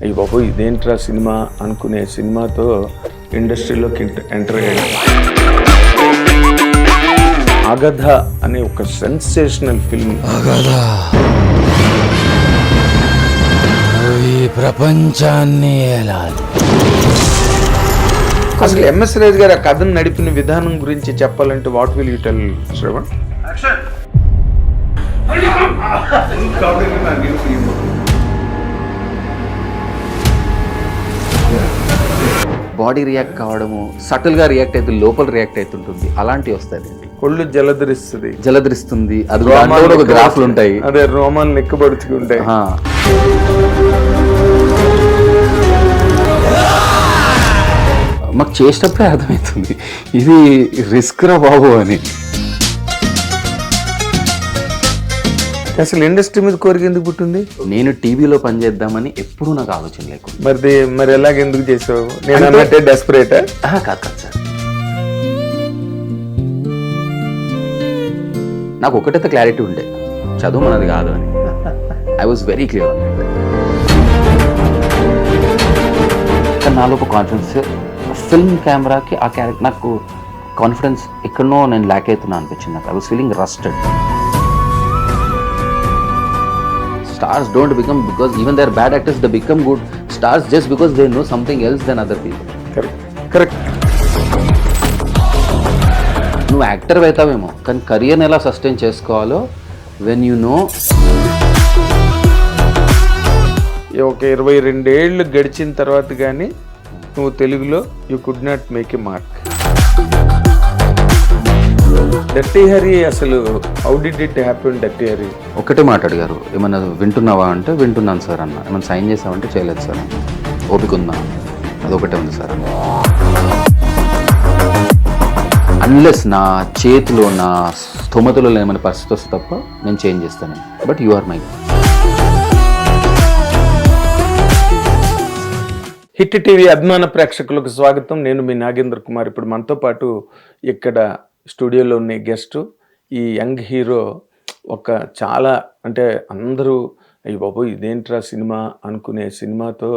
అయ్యి బాబు ఇదేంట్రా సినిమా అనుకునే సినిమాతో ఇండస్ట్రీలోకి ఎంటర్ అయ్యాడు. అగధ అనే ఒక సెన్సేషనల్ ఫిల్మ్. అగధా ఈ ప్రపంచాన్ని ఏలాలి. అసలు ఎంఎస్ రాజు గారు ఆ కథను నడిపిన విధానం గురించి చెప్పాలంటే what will you tell Shravan? Body react కావడము, సటిల్గా రియాక్ట్ అయితే లోపల రియాక్ట్ అవుతుంటుంది, అలాంటివి వస్తాయండి. కొళ్ళు జలధరిస్తుంది. అది ఒక గ్రాఫ్లు ఉంటాయి, అదే రోమాలు నెక్కబడుతుంటాయి. మాకు చేసేటప్పుడే అర్థమవుతుంది ఇది రిస్క్ రా బాబు అని. అసలు ఇండస్ట్రీ మీద కోరిక ఎందుకు పుట్టింది? నేను టీవీలో పనిచేద్దామని ఎప్పుడూ నాకు ఆలోచన లేకుండా. మరి ఎలాగ ఎందుకు చేసావు? నేను అన్నట్టే డెస్పరేట్? కాదు సార్, నాకు ఒకటైతే క్లారిటీ ఉండే, చదువు మనది కాదు అని. I was very clear on that. కానీ నాలో ఒక కాన్ఫిడెన్స్, ఫిల్మ్ కెమెరాకి ఆ క్యారెక్టర్ నాకు కాన్ఫిడెన్స్ ఎక్కడనో నేను ల్యాక్ అవుతున్నా అనిపించింది నాకు. I was feeling rusted. Stars don't become because even they are bad actors, they become good stars just because they know something else than other people. Correct. నువ్వు actor అవుతావేమో, కానీ కెరియర్ని ఎలా సస్టైన్ చేసుకోవాలో వెన్ యూ నో. ఒక 22 ఏళ్ళు గడిచిన తర్వాత కానీ నువ్వు తెలుగులో you could not make a mark. Dirty Hari అసలు how did it happen? Dirty Hari ఒకటే మాట అడిగారు, ఏమన్నా వింటున్నావా అంటే వింటున్నాను సార్ అన్న. ఏమన్నా సైన్ చేసావంటే చేయలేదు సార్ అన్న. ఓపిక ఉందా? అదొకటే ఉంది సార్ అన్న. అన్లెస్ నా చేతిలో నా స్థోమతలో ఏమైనా పరిస్థితి వస్తే తప్ప నేను చేంజ్ చేస్తాను. But you are my. Hit TV అభిమాన ప్రేక్షకులకు స్వాగతం. నేను మీ నాగేంద్ర కుమార్. ఇప్పుడు మనతో పాటు ఇక్కడ స్టూడియోలో ఉన్న గెస్ట్ ఈ యంగ్ హీరో. ఒక చాలా అంటే అందరూ అయ్యి బాబు ఇదేంట్రా సినిమా అనుకునే సినిమాతో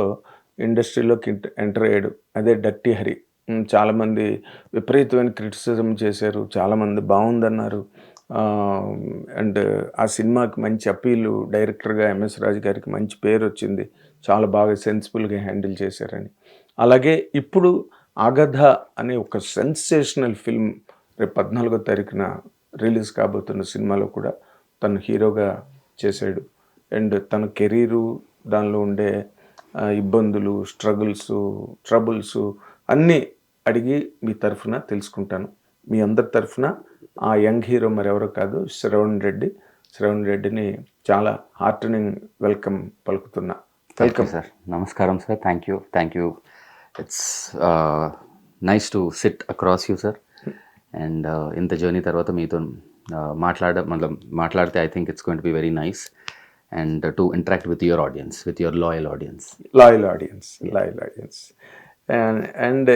ఇండస్ట్రీలోకి ఎంటర్ అయ్యాడు. అదే డర్టీ హరి. చాలామంది విపరీతమైన క్రిటిసిజం చేశారు, చాలామంది బాగుందన్నారు. అండ్ ఆ సినిమాకి మంచి అప్పీలు, డైరెక్టర్గా ఎంఎస్ రాజు గారికి మంచి పేరు వచ్చింది, చాలా బాగా సెన్సిబుల్గా హ్యాండిల్ చేశారని. అలాగే ఇప్పుడు అగధ అనే ఒక సెన్సేషనల్ ఫిల్మ్ రేపు 14వ తారీఖున రిలీజ్ కాబోతున్న సినిమాలో కూడా తను హీరోగా చేశాడు. అండ్ తన కెరీరు, దానిలో ఉండే ఇబ్బందులు, ట్రబుల్స్ అన్నీ అడిగి మీ తరఫున తెలుసుకుంటాను. మీ అందరి తరఫున ఆ యంగ్ హీరో మరెవరో కాదు, శ్రవణ్ రెడ్డి. శ్రవణ్ రెడ్డిని చాలా హార్టనింగ్ వెల్కమ్ పలుకుతున్నా. Welcome sir. నమస్కారం sir. Thank you. It's nice to sit across you sir. And ఇంత జర్నీ తర్వాత మీతో మాట్లాడితే I think it's going to be very nice and to interact with your audience, with your loyal audience. And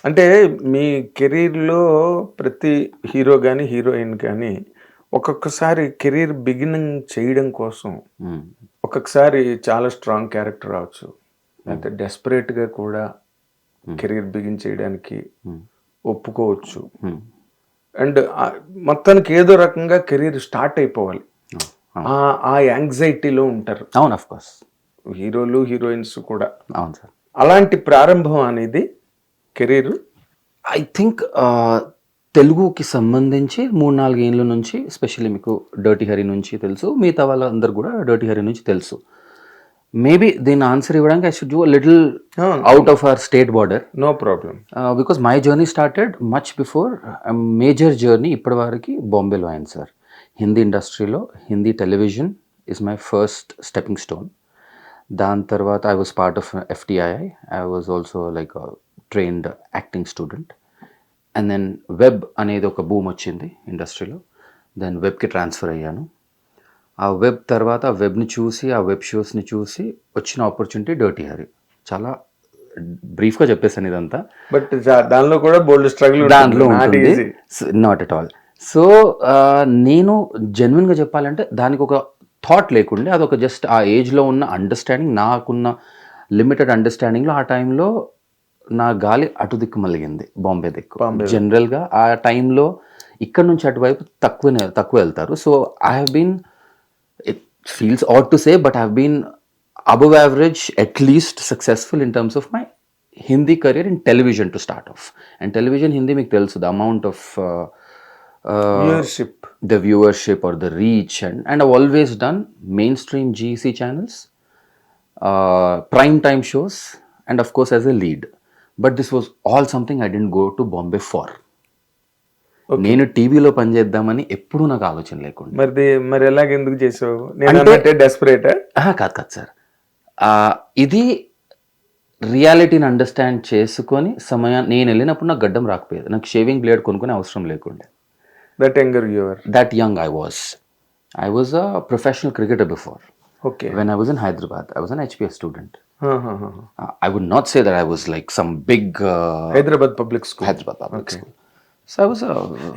అంటే మీ కెరీర్లో ప్రతి hero కానీ heroine కానీ ఒక్కొక్కసారి కెరీర్ బిగినింగ్ చేయడం కోసం ఒక్కొక్కసారి చాలా స్ట్రాంగ్ క్యారెక్టర్ రావచ్చు, అంటే డెస్పరేట్గా కూడా కెరీర్ బిగిన్ చేయడానికి ఒప్పుకోవచ్చు. అండ్ మొత్తానికి ఏదో రకంగా కెరీర్ స్టార్ట్ అయిపోవాలి, ఆ యాంగ్జైటీలో ఉంటారు. అవును, ఆఫ్ కోర్స్ హీరోలు హీరోయిన్స్ కూడా. అవును సార్. అలాంటి ప్రారంభం అనేది కెరీర్ ఐ థింక్ తెలుగుకి సంబంధించి 3-4 ఏళ్ళ నుంచి, ఎస్పెషల్లీ మీకు డర్టీ హరి నుంచి తెలుసు, మిగతా వాళ్ళందరూ కూడా డర్టీ హరి నుంచి తెలుసు. మేబీ దీని ఆన్సర్ ఇవ్వడానికి I should do a little out of our state border. No problem. Because my journey started much before. Major journey ఇప్పటి వరకు బాంబేలో అయింది సార్. హిందీ ఇండస్ట్రీలో, Hindi television is my first stepping stone. దాని తర్వాత I was part of FTI. I was also like trained acting student. And then web అనేది ఒక boom వచ్చింది ఇండస్ట్రీలో. దెన్ వెబ్కి ట్రాన్స్ఫర్ అయ్యాను. ఆ వెబ్ తర్వాత ఆ వెబ్ని చూసి, ఆ వెబ్ షోస్ని చూసి వచ్చిన ఆపర్చునిటీ డర్టీ హరి. చాలా బ్రీఫ్గా చెప్పేసాను ఇదంతా, బట్ దానిలో కూడా బోల్డ్ స్ట్రగుల్ దాంట్లో ఉంటుంది. Not at all. సో నేను జెన్యున్గా చెప్పాలంటే దానికి ఒక థాట్ లేకుండే, అదొక జస్ట్ ఆ ఏజ్లో ఉన్న అండర్స్టాండింగ్, నాకున్న లిమిటెడ్ అండర్స్టాండింగ్లో ఆ టైంలో నా గాలి అటు దిక్కు మలిగింది, బాంబే దిక్కు. జనరల్గా ఆ టైంలో ఇక్కడ నుంచి అటువైపు తక్కువ వెళ్తారు. So I have been, it feels odd to say, but I have been above average, at least successful in terms of my Hindi career in television to start off. And television Hindi మీకు తెలుసు, the amount of viewership, the viewership or the reach, and I've always done mainstream GEC channels, prime time shows, and of course as a lead. But this was all something I didn't go to Bombay for. నేను టీవీలో పనిచేద్దామని ఎప్పుడు నాకు ఆలోచన లేకుండా. మరి ఎలాగెందుకు చేసావు? నేను desperate కాదు సార్, ఇది రియాలిటీని అండర్స్టాండ్ చేసుకొని నేను వెళ్ళినప్పుడు నాకు గడ్డం రాకపోయేది, నాకు షేవింగ్ బ్లేడ్ కొనుక్కునే అవసరం లేకుండే. That young I was a professional cricketer before. Okay. When I was in Hyderabad, I was an HPS student. I would not say that I was like some big Hyderabad public school. School. So I was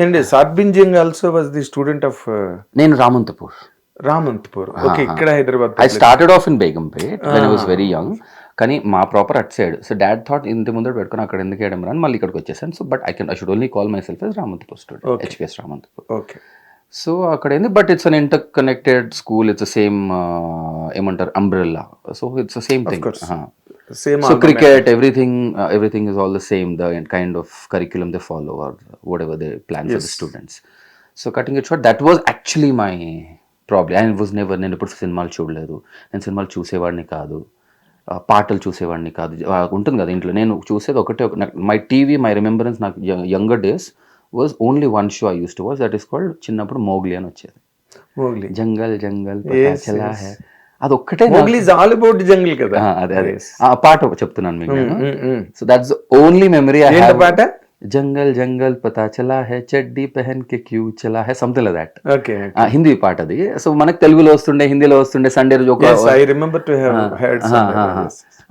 and Sarbinjing also was the student of నేను Ramanthapur. Okay, ఇక్కడ Hyderabad. I started off in Begumpet when I was very young. కానీ మా proper at side. So dad thought ఇంత ముందర పెట్టుకుని అక్కడ ఎందుకు వేయడం రాని మళ్ళీ ఇక్కడికి వచ్చేసాను. So but I should only call my self as Ramanthapur student, HPS Ramanthapur. Okay. So అక్కడ ఏంది, but it's an interconnected school, it's same ఏమంటారు umbrella. So it's same thing. So cricket, everything is all the same, the kind of curriculum they follow or whatever they plan for the students. So cutting it short, that was actually my problem. And it was never, నేను ఇప్పుడు సినిమాలు చూడలేదు, నేను సినిమాలు చూసేవాడిని కాదు, పాటలు చూసేవాడిని కాదు. ఉంటుంది కదా ఇంట్లో, నేను చూసేది ఒకటే. మై టీవీ, మై రిమెంబరెన్స్, నాకు younger days was only one show I use to watch, that is called, చిన్నప్పుడు మోగ్లీ అని వచ్చేది. జంగల్ జంగల్ చలా హై, అది ఒక్కటే. ఆల్ అబౌట్ జంగిల్ కదా. అదే ఆ పాట చెప్తున్నాను మీకు. So that's only memory I have. పాట జంగల్ జంగల్ పతా చలా హై, చడ్డీ పెహన్ కే క్యూ చలా హై, something like that. Okay. Hindi పాట అది. సో మనకు తెలుగులో వస్తుండే, హిందీలో వస్తుండే. సండే రోజు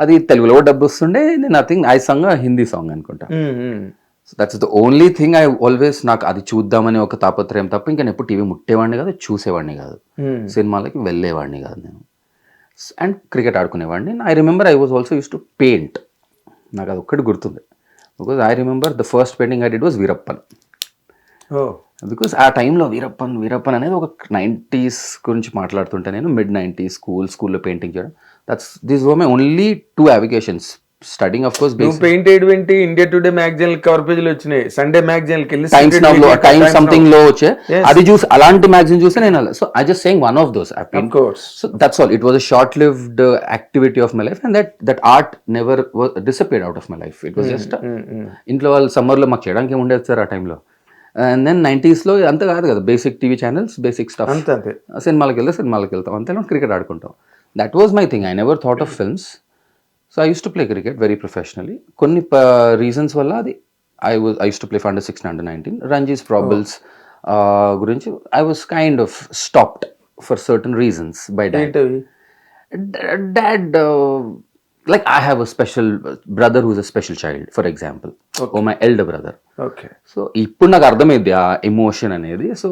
అది తెలుగులో డబ్బు వస్తుండే. Nothing, I sung Hindi song అనుకుంటా. So that's the only thing I always, నాకు అది చూద్దామని ఒక తాపత్రయం తప్ప ఇంకా నేను ఎప్పుడు టీవీ ముట్టేవాడిని కాదు, చూసేవాడిని కాదు, సినిమాలకి వెళ్ళేవాడిని కాదు నేను. అండ్ క్రికెట్ ఆడుకునేవాడిని. I remember I was also use to paint. నాకు అది ఒక్కటి గుర్తుంది. Because I remember the first painting I did was Veerappan. Because ఆ టైంలో వీరప్పన్ అనేది ఒక 90s గురించి మాట్లాడుతుంటే, నేను మిడ్ 90s స్కూల్లో పెయింటింగ్ చేయడం. These were my only 2 avocations. Studying of course paint ఏంటి, ఇండియా టుడే మ్యాగజైన్ కవర్ పేజీలు వచ్చినాయి, సండే మ్యాగజైన్ కి టైమ్ సంథింగ్ లో వచ్చే, అది చూసి, అలాంటి మ్యాగజైన్ చూస్తే నేను. So I just saying one of those. So that's all. It was a short lived activity of my life, and that art never disappeared out of my life. It was just, ఇంట్లో వాళ్ళు summer లో మాకు చేయడానికి ఏమి ఉండేది sir ఆ టైంలో. And then 90s లో అంత కాదు కదా, basic TV channels, basic stuff, సినిమాలకు వెళ్తాం అంతే, క్రికెట్ ఆడుకుంటాం. That was my thing. I never thought of films. So I use to play cricket very professionally. కొన్ని రీజన్స్ వల్ల అది I use to play for under 16, under 19 Ranjis probables గురించి I was kind of stopped for certain reasons by dad. Like I have a special brother who's a special child, for example. Okay. Or my elder brother. Okay. So ippudu నాకు అర్థమైంది ఆ emotion అనేది. So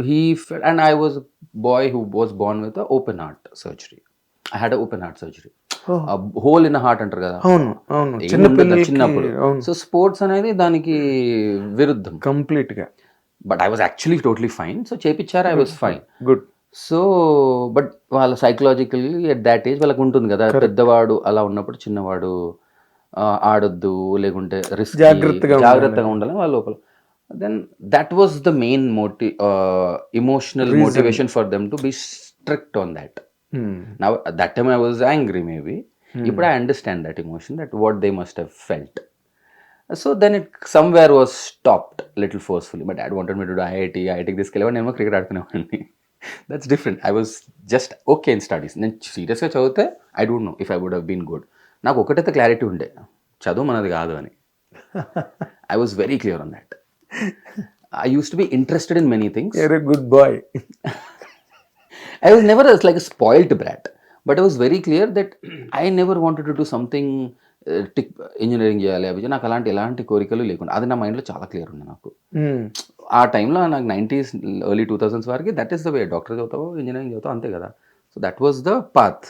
he felt, and I was a boy who was born with a open heart surgery. I had a open heart surgery. A hole in the heart అంటారు కదా. అవును చిన్నప్పుడు. So sports అనేది దానికి విరుద్ధం కంప్లీట్ గా. But I was actually totally fine. So చేపించారు, I was fine. Good. So but వాళ్ళ సైకలాజికల్లీ ఎట్ దాట్ ఏజ్ వాళ్ళకు ఉంటుంది కదా, పెద్దవాడు అలా ఉన్నప్పుడు చిన్నవాడు ఆడొద్దు, లేకుంటే రిస్క్, జాగ్రత్తగా ఉండాలని వాళ్ళ లోపల. Then that was the main emotional motivation for them to be strict on that. Now at that time I was angry maybe. But I understand that emotion, that what they must have felt. So then it somewhere was stopped little forcefully. My dad wanted me to do IIT this keleva nenu cricket ఆడుకునేవాడిని. That's different. I was just okay in studies. నేను సీరియస్గా చదివితే I don't know if I would have been good. నాకు ఒకటైతే clarity ఉండే, చదువు మనది కాదు అని. I was very clear on that. I used to be interested in many things. You're a good boy. I was never like a spoiled brat, but I was very clear that I never wanted to do something engineering చేయాలి అవి, నాకు ఎలాంటి కోరికలు లేకుండా. అది నా మైండ్లో చాలా క్లియర్ ఉంది నాకు. ఆ టైంలో నాకు 90s ఎర్లీ 2000s వరకు that is the way. Doctor చదువుతావు, ఇంజనీరింగ్ చదువుతావు, అంతే కదా. So that was the path.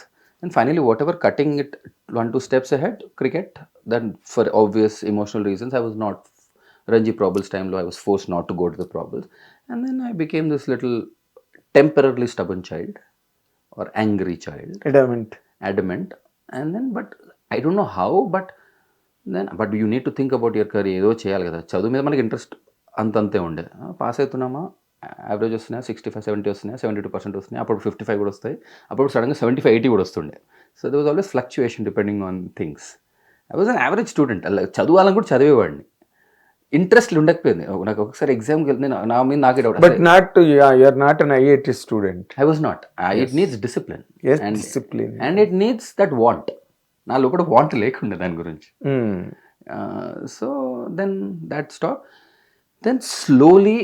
And finally, whatever, cutting it 1-2 steps ahead, cricket. Then for obvious emotional reasons, I was not, Ranji Probals time lo, I was forced not to go to the Probals. And then I became this little temporarily stubborn child or angry child, adamant. And then, but I don't know how, but you need to think about your career. ఏదో చేయాలి కదా, చదువు మీద మనకి interest అంతే ఉండే. Pass అవుతున్నామా, average వస్తున్నాయా, 65-70 వస్తున్నాయా, 72% వస్తున్నాయి, అప్పుడు 55 కూడా వస్తాయి, అప్పుడు సడన్గా 75-80 కూడా వస్తుండే. So they was always fluctuation depending on things. I was an average student. అలా చదవాలని కూడా చదివేవాడిని, ఇంట్రెస్ట్ ఉండకపోయింది. నాకు ఒకసారి ఎగ్జామ్కి వెళ్తే నా మీద నాకే doubt. But not you're not an IIT student. I was not. It needs discipline discipline and it needs that want. నాలో కూడా వాంట్ లేకుండే దాని గురించి. So then that stop. Then slowly,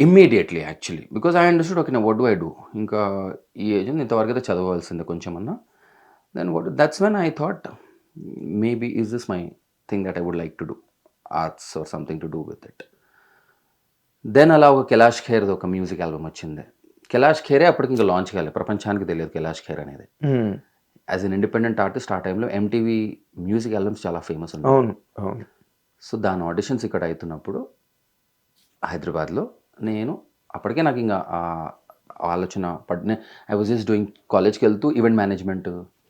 immediately actually, because I understood, okay, what do I do, ఇంకా ఈ age ఇంతవరకు అయితే చదవాల్సిందే కొంచెం అన్నా. Then that's when I thought maybe is this my thing that I would like to do, arts or something to do with it. Then అలా ఒక కైలాష్ ఖేర్ది ఒక మ్యూజిక్ ఆల్బమ్ వచ్చింది. కైలాష్ ఖేరే అప్పటికి ఇంకా లాంచ్ కాలేదు, ప్రపంచానికి తెలియదు కైలాష్ ఖేర్ అనేది. యాజ్ అన్ ఇండిపెండెంట్ ఆర్టిస్ట్ ఆ టైంలో ఎంటీవీ మ్యూజిక్ ఆల్బమ్స్ చాలా ఫేమస్ ఉన్నాయి. అవును. సో దాని ఆడిషన్స్ ఇక్కడ అవుతున్నప్పుడు హైదరాబాద్లో, నేను అప్పటికే నాకు ఇంకా ఆలోచన పడిన. ఐ వాజ్ జస్ట్ డూయింగ్, కాలేజ్కి వెళ్తూ ఈవెంట్ మేనేజ్మెంట్,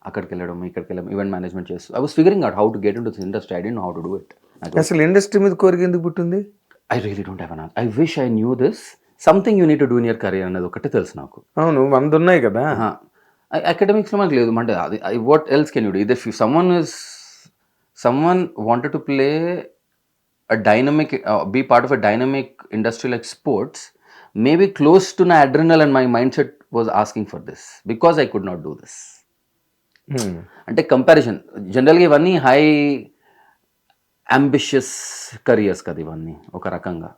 అక్కడికి వెళ్ళడం ఇక్కడికి వెళ్ళడం, ఈవెంట్ మేనేజ్మెంట్ చేస్తూ I was figuring out how to get in to this industry. I don't know how to do it. అసలు ఇండస్ట్రీ మీద కోరిక ఎందుకు పుట్టింది? I really don't have an answer. I wish I knew this, something you need to do in your career అనేది ఒకటే తెలుసు నాకు. అవును, 100 ఉన్నాయి కదా. అకాడమిక్స్లో మనకు లేదు అంటే అది, what else can you do? If someone wanted to play a dynamic, be part of a dynamic industry like sports, maybe close to my adrenaline and my mindset was asking for this, because I could not do this. అంటే comparison జనరల్గా ఇవన్నీ high ambitious careers కదా ఇవన్నీ, ఒక రకంగా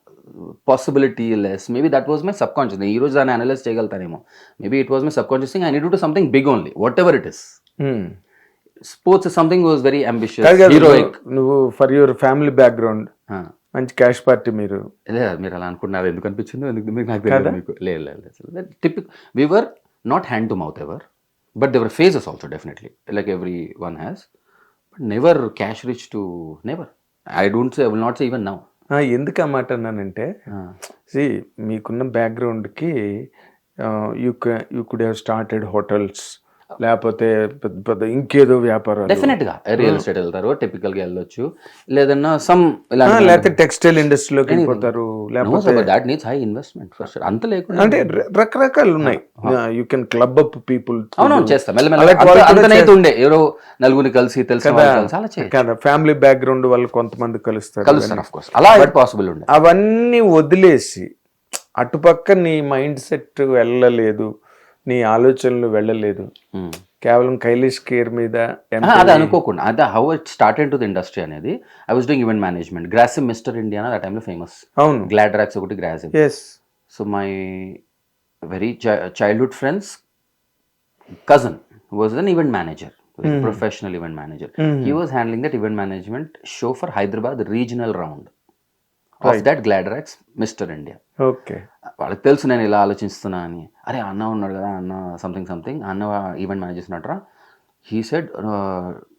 possibility less. Maybe that was my subconscious. ఈ రోజు దాన్ని అనలైజ్ చేయగలుగుతానేమో. Maybe it was my subconscious thing. I need to do something big only, whatever it is. Sports something was very ambitious, heroic. నువ్వు for your family background మంచి cash party. మీరు మీరు అలా అనుకున్నారు, ఎందుకు అనిపించిందో ఎందుకు నాకు తెలియదు. మీకు లేదు, టిపిక్ we were not hand to mouth ever, but there were phases also definitely like everyone has, but never cash rich to never. I don't say, I will not say even now. ఎందుకు ఆ మాట అన్నానంటే, see మీకున్న బ్యాక్గ్రౌండ్కి you could have started hotels, లేకపోతే పెద్ద పెద్ద ఇంకేదో వ్యాపారం. డెఫినెట్గా రియల్ ఎస్టేట్ వెళ్తారు, టిపికల్గా వెళ్ళొచ్చు, లేదన్నా లేకపోతే టెక్స్టైల్ ఇండస్ట్రీలోకి వెళ్ళిపోతారు, లేకపోతే that needs high investment first. అంత లేకుండా అంటే రకరకాలు ఉన్నాయి. You can club up people. అవును, చేస్తాం మెల్లమెల్ల ఉండే, ఎవరో నలుగురిని కలిసి తెలిసి కదా, ఫ్యామిలీ బ్యాక్గ్రౌండ్ వాళ్ళు కొంతమంది కలుస్తారు, ఆఫ్ కోర్స్, అలా పాసిబుల్ ఉండే. అవన్నీ వదిలేసి అటుపక్క నీ మైండ్ సెట్ వెళ్ళలేదు, నీ ఆలోచనలు వెళ్ళలేదు, కేవలం కైలాష్ ఖేర్ మీద అది అనుకోకుండా. అదే how it started to the industry అనేది. I was doing event management. Grasim Mister India ఆ టైంలో ఫేమస్. అవును, గ్లాడ్ ర్యాక్స్ ఒకటి Grasim. So my very childhood friends cousin was an event manager, professional event manager. He was handling that event management show for Hyderabad regional round of that Gladrags Mister India. Okay, వాళ్ళకి తెలుసు నేను ఇలా ఆలోచిస్తున్నా అని. అరే అన్న ఉన్నాడు కదా, అన్న సంథింగ్ అన్న ఈవెంట్ మేనేజ్ చేసినట్రా. హీ సెడ్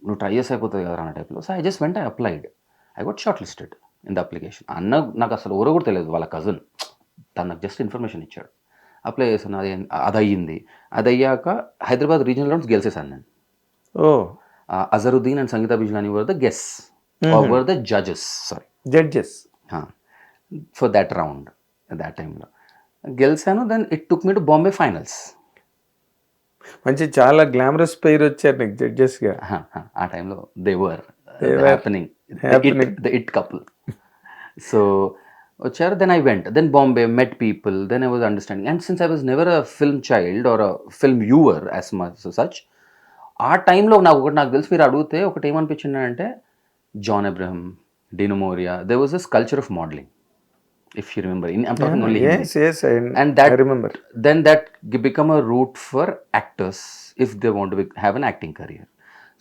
నువ్వు ట్రై చేసి అయిపోతుంది కదా అన్న టైప్లో. So I just went, I applied, I got short listed in the application. అన్న నాకు అసలు ఎవరో కూడా తెలియదు, వాళ్ళ కజిన్, తను నాకు జస్ట్ ఇన్ఫర్మేషన్ ఇచ్చాడు. అప్లై చేశాను, అది అయ్యింది. అది అయ్యాక హైదరాబాద్ రీజనల్ రౌండ్స్ గెలిచేసాను నేను. Azharuddin and Sangeeta Bijlani were the guests, were the judges for that round. That టైంలో గెలిచాను. Then it took me to Bombay finals. మంచి చాలా గ్లామరస్ పేరు వచ్చారు నీకు జడ్జెస్గా. ఆ టైంలో they were happening, the it couple. So వచ్చారు. Then I went, then Bombay, met people, then I was understanding. And since I was never a film child or a film viewer as much such, ఆ టైంలో నాకు తెలిసి మీరు అడిగితే ఒకటి ఏమనిపించింది అంటే, John Abraham, Dino Morea, they was this culture of modelling. If you remember, I'm talking only Hindi. Yes, and that, I remember. Then that become a route for actors if they want to have an acting career.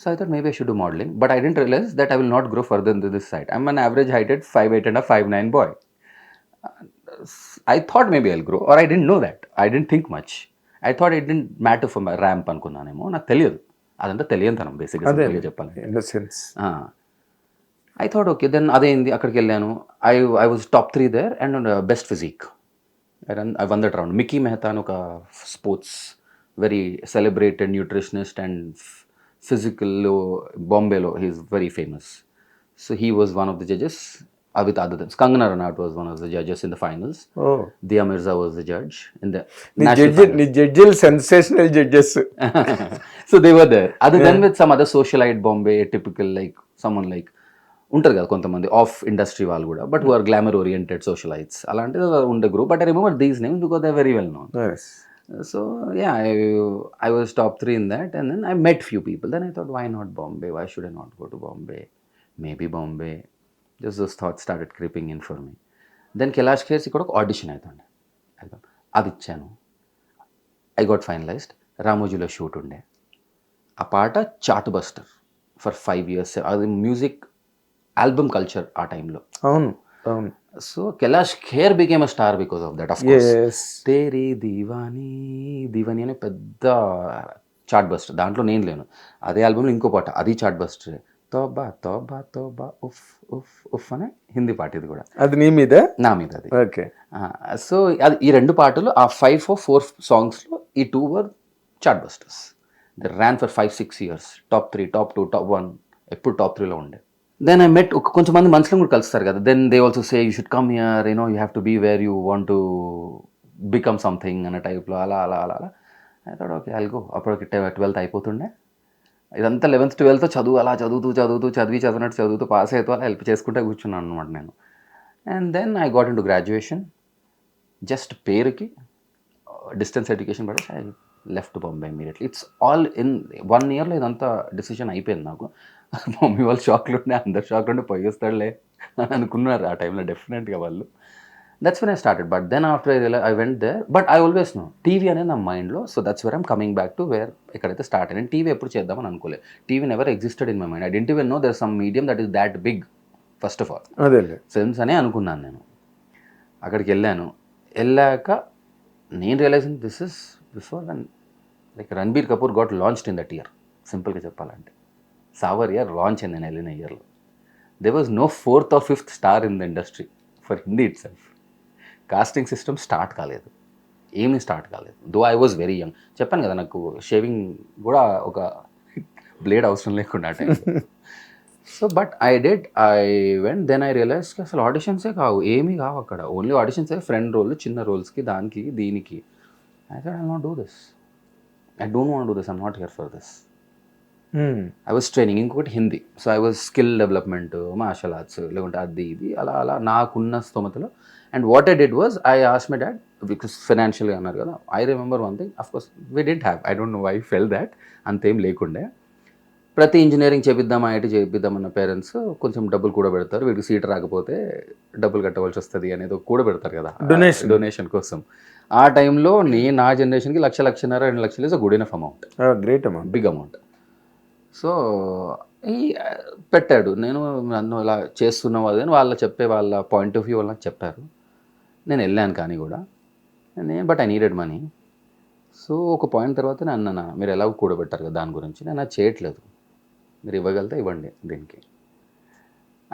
So I thought maybe I should do modeling, but I didn't realize that I will not grow further than this side. I'm an average heighted 5'8" and a 5'9" boy. I thought maybe I'll grow, or I didn't know that. I didn't think much. I thought it didn't matter for my ramp అనుకున్నానేమో, నాకు తెలియదు. అదంతా తెలియనితనం బేసిక్గా అదే చెప్పాలంటే. In the sense. I thought okay then అదేంది, అక్కడికి వెళ్ళాను. I was top 3 there and best physique. I won that round. Mickey Mehta అని ఒక sports very celebrated nutritionist and ఫిజికల్లో బాంబేలో he is very famous. So he was one of the judges with other things. Kangana Ranaut was one of the judges in the finals. Oh. Dia Mirza was the judge in the నీ national జడ్జిలు sensational judges. So they were there. Other than with some other socialite Bombay, typical like someone like ఉంటారు కదా కొంతమంది of industry వాళ్ళు కూడా, but who are glamour oriented socialites అలాంటిది ఉండే group. But I remember these names because they are very well known. So yeah, I was top 3 in that, and then I met few people. Then I thought, why not Bombay? Why should I not go to Bombay? Maybe Bombay. Just those thoughts started creeping in for me. Then Kailash Kher's ఇక్కడ ఒక audition అవుతుండే, అది ఇచ్చాను. I got finalised. రామోజీలో shoot ఉండే. ఆ పాట chart buster for 5 years. అది మ్యూజిక్ ఆల్బమ్ కల్చర్ ఆ టైంలో. అవును అవును. So Kailash Kher became a star because of that. Of course Teri Deewani అనే పెద్ద చార్ట్ బస్టర్. దాంట్లో నేను లేను. అదే ఆల్బమ్లో ఇంకో పాట అది చార్ట్ బస్టర్, తోబా తోబా తోబా ఉఫ్ ఉఫ్ ఉఫ్ అనే హిందీ పాట. ఇది కూడా అది నీ మీద, నా మీద అది. ఓకే. సో అది ఈ 2 పాటలు ఆ 4 సాంగ్స్లో ఈ 2 were chart busters. They ran for 5-6 years. Top 3, top 2, top 1 ఎప్పుడు టాప్ 3లో ఉండే. దెన్ ఐ మెట్ కొంచెం మంది మనుషులను కూడా కలుస్తారు కదా. Then they also say you should come here, you have to be where you want to become something అనే టైప్లో. అలా అలా అలా అలా I thought okay I'll go. అప్పటికి 12th అయిపోతుండే. ఇదంతా 11th 12th చదువు, అలా చదువుతూ పాస్ అవుతూ అలా హెల్ప్ చేసుకుంటే కూర్చున్నాను అనమాట నేను. And then I got into graduation. Just పేరుకి డిస్టెన్స్ ఎడ్యుకేషన్ పడి I left Bombay immediately. It's all in 1 yearలో ఇదంతా డిసిషన్ అయిపోయింది నాకు. మమ్మీ వాళ్ళు షాక్లో ఉండే, అందరు షాక్లో ఉండే, పోయి వస్తాడులే అని అనుకున్నారు ఆ టైంలో డెఫినెట్గా వాళ్ళు. That's when I started. But then after I went there. But I always know TV అనేది నా మైండ్లో. So that's where I'm coming back to where ఎక్కడైతే స్టార్ట్ అయ్యాను. టీవీ ఎప్పుడు చేద్దామని అనుకోలేదు. TV never existed in my mind. I didn't even know there some medium that is that big first of all. అదే films అనే అనుకున్నాను నేను. అక్కడికి వెళ్ళాక నేను realizing this is before one like Ranbir Kapoor got launched in that year. సింపుల్గా చెప్పాలంటే Saawariya launch అయింది నేను వెళ్ళిన ఇయర్లో. They was no 4th or 5th star in the industry for Hindi itself. Casting system start కాలేదు, ఏమీ స్టార్ట్ కాలేదు. Though I was very young. చెప్పాను కదా నాకు షేవింగ్ కూడా ఒక బ్లేడ్ అవసరం లేకుండా ఆ టైంలో. So but I went. Then I realise అసలు ఆడిషన్సే కావు, ఏమీ కావు అక్కడ. ఓన్లీ ఆడిషన్సే, ఫ్రెండ్ రోల్, చిన్న రోల్స్కి, దానికి దీనికి. I thought I not do this. I don't want do this. I'm not here for this. I was training. ఇంకొకటి Hindi. So I was skill development, martial arts, లేకుంటే అది ఇది అలా అలా నాకున్న స్తోమతలో. And what I did was I asked my dad, because ఫైనాన్షియల్గా అన్నారు కదా. I remember one thing, of course we didn't have, I don't know why fell that, అంతేం లేకుండే. ప్రతి ఇంజనీరింగ్ చేపిద్దాం, ఐఐటీ చేపిద్దామన్న పేరెంట్స్ కొంచెం డబ్బులు కూడా పెడతారు. వీడికి సీట్ రాకపోతే డబ్బులు కట్టవలసి వస్తుంది అనేది కూడా పెడతారు కదా, డొనేషన్ కోసం. ఆ టైంలో నా జనరేషన్కి 1,00,000, 1.5 లక్షలు is a good enough amount. Great amount, big amount. So ఈ పెట్టాడు. నేను నన్ను ఇలా చేస్తున్నావు అది అని వాళ్ళ పాయింట్ ఆఫ్ వ్యూ వాళ్ళు నాకు చెప్పారు. నేను వెళ్ళాను కానీ కూడా but I needed money. So ఒక పాయింట్ తర్వాత నన్ను మీరు ఎలా కూడబెట్టారు కదా దాని గురించి, నేను అది చేయట్లేదు, మీరు ఇవ్వగలితే ఇవ్వండి, దీనికి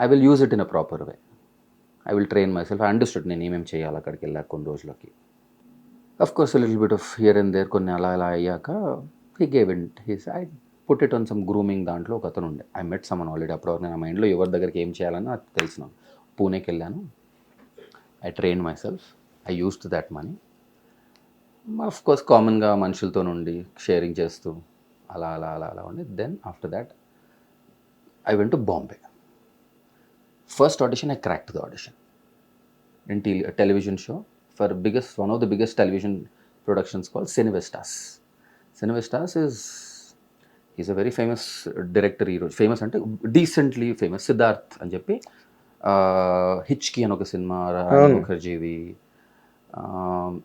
I will use it in a proper way, I will train myself. I understood నేను ఏమేమి చేయాలి అక్కడికి వెళ్ళాక కొన్ని రోజులకి. Of course little bit of here and there కొన్ని అలా అలా అయ్యాక he gave it his, I put it on some grooming. దాంట్లో ఒక అతను ఉండే, ఐ మెట్ సమ్మన్ ఆల్రెడీ. అప్పుడు నా మైండ్లో ఎవరి దగ్గరికి ఏం చేయాలని నాకు తెలిసినాను. పూణేకి వెళ్ళాను, I train myself, I used that money. Of course కామన్గా మనుషులతో నుండి షేరింగ్ చేస్తూ అలా అలా అలా అలా ఉండి. Then after that I went to Bombay. First audition I cracked the audition in television show for one of the biggest television productions called Cinevistas. Cinevistas he's a very famous director. Famous ante decently famous, Siddharth అని చెప్పి హిచ్కి అని ఒక సినిమా, రాణి ముఖర్జీది.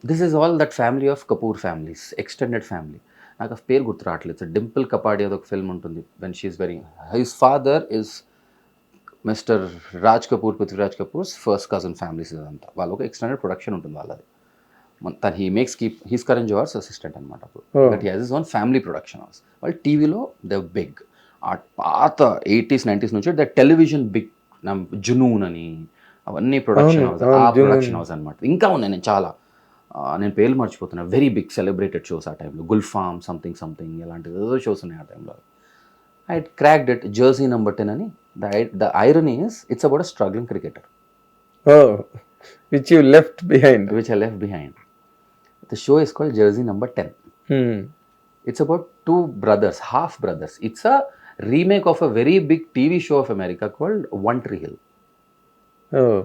This is all that family of Kapoor families, extended family. నాకు ఆ పేరు గుర్తు రావట్లేదు. డింపుల్ కపాడి అది ఒక ఫిల్మ్ ఉంటుంది, when she is very, his father is mister Raj Kapoor, Prithviraj Kapoors first cousin families. ఇదంతా వాళ్ళ ఒక ఎక్స్టెండెడ్ ప్రొడక్షన్ ఉంటుంది వాళ్ళది. తను హీస్ కరణ్ జోహార్స్ అసిస్టెంట్ అనమాట అప్పుడు. Oh. But he has his own family production house. వాళ్ళు టీవీలో ద బిగ్ ఆ పాత 80s 90s నుంచి ద టెలివిజన్ బిగ్ జునూన్ అని అవన్నీ ప్రొడక్షన్ హౌస్, ఆ ప్రొడక్షన్ హౌస్ అనమాట. ఇంకా ఉన్నాయి నేను చాలా నేను పేర్లు మర్చిపోతున్నా. వెరీ బిగ్ సెలబ్రేటెడ్ షోస్ ఆ టైంలో. గుల్ఫామ్ సంథింగ్ ఇలాంటివి ఏదో షోస్ ఉన్నాయి ఆ టైంలో. I cracked it. Jersey number 10 అని. The irony is it's about a struggling cricketer Oh, which you left behind. which I left behind. The show is called Jersey Number 10. It's about two brothers, half brothers. It's a remake of a very big TV show of America called One Tree Hill. Oh,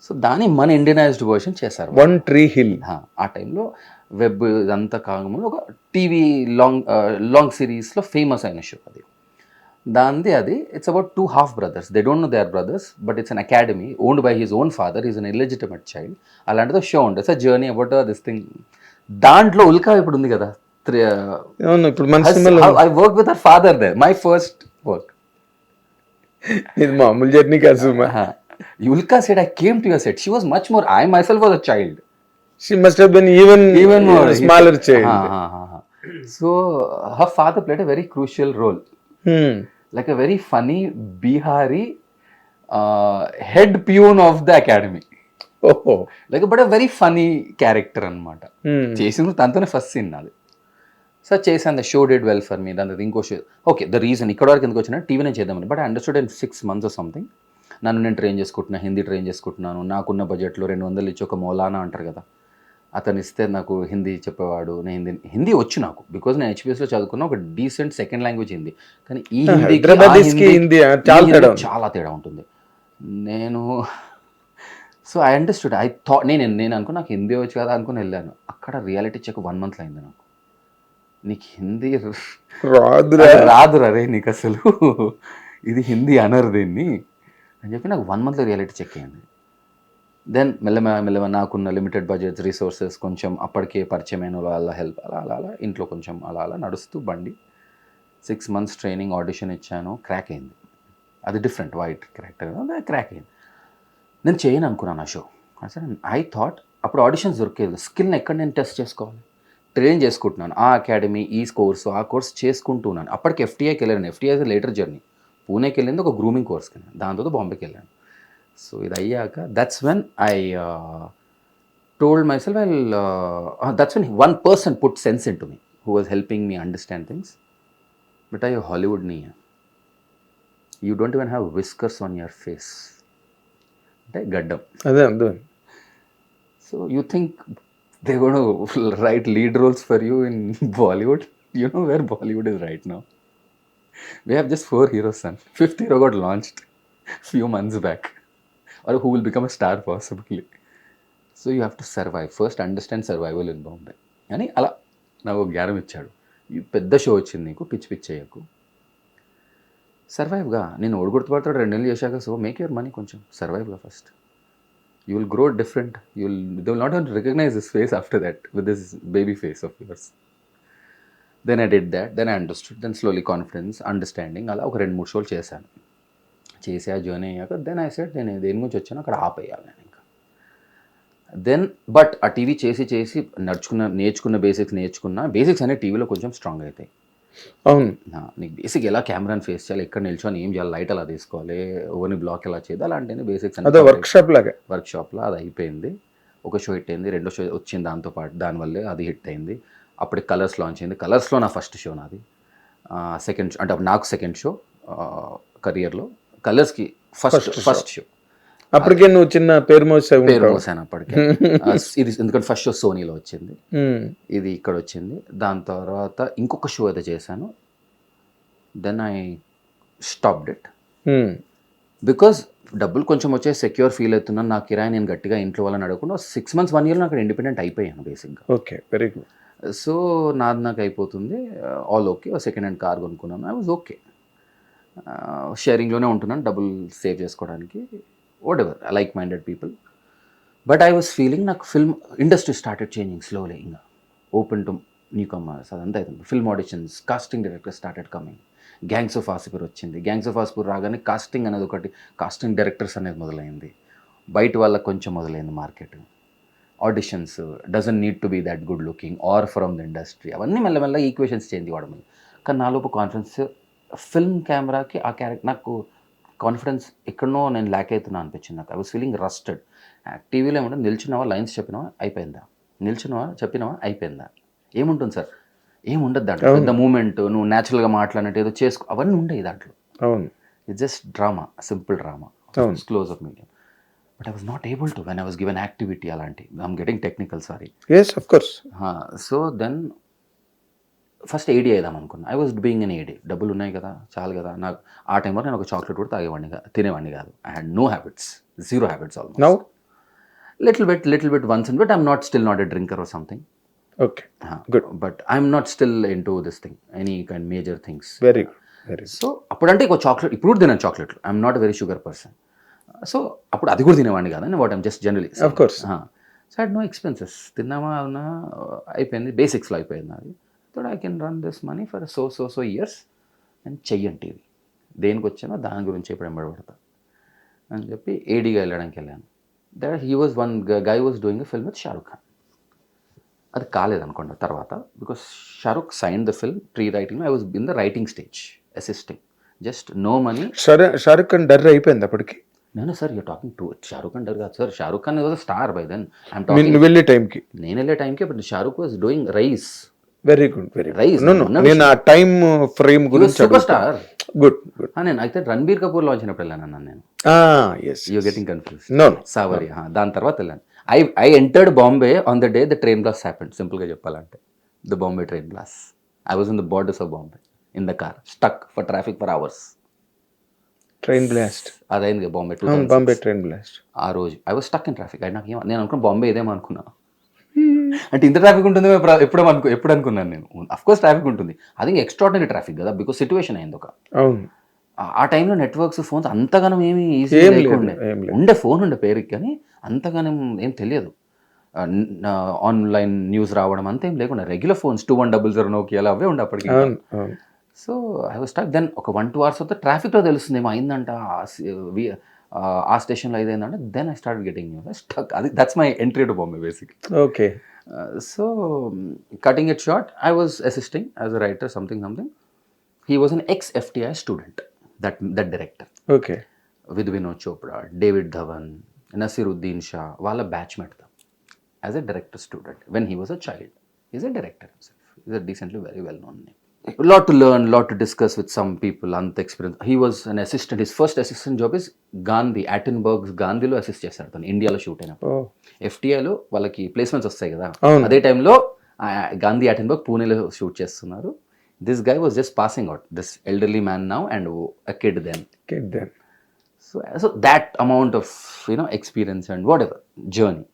so దాని మన Indianised version చేశారు. One Tree Hill. ఆ టైంలో web ఇదంతా కాకముందు ఒక TV long సిరీస్లో famous అయిన షో అది. దాంది అది. It's about two half brothers. They don't know they are brothers, but it's an academy owned by his own father. Is an illegitimate child. అలాంటిది షో ఉంటుంది. It's a journey about this thing. దాంట్లో ఉల్కా ఇప్పుడు ఉంది కదా. అవును, ఇప్పుడు మన సినిమాలో I work with our father there. My first work. ఇది మామూలు జర్నీ కాదు సుమా. Ulka said, I came to your set. She was much more. I myself was a child. She must have been even more smaller child. So her father played a very crucial role. Like a very funny Bihari head peon of the academy. Oh. Like but a very funny character అనమాట. చేసిన తనతోనే first scene నాది. So చేశాను. The show dead well for me. దాని ఇంకో show. Okay, the reason ఇక్కడ వరకు ఎందుకు వచ్చినా టీవీనే చేద్దామని. But I understood in 6 months or something. నన్ను నేను ట్రైన్ చేసుకుంటున్నా, హిందీ ట్రైన్ చేసుకుంటున్నాను. నాకున్న బడ్జెట్లో 200 ఇచ్చి ఒక మౌలానా అంటారు కదా, అతను ఇస్తే నాకు హిందీ చెప్పేవాడు. నేను హిందీ వచ్చు నాకు, బికాజ్ నేను హెచ్పిఎస్లో చదువుకున్న ఒక డీసెంట్ సెకండ్ లాంగ్వేజ్ హిందీ. కానీ ఈ హిందీ చాలా తేడా ఉంటుంది. నేను so I understood. I thought నేను అనుకున్నా నాకు హిందీ వచ్చు కదా అనుకుని వెళ్ళాను. అక్కడ రియాలిటీ చెక్ 1 month అయింది నాకు. నీకు హిందీ రాదురా రే, నీకు అసలు ఇది హిందీ అనరు దీన్ని అని చెప్పి నాకు 1 monthలో రియాలిటీ చెక్ అయ్యింది. దెన్ మెల్లమెల్ల నాకున్న లిమిటెడ్ బడ్జెట్స్, రిసోర్సెస్, కొంచెం అప్పటికే పరిచయమైన వాళ్ళ హెల్ప్, అలా ఇంట్లో కొంచెం అలా నడుస్తూ బండి 6 months ట్రైనింగ్, ఆడిషన్ ఇచ్చాను. క్రాక్ అయింది. అది డిఫరెంట్ వైట్ క్యారెక్టర్ కదా, క్రాక్ అయింది. నేను చేయను అనుకున్నాను ఆ షో. అసలు ఐ థాట్ అప్పుడు ఆడిషన్స్ దొరికేది. స్కిల్ని ఎక్కడ నేను టెస్ట్ చేసుకోవాలి, ట్రైన్ చేసుకుంటున్నాను. ఆ అకాడమీ, ఈ కోర్సు, ఆ కోర్స్ చేసుకుంటున్నాను. అప్పటికి ఎఫ్టీఐకి వెళ్ళాను. FTI later journey. పూణేకి వెళ్ళింది ఒక గ్రూమింగ్ కోర్స్కి, దాని తర్వాత బాంబేకి వెళ్ళాను. సో ఇది అయ్యాక that's when I told myself that's when one person put sense into me who was helping me understand things. But I Hollywood నీ you don't even have whiskers on your face. అంటే గడ్డం. అదే. So you think they gone write lead roles for you in Bollywood? You know where Bollywood is right now. We have just 4 heroes, son. 5th hero got launched few months back, or who will become a star possibly. So you have to survive. First understand survival in Bombay. అని అలా నాకు జ్ఞానం ఇచ్చాడు. ఈ పెద్ద show వచ్చింది నీకు, పిచ్చి చేయకు, సర్వైవ్గా. నేను ఓడిగుర్తుపడతాడు 2 నెలలు చేశాక. సో మేక్ యువర్ మనీ, కొంచెం సర్వైవ్గా first. You will grow different. They will not recognise this face after that with this baby face of yours. Then I did that. Then I understood. Then slowly confidence, understanding, అలా ఒక 2-3 షోలు చేశాను. చేసి ఆ journey అయ్యాక then I said నేను దేని గురించి వచ్చానో అక్కడ ఆపేయాలి నేను ఇంకా. దెన్ బట్ ఆ టీవీ చేసి నేర్చుకున్న బేసిక్స్ అనేవి టీవీలో కొంచెం స్ట్రాంగ్ అవుతాయి. అవును. నీకు బేసిక్ ఎలా కెమెరాని ఫేస్ చేయాలి, ఎక్కడ నిల్చొని ఏం చేయాలి, లైట్ ఎలా తీసుకోవాలి, ఓవర్ని బ్లాక్ ఎలా చేయాలి, అలాంటివి బేసిక్స్ అదే వర్క్షాప్లో అది అయిపోయింది. ఒక షో హిట్ అయింది, 2వ షో వచ్చింది దాంతోపాటు, దానివల్లే అది హిట్ అయింది. అప్పుడే కలర్స్ లాంచ్ అయింది. కలర్స్లో నా ఫస్ట్ షో నాది. సెకండ్ షో అంటే నాకు సెకండ్ షో కెరియర్లో. కలర్స్కి ఫస్ట్ షో. అప్పటికే నువ్వు చిన్న పేరు మోసాను అప్పటికే. ఇది ఎందుకంటే ఫస్ట్ షో సోనీలో వచ్చింది, ఇది ఇక్కడ వచ్చింది. దాని తర్వాత ఇంకొక షో ఏదో చేశాను. Then I stopped it because డబ్బులు కొంచెం వచ్చే సెక్యూర్ ఫీల్ అవుతున్నాను. నా కిరాయి నేను గట్టిగా ఇంట్లో వాళ్ళని అడగకుండా 6 months 1 year నాకు ఇండిపెండెంట్ అయిపోయాను బేసిక్గా. Okay, very good. సో నాకు అయిపోతుంది, all okay. Second hand car కొనుక్కున్నాను. I was okay. షేరింగ్లోనే ఉంటున్నాను డబ్బులు సేవ్ చేసుకోవడానికి. Whatever, like minded people. But I was feeling నాకు film industry started changing slowly. ఇంకా ఓపెన్ టు న్యూ కమర్స్ అదంతా అవుతుంది. Film auditions, casting director started coming. Gangs of Wasseypur వచ్చింది. గ్యాంగ్స్ ఆఫ్ వాసిపూర్ రాగానే కాస్టింగ్ అనేది ఒకటి, కాస్టింగ్ డైరెక్టర్స్ అనేది మొదలైంది. బయట వాళ్ళకి కొంచెం మొదలైంది market. Auditions, doesn't need to be that good looking or from the industry, అవన్నీ మెల్లమెల్ల ఈక్వేషన్స్ చేంజ్ అవ్వడం. కానీ నాలోపు కాన్ఫిడెన్స్, ఫిల్మ్ కెమెరాకి ఆ క్యారెక్టర్, నాకు కాన్ఫిడెన్స్ ఎక్కడనో నేను ల్యాక్ అవుతున్నా అనిపించింది నాకు. I was feeling rusted. టీవీలో ఏమంటే నిల్చున్నావా, లైన్స్ చెప్పినావా, అయిపోయిందా, నిల్చున్నావా, చెప్పినావా, అయిపోయిందా, ఏముంటుంది సార్, ఏముండదు దాంట్లో, పెద్ద మూమెంట్, నువ్వు న్యాచురల్గా మాట్లాడినట్టు ఏదో చేసుకో, అవన్నీ ఉండేవి దాంట్లో. అవును, it's just drama, simple drama, close up medium. But I was not able to, when I was given activity అలాంటి, I'm getting technical, sorry. Yes of course. So then first AD అయిదాం అనుకున్నా. I was doing an AD, డబ్బులు ఉన్నాయి కదా, చాలు కదా. నాకు ఆ టైంలో నేను ఒక చాక్లెట్ కూడా తినేవాడిని కాదు. I had no habits, zero habits almost. Now little bit once in but I'm still not a drinker or something. Okay, good. But I'm not still into this thing, any kind major things. Very good, very good. So అప్పుడంటే ఒక chocolate, ఇప్పుడు కూడా తినాను చాక్లెట్లు, I'm not very sugar person. So అప్పుడు అది కూడా తినేవాడిని కాదు, what I'm just generally. Of course. So had no expenses, తిన్నామా అవునా అయిపోయింది, బేసిక్స్లో అయిపోయింది అది. So I can run this money for so years and చెయ్యండి టీవీ, దేనికి వచ్చానో దాని గురించి ఇప్పుడు ఎంబడబడతా అని చెప్పి ఏడీగా వెళ్ళాను. That he was one guy was doing a film with Shahrukh Khan. అది కాలేదనుకోండి తర్వాత, because Shahrukh sign the film, pre writing, I was in the writing stage, assisting, just no money. Shahrukh Khan Darr అయిపోయింది అప్పటికి. నేను sir you talking to Shahrukh Khan Darr కాదు sir, Shahrukh Khan was star by then. నువ్వు వెళ్ళే టైంకి, నేను వెళ్ళే టైంకి but Shahrukh was doing rise. Very good, very rise. నేను ఆ టైం ఫ్రేమ్ గురించి సూపర్ స్టార్. Good good. నేను అయితే రణబీర్ కపూర్ లాంచ్ అయినప్పుడు వెళ్ళాను నేను. You getting confuse. No Saawariya, దాని తర్వాత వెళ్ళాను. I entered Bombay on the day the train blast happened. సింపుల్గా చెప్పాలంటే the Bombay train blast. I was in the borders of Bombay in the car, stuck for traffic for hours. Train blast అదైంది Bombay, Bombay train blast. ఆ రోజు I was stuck in traffic. నేను అనుకున్నా బాంబే ఇదేమో అనుకున్నా, అంటే ఇంత ట్రాఫిక్ ఉంటుంది ఎప్పుడు అనుకున్నాను నేను. అఫ్ కోర్స్ ట్రాఫిక్ ఉంటుంది, అది ఎక్స్ట్రాడినరీ ట్రాఫిక్ కదా, బికాస్ సిచ్యువేషన్ అయింది ఒక. అవును, ఆ టైంలో నెట్వర్క్స్, ఫోన్స్ అంతగానం ఏమి ఈజీ లేకుండే. ఫోన్ ఉండే పేరుకి, కానీ అంతగానం ఏం తెలియదు. ఆన్లైన్ న్యూస్ రావడం అంతా ఏం లేకుండా, రెగ్యులర్ ఫోన్స్ 2100 నోకియాలో అవే ఉండే అప్పటికి. So I was stuck. Then ఒక 1-2 hours తర్వాత ట్రాఫిక్లో తెలుస్తుంది ఏమో అయిందంట, ఆ స్టేషన్లో ఇదైందంటే, then I start getting news stuck. అది that's my entry to Bombay basic. Okay. So cutting it short, I was assisting as a writer, something. He was an ex-FTI student, that director. Okay. With Vinod Chopra, David Dhawan, Naseeruddin Shah, వాళ్ళ batchmate as a director student when he was a child. Is a director himself, is a decently very well known name. Lot to learn, lot to discuss with some people, ant experience. He was an assistant. His first assistant job is Gandhi, Attenborough's Gandhiలో assist చేశారు తను, ఇండియాలో shoot అయినప్పుడు. ఎఫ్టీఐలో వాళ్ళకి placements వస్తాయి కదా, అదే టైంలో గాంధీ అటెన్బర్గ్ పూణేలో షూట్ చేస్తున్నారు. This guy was just passing out, this elderly man now and a kid then. So that amount of experience and whatever journey.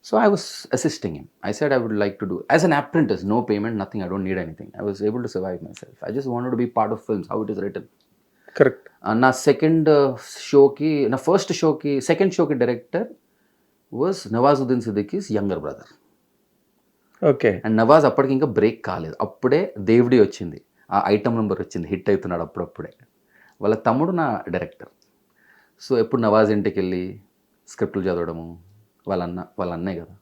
So I was assisting him. I said I would like to do as an apprentice, no payment, nothing. I don't need anything. I was able to survive myself. I just wanted to be part of films, how it is written. Correct. Na second show ki, na first show ki, second show ki director was Nawazuddin Siddiqui's younger brother. Okay. And Nawaz అప్పటికి ఇంకా break కాలేదు, అప్పుడే దేవుడి వచ్చింది, ఆ item number వచ్చింది, hit అవుతున్నాడు అప్పుడప్పుడే. వాళ్ళ తమ్ముడు నా డైరెక్టర్. సో ఎప్పుడు నవాజ్ ఇంటికి వెళ్ళి స్క్రిప్ట్లు చదవడము, వాళ్ళ అన్నయ్య కదా.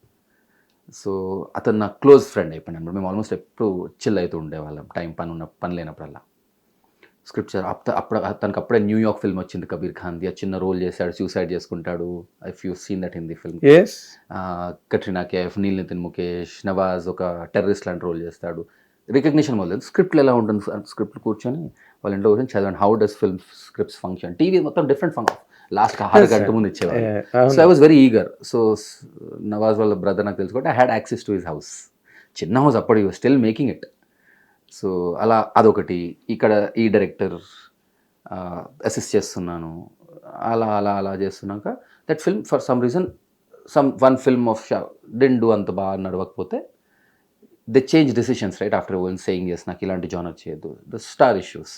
సో అతను నా క్లోజ్ ఫ్రెండ్ అయిపోయాడు అనమాట. మేము ఆల్మోస్ట్ ఎప్పుడు చిల్ అవుతూ ఉండేవాళ్ళం, పని లేనప్పుడల్లా. స్క్రిప్ట్ అప్పుడు తనకు అప్పుడే న్యూయార్క్ ఫిల్మ్ వచ్చింది కబీర్ ఖాన్ది, ఆ చిన్న రోల్ చేశాడు, సూసైడ్ చేసుకుంటాడు. If you seen that in the film. Katrina Kaif, Neil Nitin Mukesh, Nawaz ఒక టెర్రరిస్ట్ లాంటి రోల్ చేస్తాడు. రికగ్నిషన్ మొదలైంది. స్క్రిప్ట్లు ఎలా ఉంటుంది, స్క్రిప్ట్లు కూర్చొని వాళ్ళ ఇంట్లో కూర్చొని చదవండి, how does film scripts function. TV మొత్తం డిఫరెంట్ ఫంక్షన్, లాస్ట్ 6 గంటల ముందు ఇచ్చేవాళ్ళు. So I was very eager. So Nawaz వాళ్ళ బ్రదర్ నాకు తెలుసుకోండి, I had access to his house. చిన్న హౌస్ అప్పుడు, you still making it. So అలా అదొకటి. ఇక్కడ ఈ డైరెక్టర్ అసిస్ట్ చేస్తున్నాను, అలా అలా అలా చేస్తున్నాక that film for some reason, one film of didn't do అంత బాగా నడవకపోతే, they change decisions right after one saying yes నాకు ఇలాంటి జానర్ చేయొద్దు, the star issues.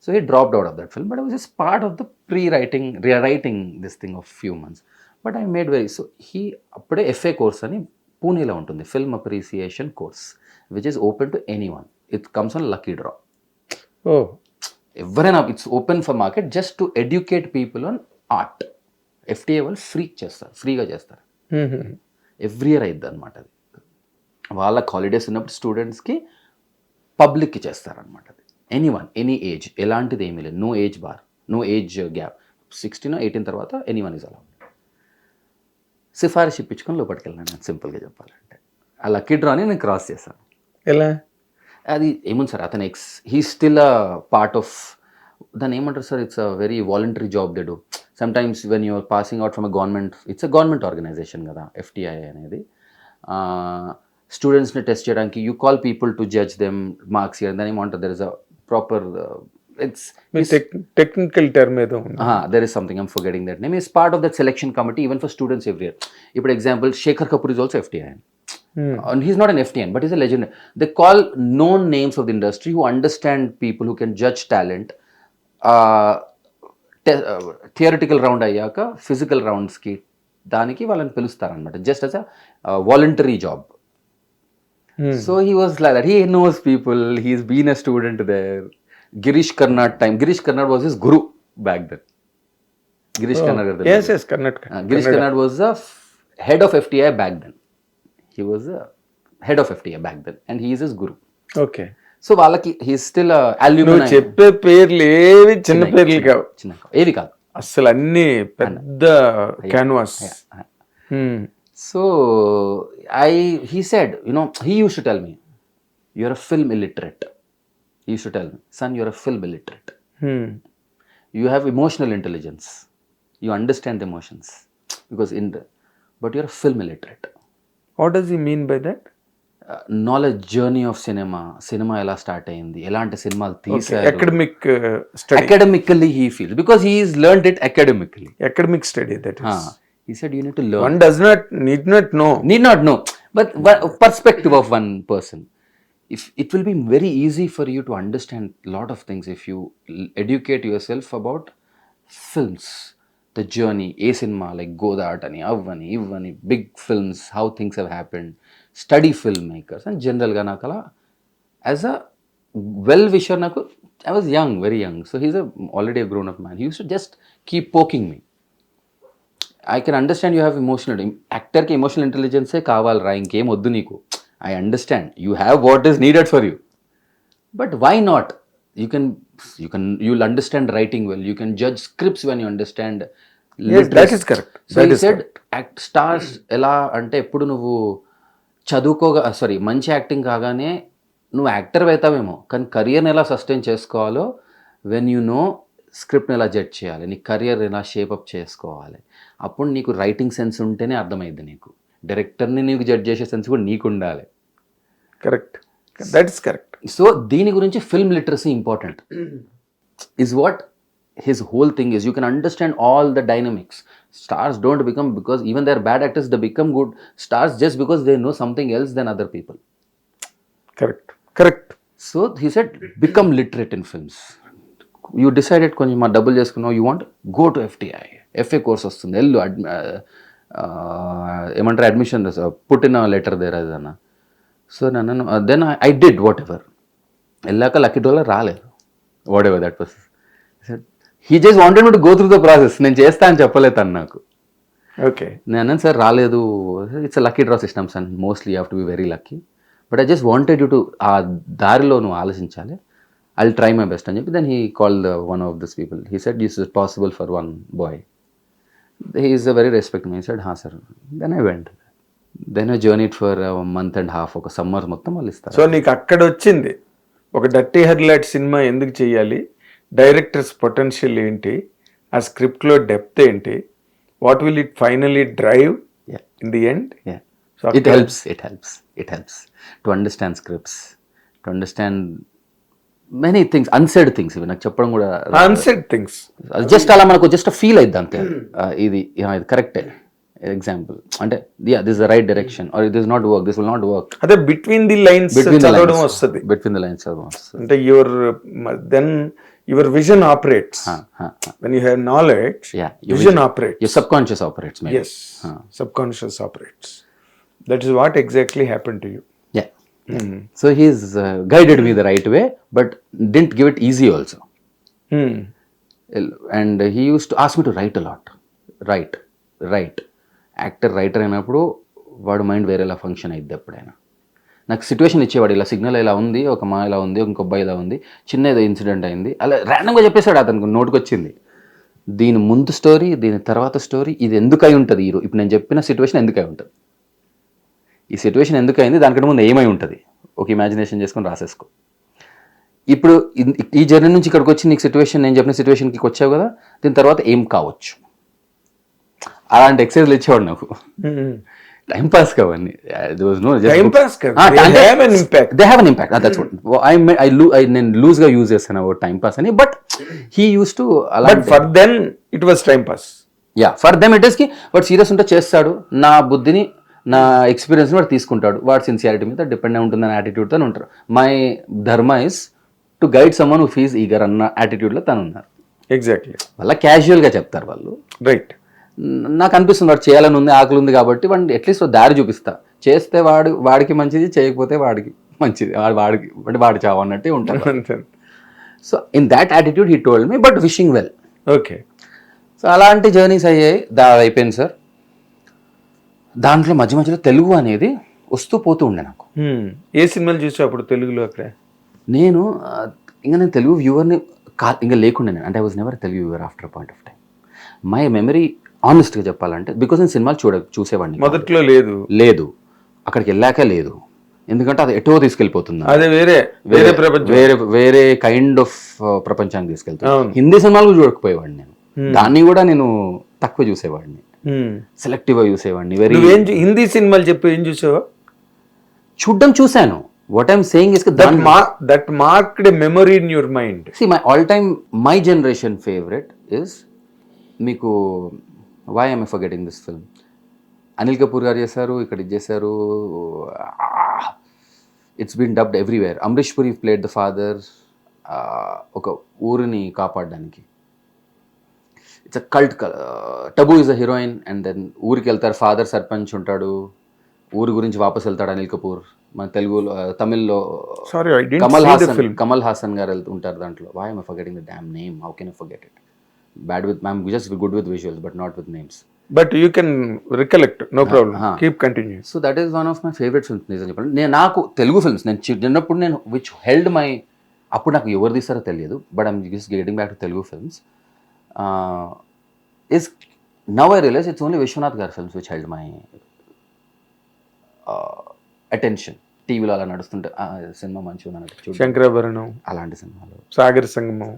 So he dropped out of that film, but I was just part of the rewriting this thing of few months. But I made so he appude FA course ani Pune lo untundi, film appreciation course, which is open to anyone. It comes on lucky draw. Oh, Everyone, it's open for market, just to educate people on art. FTA వాళ్ళు free చేస్తారు, ఫ్రీగా చేస్తారు. Every year అయిద్ది అనమాట అది. వాళ్ళకి holidays ఉన్నప్పుడు స్టూడెంట్స్కి పబ్లిక్కి చేస్తారనమాట అది. ఎనీ ఏజ్, ఎలాంటిది ఏమీ లేదు, no age bar, no age gap. 16 or 18 తర్వాత ఎనీవన్ ఈజ్ అలౌడ్. సిఫారసు ఇప్పించుకొని లోపలికి వెళ్ళాను నేను, సింపుల్గా చెప్పాలంటే. ఆ లక్కీ డ్రాని నేను క్రాస్ చేశాను. ఎలా? అది ఏముంది సార్, అతను he still a part of, దాన్ని ఏమంటారు sir, it's a very voluntary job they do. Sometimes when you're passing out from a government, it's a government organization కదా FTI అనేది. స్టూడెంట్స్ని టెస్ట్ చేయడానికి you call people to judge them, marks year, దాని ఏమంటారు, there is a proper, it's technical term ఏదో ఉంది. there is something, I'm forgetting that name. Is part of that selection committee even for students every year. ఇప్పుడు example, Shekhar Kapoor is also FTI. And he's not an FTN, but he's a legend. They call known names of the industry who understand people, who can judge talent. Theoretical round అయ్యాక physical రౌండ్స్కి దానికి వాళ్ళని పిలుస్తారనమాట, just as a voluntary job. So he was like that, he knows people, he's been a student there. Girish Karnad time. Girish Karnad was his guru back then. Girish Karnad. Yes, Karnataka. Girish Karnad was the head of FTI back then. He was the head of FTI back then, and he is his guru. Okay. So వాళ్ళకి he's still a alumni. నువ్వు చెప్పే పేర్లు ఏవి చిన్న పేర్లు కావు, ఏవి కాదు అసలు, అన్ని పెద్ద canvas. So he said, he used to tell me, you're a film illiterate. He used to tell me, son, you're a film illiterate. You have emotional intelligence. You understand the emotions. But you're a film illiterate. What does he mean by that? Knowledge journey of cinema. Cinema ఎలా start అయింది, ఎలాంటి సినిమాలు తీసారు. Academic study. Academically he feels. Because he's learned it academically. Academic study, that is. He said you need to learn. One need not know. Need not know. But perspective of one person. It will be very easy for you to understand a lot of things if you educate yourself about films, the journey, a cinema like Godhat ani, avvani, ivvani, big films, how things have happened, study filmmakers. And general ga nakala, as a well-wisher, I was young, very young, so he's already a grown-up man. He used to just keep poking me. I can understand you have actor ki emotional intelligence e kaval ra, inkem oddu neeku. I understand you have what is needed for you, but why not? You'll understand writing well. You can judge scripts when you understand Yes, that is correct. So he said, stars ఎలా అంటే ఎప్పుడు నువ్వు మంచి acting కాగానే నువ్వు actor అవుతావేమో, కానీ కెరియర్ని ఎలా సస్టైన్ చేసుకోవాలో, వెన్ యూ నో స్క్రిప్ట్ని ఎలా జడ్జ్ చేయాలి, నీ కెరియర్ ఎలా షేపప్ చేసుకోవాలి, అప్పుడు నీకు రైటింగ్ సెన్స్ ఉంటేనే అర్థమైంది. నీకు డైరెక్టర్ని నీకు జడ్జ్ చేసే సెన్స్ కూడా నీకు ఉండాలి. Correct, that is correct. So దీని గురించి film literacy important is what his whole thing is. You can understand all the dynamics. Stars don't become, because even they're bad actors, they become good stars just because they know something else than other people. Correct. So he said, become literate in films. You decided కొంచెం డబ్బులు చేసుకున్నావు, you want, go to FTI, FA course వస్తుంది, వెళ్ళు, ఏమంటారు, admission put in letter there అదన్నా. So నన్ను then I did whatever. వెళ్ళాక lucky డ్రాలో రాలేదు, whatever that was. He just wanted me to go through the process. నేను చేస్తా అని చెప్పలేదు తను నాకు. ఓకే, నేను అన్నాను, సార్ రాలేదు, it's lucky draw systems and mostly you have to be very lucky, but I just wanted you to, ఆ దారిలో నువ్వు ఆలోచించాలి, I will try my best అని చెప్పి. Then he called one of this people. He said this is possible for one boy. He is a very respect me. Said హా sir. Then I went. Then I journeyed for month and half, ఒక summer మొత్తం వాళ్ళు ఇస్తారు. So నీకు అక్కడ వచ్చింది ఒక dirty headlight cinema ఎందుకు చేయాలి, డైరెక్టర్స్ పొటెన్షియల్ ఏంటి, ఆ స్క్రిప్ట్లో డెప్త్ ఏంటి, what will it finally drive in the end. So it helps to understand scripts, to understand many things, unsaid things. Even నాకు చెప్పడం కూడా unsaid things, జస్ట్ అలా మనకు జస్ట్ ఫీల్ అయిద్ది అంతే. ఇది కరెక్టే ఎగ్జాంపుల్ అంటే, this is the right direction, or this not work, this will not work. అదే బిట్వీన్ ది లైన్స్ చదవడం వస్తుంది. బిట్వీన్ ది లైన్స్ చదవడం వస్తుంది. అంటే your vision operates. When you have knowledge, vision operates. Your subconscious operates, maybe. Yes, subconscious operates. That is what exactly happened to you. Yeah. So he's guided me the right way, but didn't give it easy also. And he used to ask me to write a lot. Write. Actor, writer అయినప్పుడు వాడు mind వేరేలా function అయ్యిద్ది ఎప్పుడైనా. నాకు situation ఇచ్చేవాడు, ఇలా signal ఇలా ఉంది, ఒక మా ఇలా ఉంది, ఇంకో అబ్బాయి ఇలా ఉంది, చిన్న ఏదో ఇన్సిడెంట్ అయింది, అలా ర్యాండమ్గా చెప్పేశాడు అతనికి నోటికి వచ్చింది. దీని ముందు స్టోరీ, దీని తర్వాత స్టోరీ, ఇది ఎందుకు అయి ఉంటుంది, ఇప్పుడు నేను చెప్పిన సిచ్యువేషన్ ఎందుకు అయి ఉంటుంది, ఈ సిచ్యువేషన్ ఎందుకు అయింది, దానికంటే ముందు ఏమై ఉంటుంది, ఒక ఇమాజినేషన్ చేసుకొని రాసేసుకో. ఇప్పుడు ఈ జర్నీ నుంచి ఇక్కడికి వచ్చి నీకు సిచ్యువేషన్, నేను చెప్పిన సిచ్యువేషన్కి వచ్చావు కదా, దీని తర్వాత ఏం కావచ్చు, అలాంటి ఎక్సైజ్లు ఇచ్చేవాడు నాకు. టైం పాస్ కావన్నీ, they have an impact. That's what నేను లూజ్ గా యూజ్ చేస్తాను అబౌట్ టైం పాస్ అని. బట్ హీ యూస్ టు అలా, for them it was time pass. Yeah, for them it is కి వాడు సీరియస్ ఉంటే చేస్తాడు, నా బుద్ధిని నా ఎక్స్పీరియన్స్ వాడు తీసుకుంటాడు, వాడు సిన్సియారిటీ మీద డిపెండ్ అయి ఉంటుందని యాటిట్యూడ్తో ఉంటారు. My dharma is to guide someone who feels eager అన్న యాటిట్యూడ్లో తను ఉన్నారు. ఎగ్జాక్ట్లీ, వాళ్ళ క్యాజువల్గా చెప్తారు వాళ్ళు. రైట్. నాకు అనిపిస్తుంది వాడు చేయాలని ఉంది, ఆకలి ఉంది కాబట్టి వాడిని అట్లీస్ట్ దారి చూపిస్తా, చేస్తే వాడికి మంచిది, చేయకపోతే వాడికి మంచిది, వాడికి అంటే వాడి చావు అన్నట్టే ఉంటారు. So in that attitude he told me, but wishing well. Okay. So అలాంటి జర్నీస్ అయ్యాయి, అయిపోయింది సార్. దాంట్లో మధ్య మధ్యలో తెలుగు అనేది వస్తూ పోతూ ఉండే నాకు. ఏ సినిమాలు చూసా అప్పుడు తెలుగులో? అక్కడ నేను తెలుగు వ్యూవర్ని ఇంకా లేకుండా నేను, అంటే I was never Telugu viewer after point of time. My memory ఆనెస్ట్గా చెప్పాలంటే, బికాస్ నేను సినిమాలు చూసేవాడిని మొదట్లో లేదు, అక్కడికి వెళ్ళాక లేదు, ఎందుకంటే అది ఎటో తీసుకెళ్ళిపోతుంది, అదే వేరే ప్రపంచం, వేరే కైండ్ ఆఫ్ ప్రపంచానికి తీసుకెళ్తాను. హిందీ సినిమాలు చూడకపోయేవాడిని నేను, దాన్ని కూడా నేను తక్కువ చూసేవాడిని, సెలెక్టివ్గా చూసేవాడిని. హిందీ సినిమాలు చెప్పి ఏం చూసావా? చూడ్డం చూశాను. What I'm saying is that marked memory in your mind. See, my generation favorite is, మీకు why am I forgetting this film? Anil Kapoor garu చేశారు, ఇక్కడ ఇది చేశారు, it's been dubbed everywhere. Amrish Puri played the father, ఒక ఊరిని కాపాడడానికి. It's a cult. Tabu is a heroine, and then ఊరికి వెళ్తారు, ఫాదర్ సర్పంచ్ ఉంటాడు, ఊరి గురించి వాపస్ వెళ్తాడు అనిల్ కపూర్. మన తెలుగులో, తమిళ్లో కమల్ హాసన్ గారు ఉంటారు దాంట్లో. why am I forgetting the damn name? How can I forget it? Bad with, I'm just good with visuals but not with names. But you can recollect, no problem. Keep continuing. So that is one of my favorite films. నిజం చెప్పాలి, నాకు Telugu films నేను చిన్నప్పుడు నేను which held my, అప్పుడు నాకు ఎవరు తీస్తారో తెలియదు, but I'm just getting back to Telugu films. Is now I realise it's only Vishwanath గారి films which held my attention. టీవీలో అలా నడుస్తుంటే సినిమా మంచిగా ఉన్నట్టు, శంకరాభరణం అలాంటి సినిమాలు, సాగర సంగమం.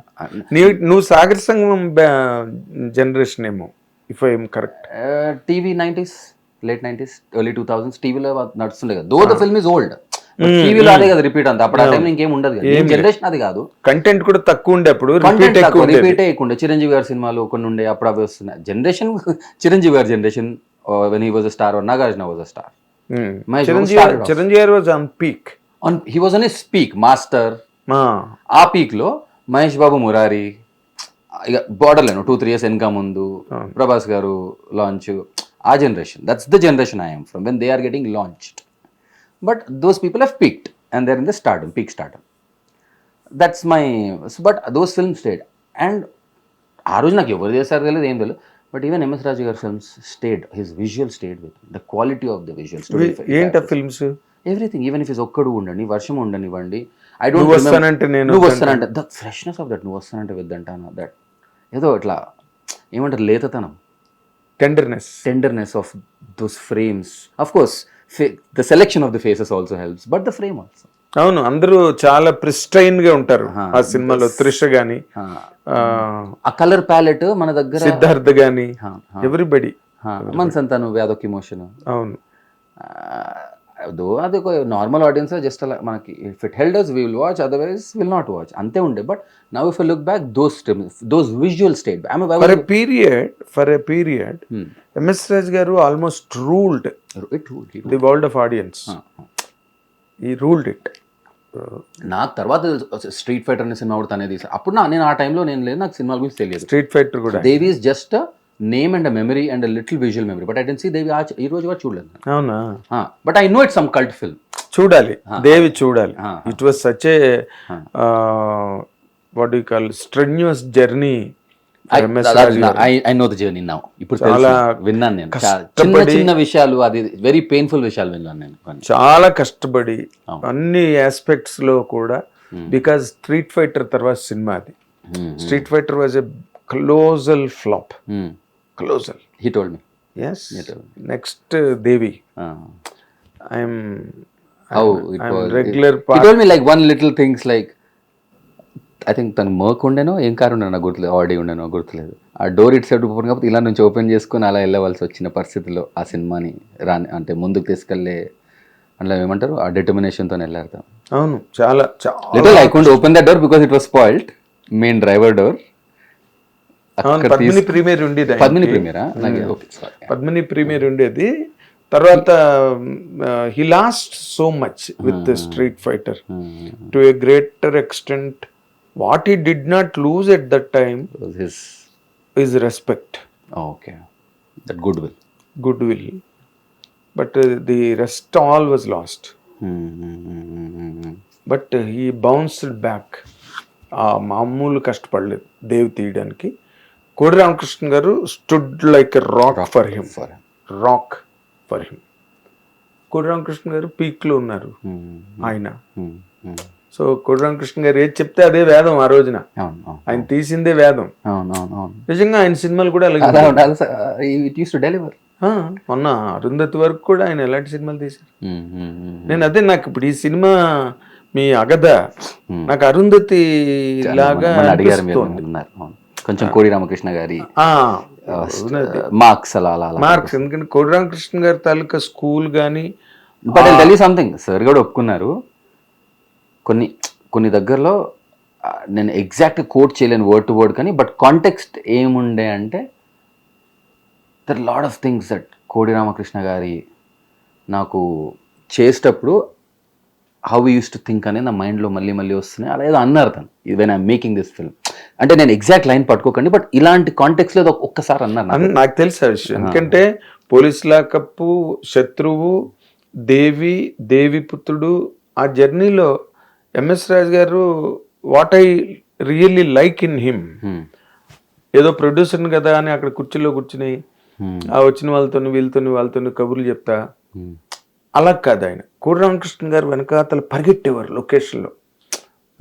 నువ్వు సాగర సంగమం జనరేషన్ ఏమో, if I'm correct. TV 90s, late 90s, early 2000s టీవీలో నడుస్తుండే కదా. Though the film is old, టీవీలో అదే కదా రిపీట్ అంతా. అప్పుడు ఆ టైంలో ఇంకేం ఉండదు కదా, జనరేషన్ అది కాదు, కంటెంట్ కూడా తక్కువ ఉండే, అప్పుడు రిపీటే ఎక్కువ ఉండే. చిరంజీవి గారి సినిమాలు కొన్ని ఉండే, అప్పుడు అవి వస్తున్నాయి. జనరేషన్ చిరంజీవి గారి generation, when he was a star, Nagarjuna was a star. Chiranjeevi garu was on peak, he was on a peak master. ఆ పీక్ లో మహేష్ బాబు, మురారి, ఇక బార్డర్ లేను 2-3 years వెనక ముందు ప్రభాస్ గారు లాంచ్, ఆ generation. That's the generation I'm from, when they are getting launched. But those people have peaked and they are in the stardom, peak stardom. That's my, but those film stayed. అండ్ ఆ రోజు నాకు ఎవరు చేశారు తెలియదు, ఏం తెలియదు, బట్ ఈవెన్ ఎంఎస్ రాజు గారి films stayed, his visual stayed with the quality of the visuals. ఏంటి films, everything, even if is Okkadu ఉండని, వర్షం ఉండనివ్వండి, ఐ డోంట్ వస్తానంటే, నువ్వు వస్తానంటే, ద ఫ్రెష్నెస్ ఆఫ్ దట్, నువ్వు వస్తానంటే విద్దంటాను, దట్ ఏదో ఇట్లా ఏమంటారు, లేతతనం, tenderness of those frames. Of course the selection of the faces also helps, but the frame also. అవును, అందరూ చాలా ప్రిస్టైన్ గా ఉంటారు ఆ సినిమాలో. త్రిష గాని, ఆ కలర్ ప్యాలెట్ మన దగ్గర, సిద్ధార్థ గాని, ఎవ్రీబడి. మనసంతా నువ్వు అదొక ఇమోషన్. అవును, అది ఒక నార్మల్ ఆడియన్స్ జస్ట్ అలా మనకి, if it held us we will watch, otherwise will not watch, అంతే ఉండే. But now if I look back, those visual state, for a period MS Raj garu almost ruled the world of audience. He ruled it. నాకు తర్వాత street fighter అనే cinema కూడా తనే తీసాను. అప్పుడు నేను ఆ టైంలో నేను లేదు, నాకు సినిమాల గురించి తెలియదు. స్ట్రీట్ ఫైటర్ కూడా Devi is just name and memory and little visual memory, but I didn't see Devi ఈ రోజు కూడా చూడలేదు. అవునా? But I know it some cult film. చూడాలి, దేవి చూడాలి. It was such a what you call strenuous journey I know the journey now. ఇప్పుడు చాలా విన్నాను నేను, చిన్న కష్టపడి చిన్న విషయాలు, అది వెరీ పెయిన్ఫుల్ విషయాలు విన్నాను నేను కొన్ని. చాలా కష్టపడి అన్ని ఆస్పెక్ట్స్ లో కూడా, బికాజ్ స్ట్రీట్ ఫైటర్ తర్వాత సినిమా అది. Street fighter was a colossal flop. Colossal. He told me. Yes. Next Devi. I'm regular. He told me like one little things like, I think తను మర్క్ ఉండేనో ఏం కారు ఉండేనో గుర్తులేదు, ఆడి ఉండేనో గుర్తులేదు. ఆ డోర్ ఇటు సైడ్ ఓపెన్ కాకపోతే ఇలా నుంచి ఓపెన్ చేసుకుని అలా వెళ్ళవలసి వచ్చిన పరిస్థితిలో ఆ సినిమాని అంటే ముందుకు తీసుకెళ్ళే అట్లా ఏమంటారు, ఆ డిటర్మినేషన్తో వెళ్ళారు. అవును, చాలా little I could open the door because it was spoiled, main driver door. Padmini premier ఉండేది. పద్మిని ప్రీమియరా? పద్మిని ప్రీమియర్ ఉండేది. తర్వాత he lost so much with street fighter to a greater extent. What he did not lose at that time his respect. Okay, that good will. But the rest all was lost. But he bounced back. ఆ మామూలు కష్టపడలేదు దేవ్ తీయడానికి. Kodi Ramakrishna garu stood like a rock for him. కోడి రామకృష్ణ గారు peak లో ఉన్నారు ఆయన. సో కోడి రామకృష్ణ గారు ఏది చెప్తే అదే వేదం ఆ రోజున. ఆయన తీసిందే వేదం. నిజంగా ఆయన సినిమాలు కూడా మొన్న అరుంధతి వరకు కూడా ఆయన ఎలాంటి సినిమాలు తీశారు. నేను అదే, నాకు ఇప్పుడు ఈ సినిమా మీ అగధ నాకు అరుంధతి లాగా కొంచెం కోడి రామకృష్ణ గారి మార్క్స్ మార్క్స్. ఎందుకంటే కోడి రామకృష్ణ గారి తాలూకా స్కూల్ కానీ. But I tell you something, sir కూడా ఒప్పుకున్నారు కొన్ని దగ్గరలో. నేను ఎగ్జాక్ట్ కోట్ చేయలేను వర్డ్ టు వర్డ్, కానీ బట్ కాంటెక్స్ట్ ఏముండే అంటే there lot of things that Kodi Ramakrishna గారి నాకు చేసేటప్పుడు how you use to think అనేది నా మైండ్లో మళ్ళీ మళ్ళీ వస్తున్నాయి. అలా ఏదో అన్నారు తను when I'm making this film. అంటే నేను ఎగ్జాక్ట్ లైన్ పట్టుకోకండి, బట్ ఇలాంటి కాంటెక్స్ట్ లో ఒక్కసారి అన్నారు. నాకు తెలుసు ఆ విషయం. ఎందుకంటే పోలీస్ లాకప్పు, శత్రువు, దేవి పుత్రుడు, ఆ జర్నీలో ఎంఎస్ రాజ్ గారు what I really like in him, ఏదో ప్రొడ్యూసర్ కదా అని అక్కడ కుర్చీలో కూర్చుని ఆ వచ్చిన వాళ్ళతో కబుర్లు చెప్తా, అలా కాదు. ఆయన కోడి రామకృష్ణ గారు వెనకాతలు పరిగెట్టేవారు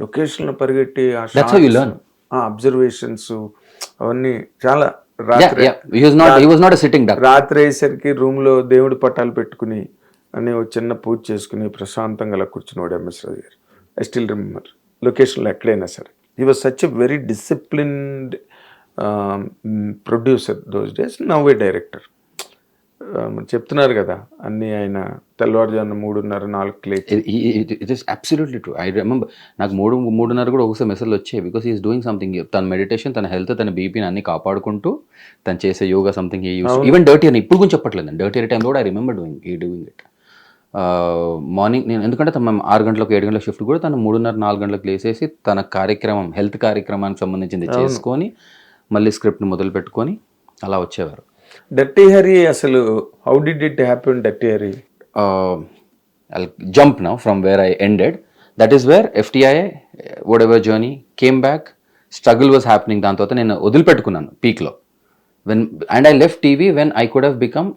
లొకేషన్లో పరిగెట్టి అబ్జర్వేషన్స్ అవన్నీ చాలా. రాత్రి అయ్యేసరికి రూమ్ లో దేవుడి పటాలు పెట్టుకుని అని ఒక చిన్న పూజ చేసుకుని ప్రశాంతంగా అలా కూర్చున్నాడు ఎంఎస్ రాజు గారు. I still remember. లొకేషన్లో ఎక్కడైనా సరే he was such a very disciplined producer those days. Now A director. చెప్తున్నారు కదా అన్ని ఆయన తెల్లవారుజామున 3:30-4 లేచి. It is absolutely true. I remember నాకు 3:30 కూడా ఒకసారి మెసేజ్లు వచ్చాయి. Because is doing something. తన మెడిటేషన్, తన హెల్త్, తన బీపీని అన్ని కాపాడుకుంటూ తను చేసే యోగా సంథింగ్ ఈవెన్ డర్టీ అని ఇప్పుడు కూడా చెప్పట్లేదు. డర్టీ టైంలో కూడా I remember doing it. Morning నేను ఎందుకంటే తను 6 గంటలకు 7 గంటల షిఫ్ట్ కూడా తను 3:30-4 గంటలకు లేసేసి తన కార్యక్రమం, హెల్త్ కార్యక్రమానికి సంబంధించింది చేసుకొని మళ్ళీ స్క్రిప్ట్ని మొదలు పెట్టుకొని అలా వచ్చేవారు. డర్టీ హరి అసలు how did it happen? Dirty Hari I'll jump now from where I ended. That is where FTI whatever journey came back. Struggle was happening. దాని తర్వాత నేను వదిలిపెట్టుకున్నాను పీక్లో. And I left TV when I could have become,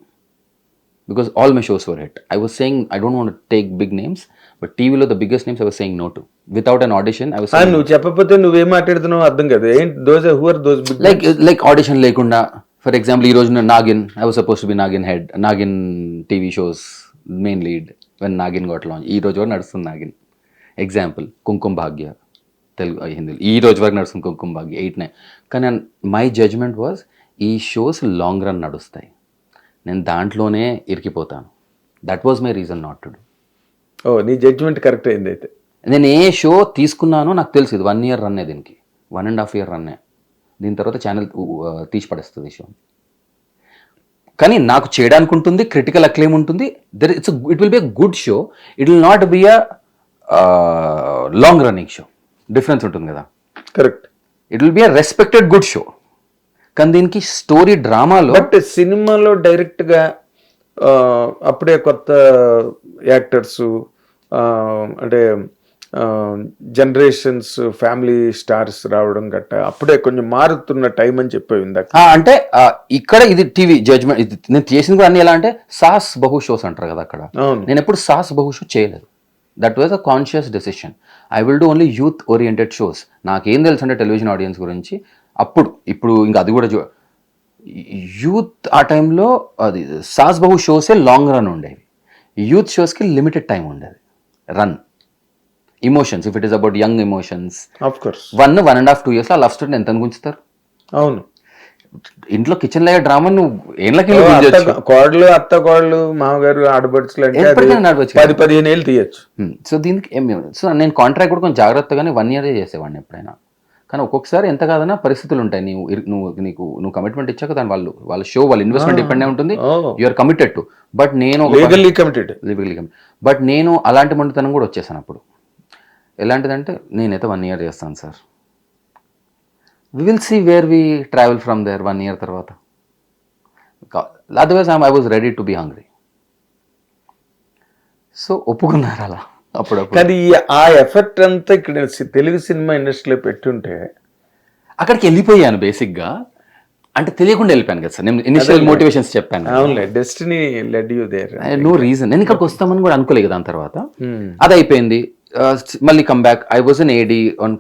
because all my shows were hit. I was saying I don't want to take big names, but TVలో the biggest names I was saying no to. Without an audition I was saying నువ్వు చెప్పకపోతే నువ్వేం మాట్లాడుతున్నావు అర్థం కదా. who are those big like audition లేకుండా. For example ఈ రోజు Naagin, I was suppose to be Naagin head, Naagin TV shows main lead when Naagin got launch. ఈ రోజు వరకు నడుస్తుంది నాగిన్. ఎగ్జాంపుల్ కుంకుమ భాగ్య, తెలుగు హిందీలో ఈ రోజు వరకు నడుస్తుంది కుంకుమ భాగ్య 8-9. కానీ మై జడ్జ్మెంట్ వాజ్ ఈ షోస్ లాంగ్ రన్ నడుస్తాయి, నేను దాంట్లోనే ఇరికిపోతాను. That was my reason not to do. నీ జడ్జ్మెంట్ కరెక్ట్ అయింది. అయితే నేను ఏ షో తీసుకున్నానో నాకు తెలుసు ఇది 1 year రన్నే, దీనికి 1.5 year రన్నే. దీని తర్వాత ఛానల్ తీసి పడేస్తుంది షో. కానీ నాకు చేయడానికి ఉంటుంది, క్రిటికల్ అక్లెయిమ్ ఉంటుంది. It will be a good show. It will not be a long running show. Difference ఉంటుంది కదా. Correct. It will be a respected good show. కానీ దీనికి స్టోరీ డ్రామాలో, బట్ సినిమాలో డైరెక్ట్గా అప్పుడే కొత్త యాక్టర్స్ అంటే జనరేషన్స్ ఫ్యామిలీ స్టార్స్ రావడం గట్ట అప్పుడే కొంచెం మారుతున్న టైం అని చెప్పావు ఇందాక. అంటే ఇక్కడ ఇది టీవీ జడ్జ్మెంట్, ఇది నేను చేసింది కూడా అన్ని ఎలా అంటే సాస్ బహు షోస్ అంటారు కదా అక్కడ. అవును. నేను ఎప్పుడు సాస్ బహు షో చేయలేదు. That was a conscious decision. I will do only youth oriented shows. నాకేం తెలుసు అంటే టెలివిజన్ ఆడియన్స్ గురించి అప్పుడు, ఇప్పుడు ఇంకా అది కూడా యూత్ ఆ టైంలో అది సాస్ బహు షోసే లాంగ్ రన్ ఉండేవి. యూత్ షోస్కి లిమిటెడ్ టైం ఉండేది run. Emotions, if it is about young emotions, of course 1.5 2 years ఆ లవ్ స్టోరీని ఎంత గుంచుతారు. అవును. ఇంట్లో కిచెన్ లో డ్రామా నువ్వు ఏళ్ళకి కోడలు అత్త కోడలు మామగారు ఆడపడుచులు అంటే 10-15 ఏళ్ళు తీయచ్చు. సో దీనికి సో నేను కాంట్రాక్ట్ కూడా కొంచెం జాగ్రత్తగానే 1 year చేసేవాడిని ఎప్పుడైనా. కానీ ఒక్కొక్కసారి ఎంత కాదన్నా పరిస్థితులు ఉంటాయి. నువ్వు కమిట్మెంట్ ఇచ్చాక దాని వాళ్ళ షో వాళ్ళ ఇన్వెస్ట్మెంట్ డిపెండ్ ఉంటుంది. You're committed to. బట్ నేను లీగల్లీ కమిటెడ్. బట్ నేను అలాంటి మొండితనం కూడా వచ్చేసాను అప్పుడు. ఎలాంటిదంటే నేనైతే 1 year చేస్తాను sir, we will see where we travel from there 1 year తర్వాత. Otherwise I was ready to be hungry. So ఒప్పుకున్నారు అలా అప్పుడప్పుడు. కానీ ఆ ఎఫెక్ట్ అంతా ఇక్కడ తెలుగు సినిమా ఇండస్ట్రీలో పెట్టుంటే అక్కడికి వెళ్ళిపోయాను బేసిక్గా. అంటే తెలియకుండా వెళ్ళిపోయాను కదా సార్. నేను ఇనిషియల్ మోటివేషన్స్ చెప్పాను. అవునులే, destiny led you there. No reason. నేను ఇక్కడికి వస్తామని కూడా అనుకోలేదు దాని తర్వాత. అది అయిపోయింది. మళ్ళీ come back. I was an AD on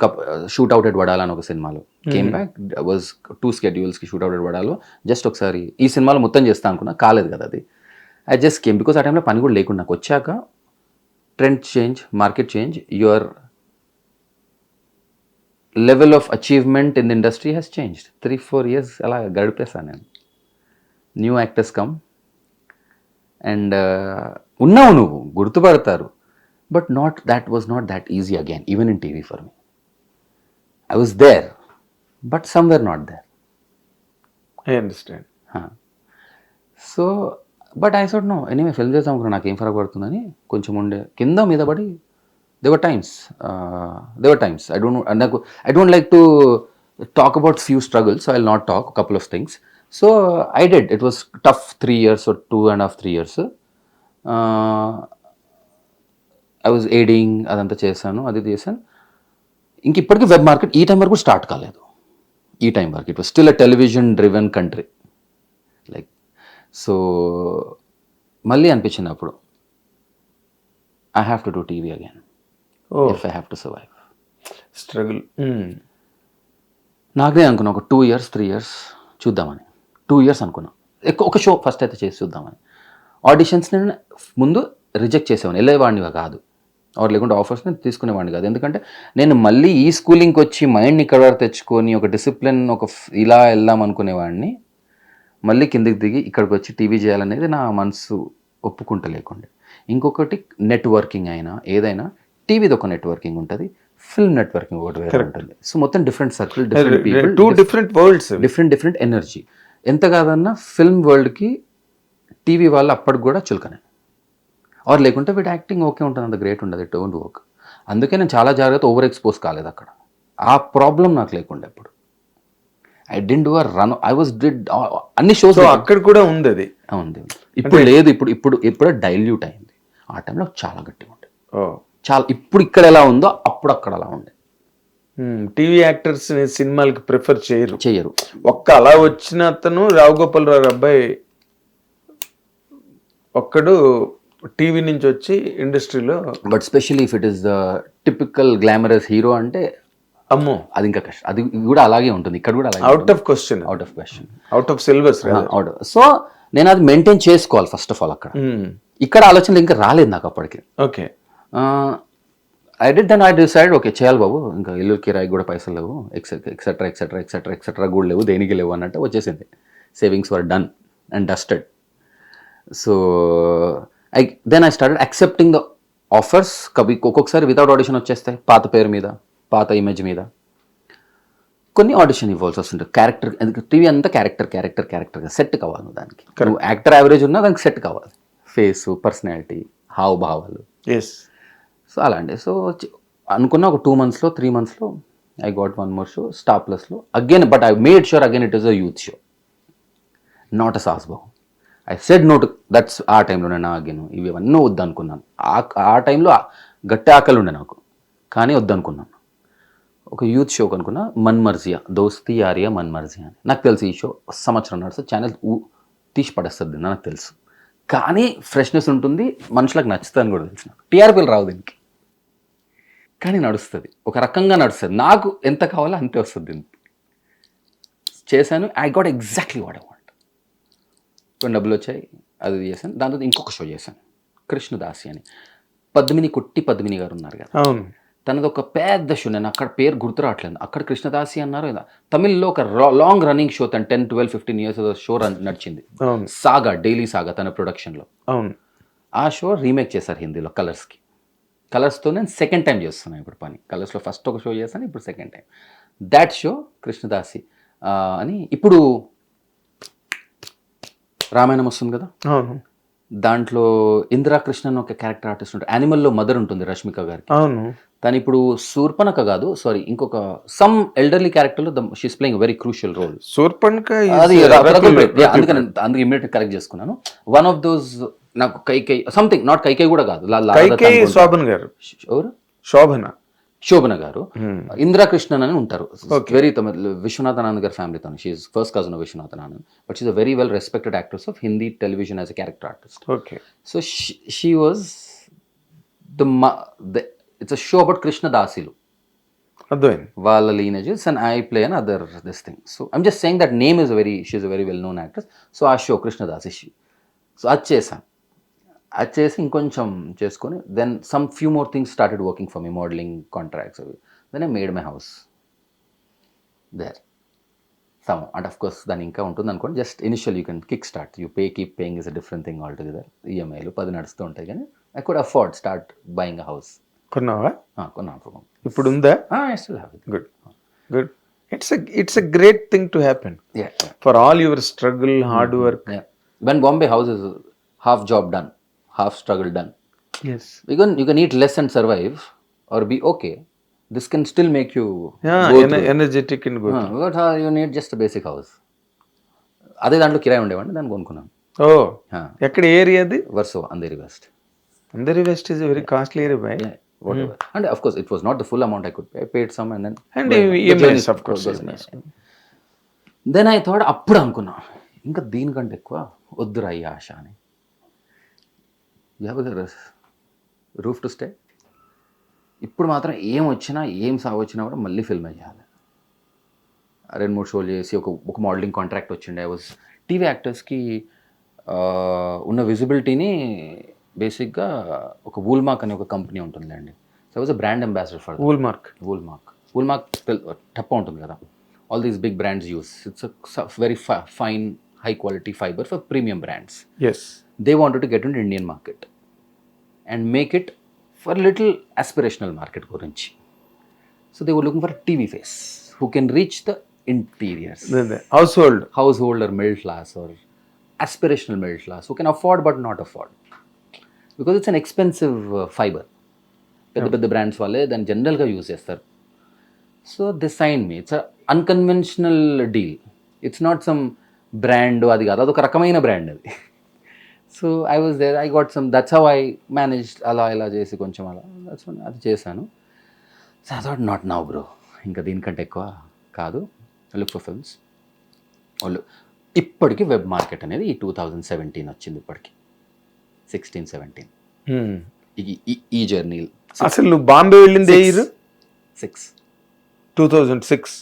shoot out at Wadala అని ఒక సినిమాలో. కేమ్ బ్యాక్, వాజ్ 2 schedules కి షూట్ అవుట్ ఎట్ వడాలో. జస్ట్ ఒకసారి ఈ సినిమాలో మొత్తం చేస్తా అనుకున్నా, కాలేదు కదా అది. ఐ జస్ట్ కేమ్ బికాస్ ఆ టైంలో పని కూడా లేకుండా. నాకు వచ్చాక trend change, market change, your level of achievement in the industry has changed. 3-4 years అలా గడిపేశాను నేను. న్యూ యాక్టర్స్ కమ్ అండ్ ఉన్నావు నువ్వు, గుర్తుపడతారు. But that was not that easy again, even in TV for me. I was there, but somewhere not there. I understand. So, but I said no. Anyway, film చేద్దాం అనుకున్నా, నాకేం ఫరక పడుతుందని కొంచెం ఉండే కింద మీద పడి. There were times. I don't like to talk about few struggles, so I'll not talk a couple of things. So I did. It was tough 3 years or 2.5-3 years. I was aiding, అదంతా చేశాను, అది చేశాను. ఇంక ఇప్పటికీ web market ఈ time వరకు start కాలేదు. ఈ టైం వరకు it was still a television driven country. Like so మళ్ళీ అనిపించింది అప్పుడు, I have to do TV again if I have to survive. Struggle. నాకే అనుకున్నా ఒక 2 years 3 years చూద్దామని. 2 years అనుకున్నా. ఒక షో ఫస్ట్ అయితే చేసి చూద్దామని. ఆడిషన్స్ నేను ముందు రిజెక్ట్ చేసేవాడిని, వెళ్ళేవాడిని కాదు. లేకుంటే ఆఫర్స్ని తీసుకునేవాడిని కాదు. ఎందుకంటే నేను మళ్ళీ ఈ స్కూలింగ్కి వచ్చి మైండ్ని ఇక్కడ వరకు తెచ్చుకొని ఒక డిసిప్లిన్, ఇలా వెళ్దాం అనుకునేవాడిని. మళ్ళీ కిందికి దిగి ఇక్కడికి వచ్చి టీవీ చేయాలనేది నా మనసు ఒప్పుకుంటలేకుండే. ఇంకొకటి నెట్వర్కింగ్ అయినా ఏదైనా టీవీది ఒక నెట్వర్కింగ్ ఉంటుంది, ఫిల్మ్ నెట్వర్కింగ్ ఒకటి వేరే ఉంటుంది. సో మొత్తం different circle, different people, 2 different worlds, different energy. ఎంత కాదన్నా ఫిల్మ్ వరల్డ్కి టీవీ వాళ్ళు అప్పటికి కూడా చులకనే. లేకుంటే వీటి యాక్టింగ్ ఓకే ఉంటుంది, అంత గ్రేట్ ఉండదు, ఇట్ డోంట్ వర్క్. అందుకే నేను చాలా జాగ్రత్త, ఓవర్ ఎక్స్పోజ్ కాలేదు అక్కడ. ఆ ప్రాబ్లం నాకు లేకుండా ఎప్పుడు. I didn't do a run, I was did అన్ని షోస్. అక్కడ కూడా ఉంది అది. ఉంది. ఇప్పుడు లేదు, ఇప్పుడు డైల్యూట్ అయింది. ఆ టైంలో చాలా గట్టిగా ఉండే, చాలా. ఇప్పుడు ఇక్కడ ఎలా ఉందో అప్పుడు అక్కడ అలా ఉండే. టీవీ యాక్టర్స్ సినిమాలకి ప్రిఫర్ చేయరు. ఒక్క అలా వచ్చిన అతను రావు గోపాలరావు అబ్బాయి ఒక్కడు టీవీ నుంచి వచ్చి ఇండస్ట్రీలో. But specially if it is the typical glamorous hero అంటే అమ్మో, అది ఇంకా కష్టం. అది కూడా అలాగే ఉంటుంది, ఇక్కడ కూడా అలాగే. Out of question, out of syllabus. So నేను అది మెయింటైన్ చేసుకోవాలి ఫస్ట్ ఆఫ్ ఆల్ అక్కడ. ఇక్కడ ఆలోచనలు ఇంకా రాలేదు నాకు అప్పటికి. Okay, I did then I decide, okay చేయాలి బాబు, ఇంకా ఇల్లు కిరాయి కూడా పైసలు లేవు, ఎక్సెట్రా కూడా లేవు, దేనికి లేవు అన్నట్టు వచ్చేసింది. Savings were done and dusted. So then I started accepting the offers. ఒక్కొక్కసారి వితౌట్ ఆడిషన్ వచ్చేస్తాయి, పాత పేరు మీద, పాత ఇమేజ్ మీద. కొన్ని ఆడిషన్ ఇవ్వాల్సి వస్తుంటుంది. క్యారెక్టర్, టీవీ అంతా క్యారెక్టర్గా సెట్ కావాలి దానికి. నువ్వు యాక్టర్ యావరేజ్ ఉన్నా దానికి సెట్ కావాలి, ఫేసు, పర్సనాలిటీ, హావభావాలు. సో అలాంటి. సో అనుకున్న ఒక 2 monthsలో 3 monthsలో I got 1 more show, Star ప్లస్లో again. But I made sure again it is a youth show, not a saas bahu. I said no to that's. ఆ టైంలో నేను ఆగాను, ఇవన్నీ వద్దు అనుకున్నాను. ఆ టైంలో గట్టి ఆకలి ఉండే నాకు. కానీ వద్దనుకున్నాను. ఒక యూత్ షో కనుకున్నా, మన్ మర్జియా, దోస్తీ యారియా మన్ మర్జియా అని. నాకు తెలుసు ఈ షో సంవత్సరం నడుస్తుంది, ఛానల్ తీసి పడేస్తుంది నాకు తెలుసు. కానీ ఫ్రెష్నెస్ ఉంటుంది, మనుషులకు నచ్చుతుంది కూడా తెలుసు. నాకు టీఆర్పీలు రావు దీనికి, కానీ నడుస్తుంది, ఒక రకంగా నడుస్తుంది. నాకు ఎంత కావాలో అంతే వస్తుంది దీనికి. చేశాను, I got exactly what I want. కొన్ని డబ్బులు వచ్చాయి, అది చేశాను. దాని తర్వాత ఇంకొక షో చేశాను, కృష్ణదాసి అని. పద్మిని గారు ఉన్నారు కదా, అవును, తనది ఒక పెద్ద షో. నేను అక్కడ పేరు గుర్తు రావట్లేదు, అక్కడ కృష్ణదాసి అన్నారు. తమిళ్లో ఒక లాంగ్ రన్నింగ్ షో, తను 10, 12, 15 years షో నడిచింది. సాగా, డైలీ సాగా తన ప్రొడక్షన్లో. అవును, ఆ షో రీమేక్ చేశారు హిందీలో కలర్స్కి. కలర్స్తో నేను సెకండ్ టైం చేస్తున్నాను ఇప్పుడు పని. కలర్స్లో ఫస్ట్ ఒక షో చేశాను, ఇప్పుడు సెకండ్ టైం. దాట్ షో కృష్ణదాసి అని. ఇప్పుడు రామాయణం వస్తుంది కదా, అవును, దాంట్లో ఇందిరా కృష్ణన్ ఒక క్యారెక్టర్ ఆర్టిస్ట్ ఉంటారు. యానిమల్లో మదర్ ఉంటుంది రష్మిక గారికి. అవును, తను ఇప్పుడు శూర్పణఖ కాదు, సారీ, ఇంకొక సమ్ ఎల్డర్లీ క్యారెక్టర్లో she's playing very crucial role. Shurpanakha అది అందుకే ఇమ్మీడియట్ కరెక్ట్ చేసుకున్నాను. వన్ ఆఫ్ దోస్ నాకు కైకై సంథింగ్, నాట్ కైకై కూడా కాదు, శోభన్ గారు, ఎవరు, శోభన గారు. ఇందిరా కృష్ణన్ అని ఉంటారు, వెరీ తమిళ, విశ్వనాథానంద్ గారి ఫ్యామిలీతో. She first cousin of విశ్వనాథానంద్, but she a very well respected actress of Hindi television as a character artist. Okay. So she was it's a show about కృష్ణదాసిలు, అర్థమైంది, వాళ్ళ లీనేజెస్, and I play an other this thing. So I'm just saying that name is she a very well known actress. So ఆ show కృష్ణదాసి, so అది చేశాను. అది చేసి ఇంకొంచెం చేసుకొని, then some few more things started working for me, modelling contracts అవి. Then I made my house there some. And of course దాని ఇంకా ఉంటుంది అనుకోండి, just initial you can kick start, you keep paying is a different thing all together. ఈఎంఐలు 10 నడుస్తూ ఉంటాయి, కానీ I could afford start buying a house. కొన్నావా? కొన్నాను. ఇప్పుడు ఉందా? I still have it. Good. It's a great thing to happen. Yeah. For all your struggle, hard work. Yeah. When Bombay house is half job done, half struggle done. Yes. You can eat less and survive, or be okay. This can still make you energetic and good. But you need just a basic house. అదే దాంట్లో కిరాయి ఉండేవాడిని, దాన్ని కొనుక్కున్నాను. ఓ, ఎక్కడ area అది? Versova, Andheri West. Andhra West is a very costly area, right? Yeah, whatever. And of course, it was not the full amount I could pay. I paid some, and then EMIs, of course. Then I thought, అప్పుడు అనుకున్నా, ఇంకా దీనికంటే ఎక్కువ వద్దురా ఈ ఆశ అని. You have the roof to stay. ఇప్పుడు మాత్రం ఏం వచ్చినా, ఏం సాగు వచ్చినా కూడా మళ్ళీ ఫిల్మ్ చేయాలి. 2-3 షోలు చేసి ఒక మోడలింగ్ కాంట్రాక్ట్ వచ్చిండే. ఐ వాజ్ టీవీ యాక్టర్స్కి ఉన్న విజిబిలిటీని బేసిక్గా ఒక వూల్మార్క్ అనే ఒక కంపెనీ ఉంటుందండి. So I was a brand ambassador for Woolmark టప్ప ఉంటుంది కదా, all these big brands use. It's very fine high quality fiber for premium brands. Yes. They wanted to get into Indian market and make it for little aspirational market gurinchi. So they were looking for a TV face who can reach the interiors. The household or middle class or aspirational middle class who can afford but not afford. Because it's an expensive fiber. పెద్ద brands వాళ్ళే దాన్ని జనరల్గా use చేస్తారు. So they sign me. It's unconventional deal. It's not some brand, అది కాదు, అదొక రకమైన brand అది. So I was there, I got some, that's how I manage. అలా ఇలా చేసి కొంచెం అలా అది చేశాను. So I thought not now bro, ఇంకా దీనికంటే ఎక్కువ కాదు. Look for films. వాళ్ళు ఇప్పటికీ వెబ్ మార్కెట్ అనేది ఈ 2017 వచ్చింది. ఇప్పటికి 16-17 ఈ జర్నీ. అసలు నువ్వు బాంబే వెళ్ళింది 2006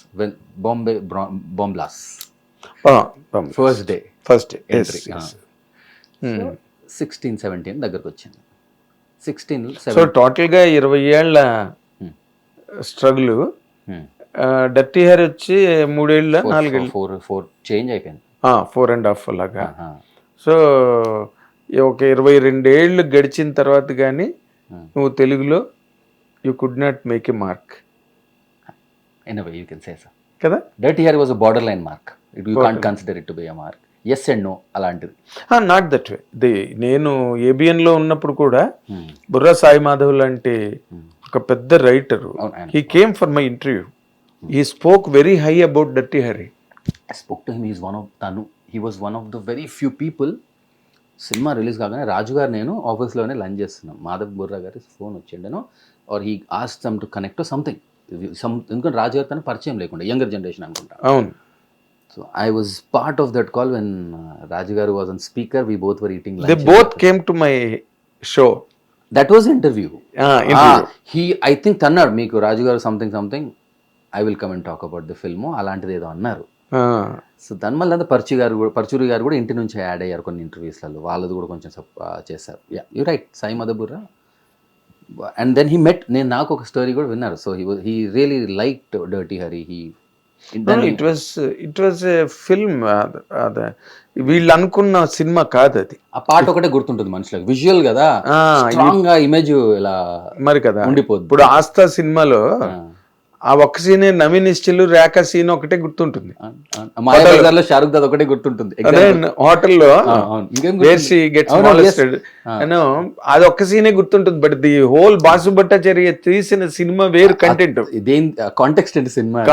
బాంబ్లాస్ ఫస్ట్ డే ఎంట్రీ. 16-17 దగ్గరకు వచ్చింది. 16 సో టోటల్గా 20 ఏళ్ళ స్ట్రగుల్. డర్టీ హెయిర్ వచ్చి 3 ఏళ్ళ 4 ఏళ్ళు 4 చేంజ్ అయిపోయింది. 4.5 లాగా. సో ఒక 22 ఏళ్ళు గడిచిన తర్వాత కానీ నువ్వు తెలుగులో you could not make a mark. In a way you can say so. కదా? Dirty hair was a borderline mark. You can't consider it to be a mark. Yes and no అలాంటిది. Not that way. నేను ఏబిఎన్లో ఉన్నప్పుడు కూడా బుర్రా సాయి మాధవ్ లాంటి ఒక పెద్ద writer, he came for my interview. He spoke very high about dirty hair. I spoke to him. He was one of the very few people. Cinema release కాగానే రాజు గారు నేను ఆఫీస్లోనే లంచ్ చేస్తున్నాం. మాధవ్ బుర్రా గారి ఫోన్ వచ్చిండేను, or he ask them to connect to something. ఎందుకంటే రాజు గారు తన పరిచయం లేకుండా యంగర్ జనరేషన్ అనుకుంటా. అవును. So I was part of that call when Raju garu was on speaker. We both were eating they lunch. Both came to my show. That was interview. interview. He I think అన్నాడు మీకు Raju garu something I will come and talk about the film అలాంటిది ఏదో అన్నారు. So దాని వల్ల అంతా పరచూరి గారు కూడా ఇంటి నుంచి యాడ్ అయ్యారు కొన్ని ఇంటర్వ్యూస్లలో. వాళ్ళది కూడా కొంచెం చేశారు. Yeah you right, Sai Madhuburra. And then he met, నేను నాకు ఒక స్టోరీ కూడా విన్నారు. So he really liked dirty Hari. It was a film. అదే వీళ్ళు అనుకున్న సినిమా కాదు అది. ఆ పాట ఒకటే గుర్తుంటుంది మనుషులకు, విజువల్ కదా, స్ట్రాంగ్ గా ఇమేజ్ ఇలా మరి కదా ఉండిపోద్ది. ఇప్పుడు ఆస్థా సినిమాలో ఆ ఒక్క సీనే నవీన్ నిశ్చలు రేఖ సీన్ ఒకటే గుర్తుంటుంది. మాయాబజార్లో షారుఖ్ దాద్ ఒకటే గుర్తుంటుంది. అదే హోటల్లో అది ఒక్క సీనే గుర్తుంటుంది. But the whole boss Bhattacharya తీసిన సినిమా వేరు, కంటెంట్ కాంటెక్స్ట్ అంటే సినిమా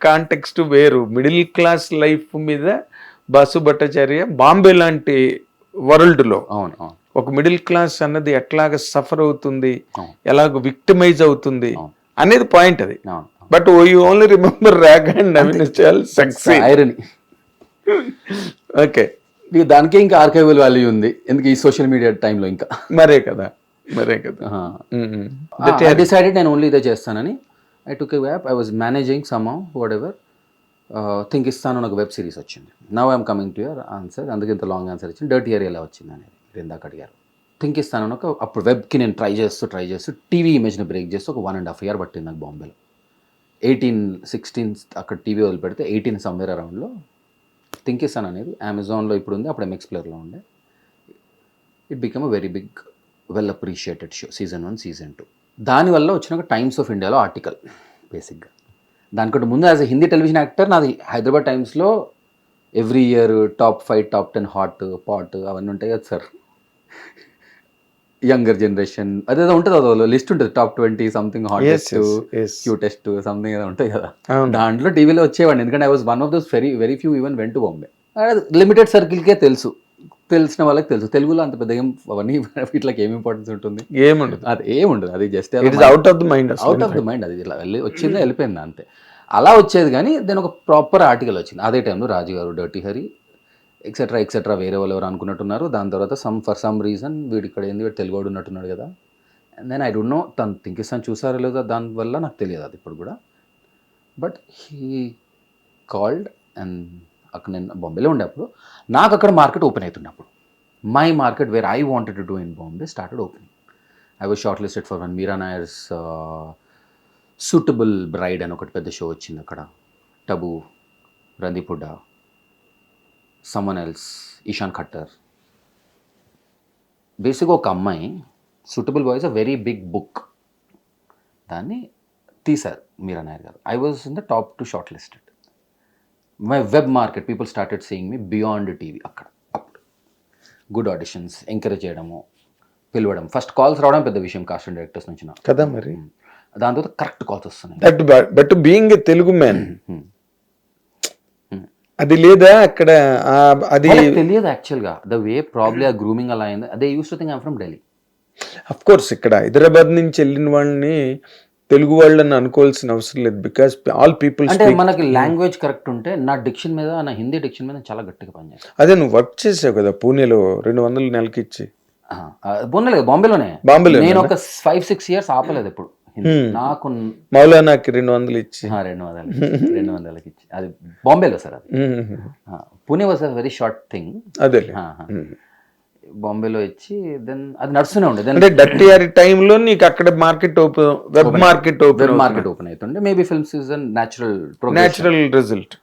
కాంటెక్స్ట్ వేరు. మిడిల్ క్లాస్ లైఫ్ మీద బాసు భట్టాచార్య బాంబే లాంటి వరల్డ్ లో ఒక మిడిల్ క్లాస్ అన్నది ఎట్లాగ సఫర్ అవుతుంది, ఎలాగ విక్టిమైజ్ అవుతుంది అనేది పాయింట్ అది. But you only remember rag and Naveen irony. Okay, దానికే ఇంకా ఆర్కైవల్ వాల్యూ ఉంది, ఎందుకు ఈ సోషల్ మీడియా టైంలో ఇంకా. మరే కదా. ఐ డిసైడెడ్ నేను ఓన్లీ ఇదే చేస్తానని. I took a app, I was managing somehow what ever. Think ఇస్తాను అని ఒక వెబ్ సిరీస్ వచ్చింది. Now I'm coming to your answer. అందుకే ఇంత లాంగ్ ఆన్సర్ ఇచ్చింది. డర్టీ హరి ఎలా వచ్చింది అనేది ఇందాక అడిగారు. థింక్ ఇస్తాను ఒక, అప్పుడు వెబ్కి నేను ట్రై చేస్తూ టీవీ ఇమేజ్ని బ్రేక్ చేస్తూ ఒక 1.5 year పట్టింది నాకు బాంబేలో. 16 అక్కడ టీవీ వదిలిపెడితే 18 సమ్వేర్ అరౌండ్లో థింక్ ఇస్తాను అనేది అమెజాన్లో ఇప్పుడు ఉంది, అప్పుడు MX Player ఉండే. It become a very big well appreciated show. Season 1, Season 2. దానివల్ల వచ్చిన ఒక టైమ్స్ ఆఫ్ ఇండియాలో ఆర్టికల్ బేసిక్గా. దానికంటే ముందు as a Hindi television actor నాది హైదరాబాద్ టైమ్స్లో every year top 5, top 10 hot pot అవన్నీ ఉంటాయి కదా సార్. యంగర్ జనరేషన్ అదేదో ఉంటుంది, అదో లిస్ట్ ఉంటుంది, top 20 something hottest, cutest something ఏదో ఉంటాయి కదా. దాంట్లో టీవీలో వచ్చేవాడిని, ఎందుకంటే I was one of those very few even went to Bombay. Limited సర్కిల్కే తెలిసిన వాళ్ళకి తెలుసు. తెలుగులో అంత పెద్ద అవన్నీ వీటికి ఏం ఇంపార్టెన్స్ ఉంటుంది, ఏముండదు. అది ఏముండదు, అది just out of the mind. అది ఇట్లా వచ్చిందే వెళ్ళిపోయింది అంతే. అలా వచ్చేది. కానీ దాని ఒక ప్రాపర్ ఆర్టికల్ వచ్చింది అదే టైంలో. రాజు గారు, డర్టీ హరి, ఎక్సెట్రా వేరే వాళ్ళు ఎవరు అనుకున్నట్టున్నారు. దాని తర్వాత ఫర్ సమ్ రీజన్ వీడు ఇక్కడ ఏంది, వీడు తెలుగువాడు ఉన్నట్టున్నాడు కదా. And then I don't know తను థింక్ ఇస్తాను చూసారో లేదో, దానివల్ల నాకు తెలియదు అది ఇప్పుడు కూడా. బట్ హీ కాల్డ్ అండ్ అక్కడ నేను బాంబేలో ఉండేప్పుడు నాకు అక్కడ మార్కెట్ ఓపెన్ అవుతున్నప్పుడు my market where I wanted to do in Bombay started opening. I was shortlisted for one Meera Nair's suitable bride అని ఒకటి పెద్ద షో వచ్చింది అక్కడ. Tabu, Randeep Hooda, someone else, Ishaan Khatter. బేసిక్గా ఒక అమ్మాయి, suitable boy's a very big book, దాన్ని తీశారు Meera Nair garu. I was in the top 2 shortlisted. My web market people started seeing me beyond TV. అక్కడ అప్పుడు గుడ్ ఆడిషన్స్ ఎంకరేజ్ చేయడము, పిలవడం, ఫస్ట్ కాల్స్ రావడం పెద్ద విషయం కాస్టింగ్ డైరెక్టర్స్ నుంచి నాకు కదా. మరి దాని తర్వాత కరెక్ట్ కాల్స్ వస్తున్నాయి. But being a Telugu man అది లేదా అక్కడ, అది తెలియదు యాక్చువల్గా. ద వే ప్రాబ్లీ ఆ గ్రూమింగ్ అలా అయింది. అదే use to think I'm from Delhi. Of course ఇక్కడ హైదరాబాద్ నుంచి వెళ్ళిన వాళ్ళని తెలుగు వాళ్ళని అనుకోవాల్సిన అవసరం లేదు. బికాస్ ఆల్ పీపుల్ అంటే మనకి లాంగ్వేజ్ కరెక్ట్ ఉంటే, నా డిక్షన్ మీద, నా హిందీ డిక్షన్ మీద చాలా గట్టిగా పనిచేస్తాను. అదే నువ్వు వర్క్ చేసావు కదా పూణేలో 200 నెలకి ఇచ్చి. బాంబేలోనే నేను ఒక 5-6 years ఆపలేదు ఎప్పుడు. నాకు మౌలానాకి 200 ఇచ్చి 200కి ఇచ్చి, అది బాంబేలో సార్. అది Pune was a very short thing. అదే బాంబేలో ఇచ్చి దెన్ అది నడుస్తూనే ఉండేది. అంటే డర్టీ హరి టైంలో నీకు అక్కడ market open, web market open అవుతుండే. Maybe film season natural result.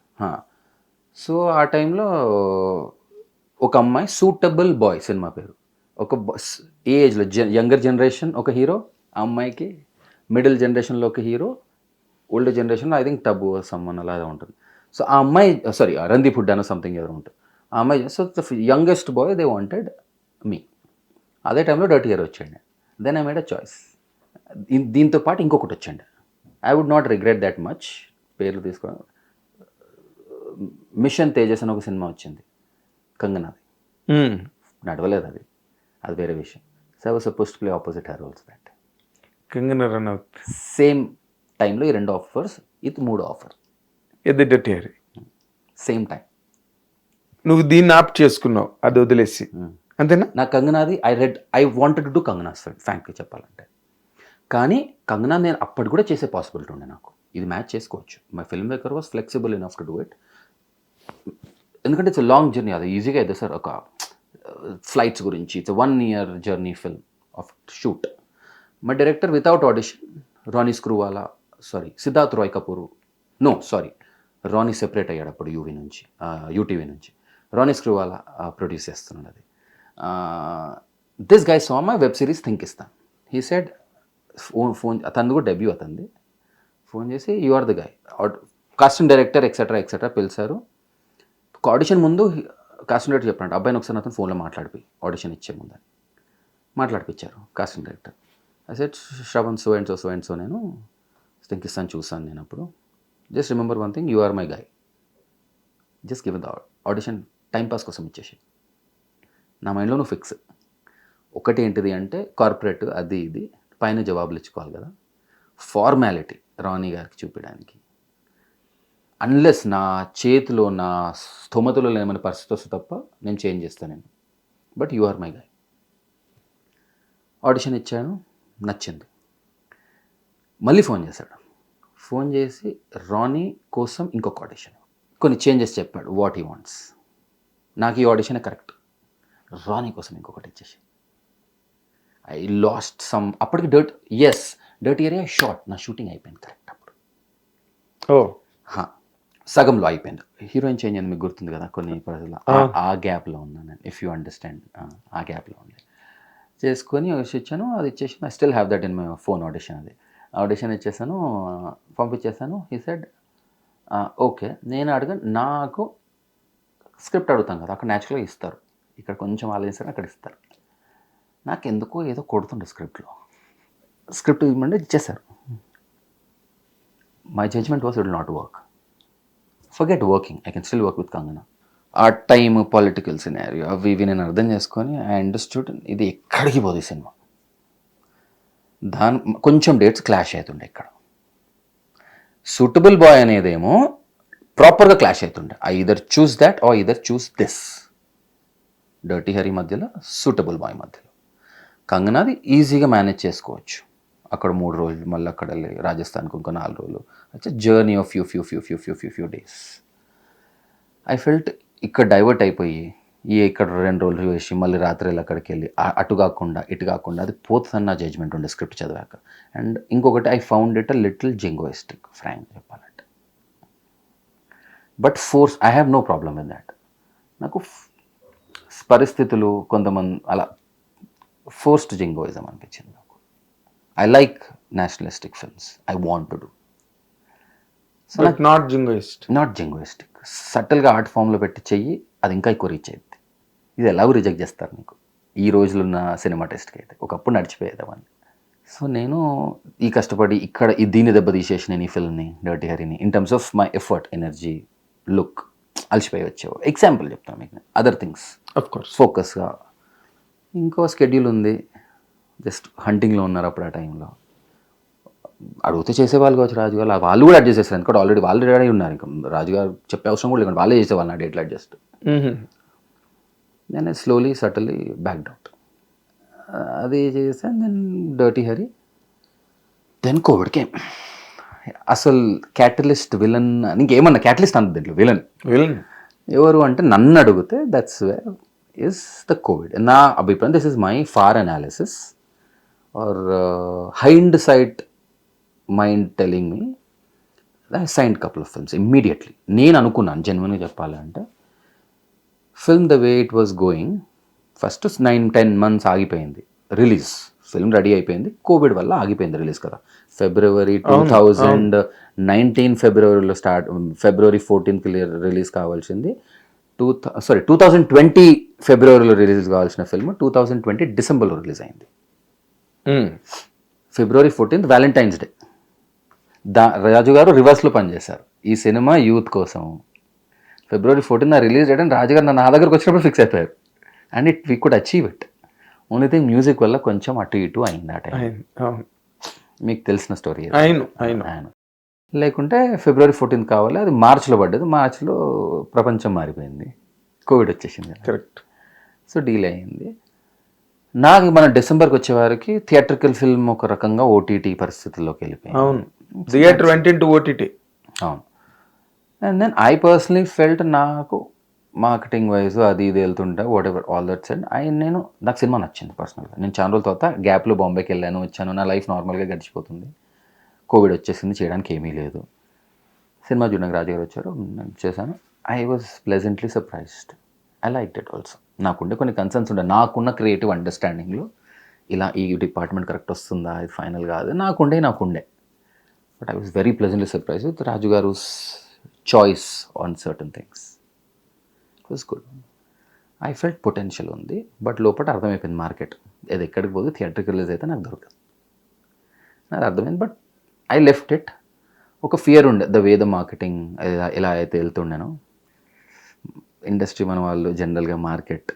So ఆ టైంలో ఒక అమ్మాయి, సూటబుల్ బాయ్ సినిమా పేరు. ఒక ఏ ఏజ్లో యంగర్ జనరేషన్ ఒక హీరో, ఆ అమ్మాయికి మిడిల్ జనరేషన్లో ఒక హీరో, ఓల్డ్ జనరేషన్లో ఐ థింక్ టబు సమ్మన్ అలాగే ఉంటుంది. సో ఆ అమ్మాయి, సారీ రందీప్ హుడ్డా అనో సంథింగ్ ఎవరు ఉంటుంది ఆ అమ్మాయి. So the youngest boy they wanted me. అదే టైంలో డర్టీ హరి వచ్చాడు. Then I made a choice. దీంతో పాటు ఇంకొకటి వచ్చాడు. I would not regret that much. పేర్లు తీసుకోవడం, మిషన్ తేజస్ అని ఒక సినిమా వచ్చింది కంగనాది, నడవలేదు అది వేరే విషయం. So I was suppose to play opposite her roles. That Kangana Ranaut, same టైంలో ఈ 2 ఆఫర్స్, ఇది 3 ఆఫర్ ఇది డర్టీ హ్యారీ. Same time. నువ్వు దీన్ని ఆప్ట్ చేసుకున్నావు, అది వదిలేసి, అంతేనా? నా కంగనాది I wanted to do Kangana's film, frankly చెప్పాలంటే. కానీ కంగనా నేను అప్పటి కూడా చేసే పాసిబిలిటీ ఉండే నాకు, ఇది మ్యాచ్ చేసుకోవచ్చు. My film maker was flexible enough to do it. ఎందుకంటే ఇట్స్ లాంగ్ జర్నీ, అది ఈజీగా అయితే సార్ ఒక ఫ్లైట్స్ గురించి it's 1 year journey film of shoot. My director without audition, Ronnie Screwvala, Siddharth Roy Kapur, Ronnie separate అయ్యాడు అప్పుడు యూటీవీ నుంచి. రానీ స్క్రూవాలా ప్రొడ్యూస్ చేస్తున్నాడు అది. This guy saw my web series think ఇస్తాను. హీ సెడ్, ఫోన్ అతను కూడా డెబ్యూ అతనిది, ఫోన్ చేసి you are the guy, casting director etcetera పిలిచారు. ఆడిషన్ ముందు కాస్టింగ్ డైరెక్టర్ చెప్పాడు, అబ్బాయిని ఒకసారి అతను ఫోన్లో మాట్లాడిపోయి ఆడిషన్ ఇచ్చే ముందని మాట్లాడిపించారు casting director. I said, Shravan so and so నేను థింక్ ఇస్తాను, చూసాను నేను అప్పుడు. Just remember one thing, you are my guy, just give the audition, time pass కోసం ఇచ్చేసి. నా మైండ్లో నువ్వు ఫిక్స్. ఒకటి ఏంటిది అంటే కార్పొరేట్ అది ఇది పైన జవాబులు ఇచ్చుకోవాలి కదా, ఫార్మాలిటీ రాణి గారికి చూపించడానికి. అన్లెస్ నా చేతిలో నా స్థోమతలో ఏమైనా పరిస్థితి వస్తే తప్ప నేను చేంజ్ చేస్తాను నేను. But you are my guy. Audition ఇచ్చాను, నచ్చింది. మళ్ళీ ఫోన్ చేశాడు, ఫోన్ చేసి రాణి కోసం ఇంకొక ఆడిషన్, కొన్ని చేంజెస్ చెప్పాడు, వాట్ హీ వాంట్స్. నాకు ఈ ఆడిషనే కరెక్ట్, రాణి కోసం ఇంకొకటి ఇచ్చేసి. ఐ లాస్ట్ సమ్, అప్పటికి డర్టీ ఏరియా షార్ట్, నా షూటింగ్ అయిపోయింది కరెక్ట్ అప్పుడు. సగంలో అయిపోయింది. హీరోయిన్ చేంజ్ అయింది, మీకు గుర్తుంది కదా కొన్ని పరిస్థితుల్లో, ఆ గ్యాప్లో ఉన్నాను నేను, ఇఫ్ యూ అండర్స్టాండ్. ఆ గ్యాప్లో ఉండే చేసుకొని ఇచ్చాను, అది ఇచ్చేసి I still have that in my phone audition. అది ఆడిషన్ ఇచ్చేసాను, పంపించేసాను. He said okay. నేను అడిగాను, నాకు స్క్రిప్ట్ అడుగుతాం కదా, అక్కడ న్యాచురల్గా ఇస్తారు, ఇక్కడ కొంచెం ఆలోచిస్తారు, అక్కడ ఇస్తారు. నాకు ఎందుకో ఏదో కొడుతుండే స్క్రిప్ట్ ఇవ్వమంటే ఇచ్చేసారు. My judgement was it will not work, forget working, I can still work with Kangana. ఆ టైమ్ పొలిటికల్ సినారియో అవి ఇవి నేను అర్థం చేసుకొని ఐ అండర్స్టూడ్ ఇది ఎక్కడికి పోదు ఈ సినిమా. కొంచెం డేట్స్ క్లాష్ అవుతుండే ఇక్కడ. సూటబుల్ బాయ్ అనేదేమో ప్రాపర్గా క్లాష్ అవుతుండే, I either choose that or either choose this. Dirty Hari మధ్యలో, సూటబుల్ బాయ్ మధ్యలో. కంగనాది ఈజీగా మేనేజ్ చేసుకోవచ్చు, అక్కడ 3 రోజులు, మళ్ళీ అక్కడ రాజస్థాన్కి ఇంకో 4 రోజులు, అచ్చా journey of few days. I felt ఇక్కడ డైవర్ట్ అయిపోయి ఇక్కడ 2 రోజులు వేసి మళ్ళీ రాత్రి అక్కడికి వెళ్ళి అటు కాకుండా ఇటు కాకుండా అది పోతుందని నా జడ్జ్మెంట్ ఉండే స్క్రిప్ట్ చదివాక. అండ్ ఇంకొకటి, I found it a little jingoistic, frank చెప్పాలంటే. But I have no problem with that. నాకు పరిస్థితులు కొంతమంది అలా ఫోర్స్డ్ జింగోయిజం అనిపించింది నాకు. I like nationalistic films, I want to do. So not jingoistic, సటిల్గా ఆర్ట్ ఫామ్లో పెట్టి చెయ్యి, అది ఇంకా ఎక్కువ రీచ్ అయ్యింది. ఇది ఎలాగో రిజెక్ట్ చేస్తారు నీకు ఈ రోజులున్న సినిమా టెస్ట్కి అయితే, ఒకప్పుడు నడిచిపోయేదామని. సో నేను ఈ కష్టపడి ఇక్కడ దీన్ని దెబ్బ తీసేసి నేను ఈ ఫిల్మ్ని, డర్టీ హరీని, in terms of my effort, energy, look, అలసిపోయి వచ్చేవో. ఎగ్జాంపుల్ చెప్తాను మీకు, అదర్ థింగ్స్ ఫోకస్గా. ఇంకో స్కెడ్యూల్ ఉంది, జస్ట్ హంటింగ్లో ఉన్నారు అప్పుడు ఆ టైంలో. అడిగితే చేసేవాళ్ళు కావచ్చు రాజుగారు, వాళ్ళు కూడా అడ్జస్ట్ చేస్తారు, ఎందుకంటే ఆల్రెడీ వాళ్ళు రెడీ ఉన్నారు, ఇంకా రాజుగారు చెప్పే అవసరం కూడా లేకుండా వాళ్ళే చేసేవాళ్ళు నా డేట్లు అడ్జస్ట్. నేను స్లోలీ సటిల్లీ బ్యాక్డ్ అవుట్. అది చేశాను. Then dirty Hari, then covid came. అసలు క్యాటలిస్ట్ విలన్, ఇంకేమన్నా క్యాటలిస్ట్ అంత దీంట్లో విలన్ ఎవరు అంటే నన్ను అడిగితే that's where is the covid. నా అభిప్రాయం, this is my far analysis or hindsight mind telling me, I signed couple of films immediately. నేను అనుకున్నాను జెన్యున్గా చెప్పాలంటే, film the way it was going, first 9-10 months ఆగిపోయింది రిలీజ్. ఫిల్మ్ రెడీ అయిపోయింది, covid వల్ల ఆగిపోయింది రిలీజ్ కదా. ఫిబ్రవరి 2019 ఫిబ్రవరిలో ఫిబ్రవరి 14th రిలీజ్ కావాల్సింది, 2020 ఫిబ్రవరిలో రిలీజ్ కావాల్సిన ఫిల్మ్ 2020 డిసెంబర్లో రిలీజ్ అయింది. ఫిబ్రవరి 14th వ్యాలంటైన్స్ డే. రాజు గారు రివర్స్లో పనిచేశారు ఈ సినిమా యూత్ కోసం. ఫిబ్రవరి 14 నా రిలీజ్ చేయడం రాజుగారు నా దగ్గరకు వచ్చినప్పుడు ఫిక్స్ అయిపోయారు. And we could achieve it. Only thing music వల్ల కొంచెం అటు ఇటు అయింది ఆ టైం. మీకు తెలిసిన స్టోరీ అయిను ఆయన. లేకుంటే February 14 కావాలి, అది మార్చ్లో పడ్డది. మార్చ్లో ప్రపంచం మారిపోయింది, కోవిడ్ వచ్చేసింది. కరెక్ట్. సో డీలే అయింది. నాకు మన డిసెంబర్కి వచ్చేవారికి థియేట్రికల్ ఫిల్మ్ ఒక రకంగా ఓటీటీ పరిస్థితుల్లోకి వెళ్ళిపోయింది. అవును, థియేటర్ వెంట ఇంటూ ఓటీటీ. అవును. And then I personally felt, నాకు మార్కెటింగ్ వైజ్ అది ఇది వెళ్తుంటే whatever all that said, నాకు సినిమా నచ్చింది పర్సనల్గా. నేను చాలా రోజుల తర్వాత గ్యాప్లో బాంబేకి వెళ్ళాను, వచ్చాను, నా లైఫ్ నార్మల్గా గడిచిపోతుంది. కోవిడ్ వచ్చేసింది, చేయడానికి ఏమీ లేదు. సినిమా చూడడానికి రాజు గారు వచ్చారు, నేను చేశాను. I was pleasantly surprised. I like it also. నాకుండే కొన్ని కన్సర్న్స్ ఉండే, నాకున్న క్రియేటివ్ అండర్స్టాండింగ్లో ఇలా ఈ డిపార్ట్మెంట్ కరెక్ట్ వస్తుందా, ఇది ఫైనల్ కాదు, నాకుండే. But I was very pleasantly surprise with Raju garu choice on certain things. It was good. I felt potential ఉంది, బట్ లోపల అర్థమైపోయింది మార్కెట్ అది ఎక్కడికి పోదు, థియేటర్కి రిలీజ్ అయితే నాకు దొరకదు, నాకు అర్థమైంది. But I left it. ఒక ఫియర్ ఉండే, ద వే ద మార్కెటింగ్ ఎలా అయితే వెళ్తుండేనో. ఇండస్ట్రీ మన వాళ్ళు జనరల్గా మార్కెట్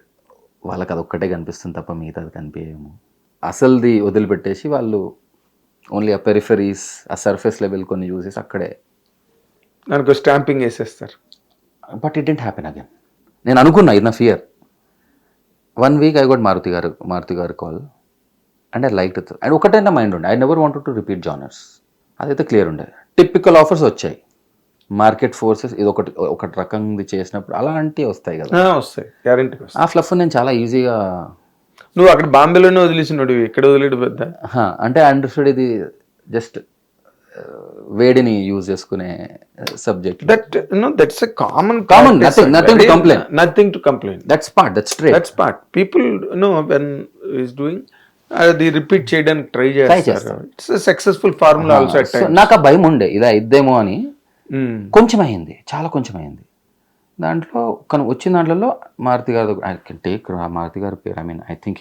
వాళ్ళకి అది ఒక్కటే కనిపిస్తుంది తప్ప మిగతా అది కనిపించేమో. అసలుది వదిలిపెట్టేసి వాళ్ళు ఓన్లీ ఆ పెరిఫరీస్, ఆ సర్ఫేస్ లెవెల్ కొన్ని చూసేసి అక్కడే దానికి స్టాంపింగ్ వేసేస్తారు. But it didn't happen again. నేను అనుకున్నా, ఇది నా fear. 1 week I got Maruthi garu call and I like it. And ఒకటే నా మైండ్ ఉండే, I never wanted to repeat genres. అదైతే క్లియర్ ఉండే. టిపికల్ ఆఫర్స్ వచ్చాయి, మార్కెట్ ఫోర్సెస్ ఇది ఒకటి రకంగా చేసినప్పుడు అలాంటివి వస్తాయి కదా, వస్తాయి గ్యారెంటీ. ఆ ఫ్లఫ్ నేను చాలా ఈజీగా, నువ్వు అక్కడ బాంబేలోనే వదిలేసినాడు, ఇక్కడ వదిలేడు పెద్ద. అంటే అండర్స్టూడ్ ఇది జస్ట్ వేడిని యూజ్ చేసుకునే subject. That's a common nothing to complaint. That's part people know when is doing అది రిపీట్ చేయడానికి ట్రై చేస్తారు. It's successful formula also. నాకు ఆ భయం ఉండే ఇలా ఇద్దేమో అని. కొంచెం అయింది, చాలా కొంచెం అయింది. దాంట్లో వచ్చిన దాంట్లో మారుతి గారు, ఐ కెన్ టేక్ మారుతి గారి పేరు. I mean I think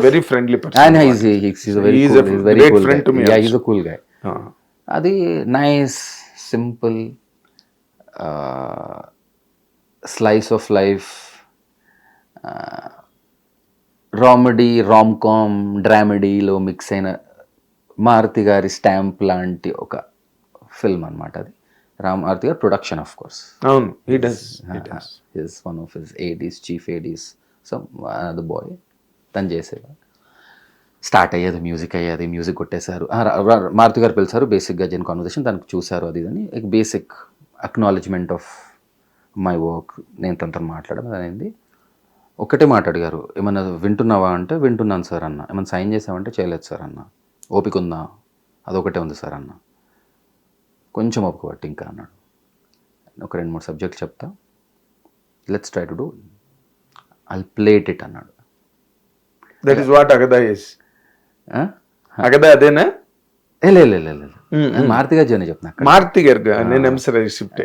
very friendly cool guy. అది nice simple slice of life, romedy, romcom, డ్రామెడీలో మిక్స్ అయిన మారుతి గారి స్టాంప్ లాంటి ఒక ఫిల్మ్ అనమాట అది. మారుతి గారి ప్రొడక్షన్ ఆఫ్ కోర్స్. అవును, is one of his ADs, chief ADs. So అది బాయ్ తను చేసేవాడు. స్టార్ట్ అయ్యేది, మ్యూజిక్ కొట్టేశారు. మారుతి గారు పిలిచారు, బేసిక్గా జన్ కాన్వర్సేషన్ తనకు చూశారు, అది అని basic acknowledgement of my work. నేను తనతో మాట్లాడడం అనేది. ఒక్కటే మాట అడిగారు, ఏమన్నా వింటున్నావా అంటే వింటున్నాను సార్ అన్న. ఏమన్నా సైన్ చేసావంటే చేయలేదు సార్ అన్న. ఓపిక ఉందా? అదొకటే ఉంది సార్ అన్న. కొంచెం ఓపిక పట్టి ఇంకా అన్నాడు. ఒక 2-3 సబ్జెక్టులు చెప్తా, let's try to do, I'll play it అన్నాడు. దట్ ఈస్ వాట్ అగదా ఇస్. అగదా అదేనా? లేదు, మారుతి గారి జర్నీ చెప్తున్నా. మారుతి గారు నేను ఎంసరైజ్ షిఫ్ట్.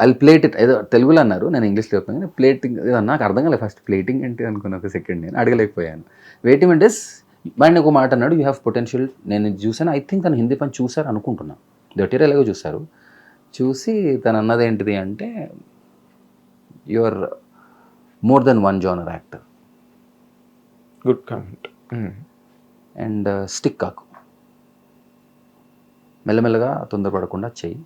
ఐల్ ప్లేట్ ఇట్, ఏదో తెలుగులో అన్నారు, నేను ఇంగ్లీష్లో చెప్తాను. ప్లేటింగ్ నాకు అర్థం కాలేదు ఫస్ట్, ప్లేటింగ్ ఏంటి అనుకున్న ఒక సెకండ్, నేను అడగలేకపోయాను. వెయిటింగ్ అంటే ఆయన ఒక మాట అన్నాడు, యూ హ్యావ్ పొటెన్షియల్. నేను చూసాను, ఐ థింక్ తను హిందీ పని చూసారు అనుకుంటున్నాను, దొట్టిరా ఎలాగో చూశారు. చూసి తను అన్నది ఏంటిది అంటే, you are more then one genre actor. Good comment. And stick కాకు, మెల్లమెల్లగా తొందరపడకుండా చెయ్యి,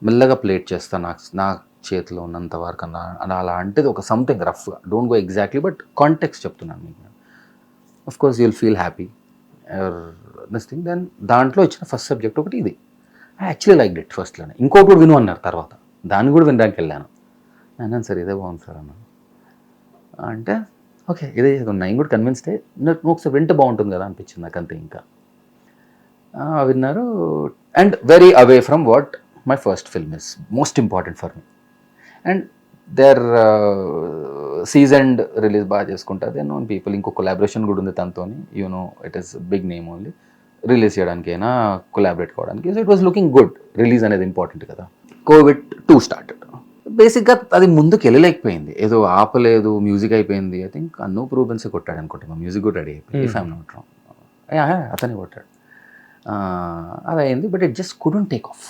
మెల్లగా ప్లేట్ చేస్తా నా చేతిలో ఉన్నంత వరకు అన్నా అలా. అంటే ఒక సంథింగ్ రఫ్గా, don't go exactly, but context చెప్తున్నాను మీకు. Of course you'll feel happy or this thing. Then దాంట్లో ఇచ్చిన ఫస్ట్ సబ్జెక్ట్ ఒకటి ఇది. ఐ యాక్చువల్లీ లైక్ ఇట్ ఫస్ట్లోనే. ఇంకోటి కూడా విను అన్నారు తర్వాత, దాన్ని కూడా వినడానికి వెళ్ళాను. అన్నాను సార్ ఇదే బాగుంది సార్ అన్నాను. అంటే ఓకే ఇదే నేను కూడా కన్విన్స్డ్ అయ్యి, నువ్వు ఒకసారి వింటే బాగుంటుంది కదా అనిపించింది నాకు, అంతే. ఇంకా విన్నారు. And very away from what my first film is most important for me. And their seasoned release బాగా చేసుకుంటారు, దే నోన్ పీపుల్. ఇంకో కొలాబరేషన్ కూడా ఉంది తనతో, you know it is big name only. Release చేయడానికైనా కొలాబరేట్ కావడానికి. So it was looking good. Release అనేది important కదా. Covid 2 started. బేసిక్గా అది ముందుకు వెళ్ళలేకపోయింది, ఏదో ఆపలేదు, మ్యూజిక్ అయిపోయింది. ఐ థింక్ అనూప్ రూబెన్సే కొట్టాడు అనుకుంటున్నాను, మ్యూజిక్ కూడా రెడీ అయిపోయింది, ఇఫ్ ఐఎమ్ నాట్ రాంగ్. అతనే కొట్టాడు. అది అయింది, but it just couldn't take off.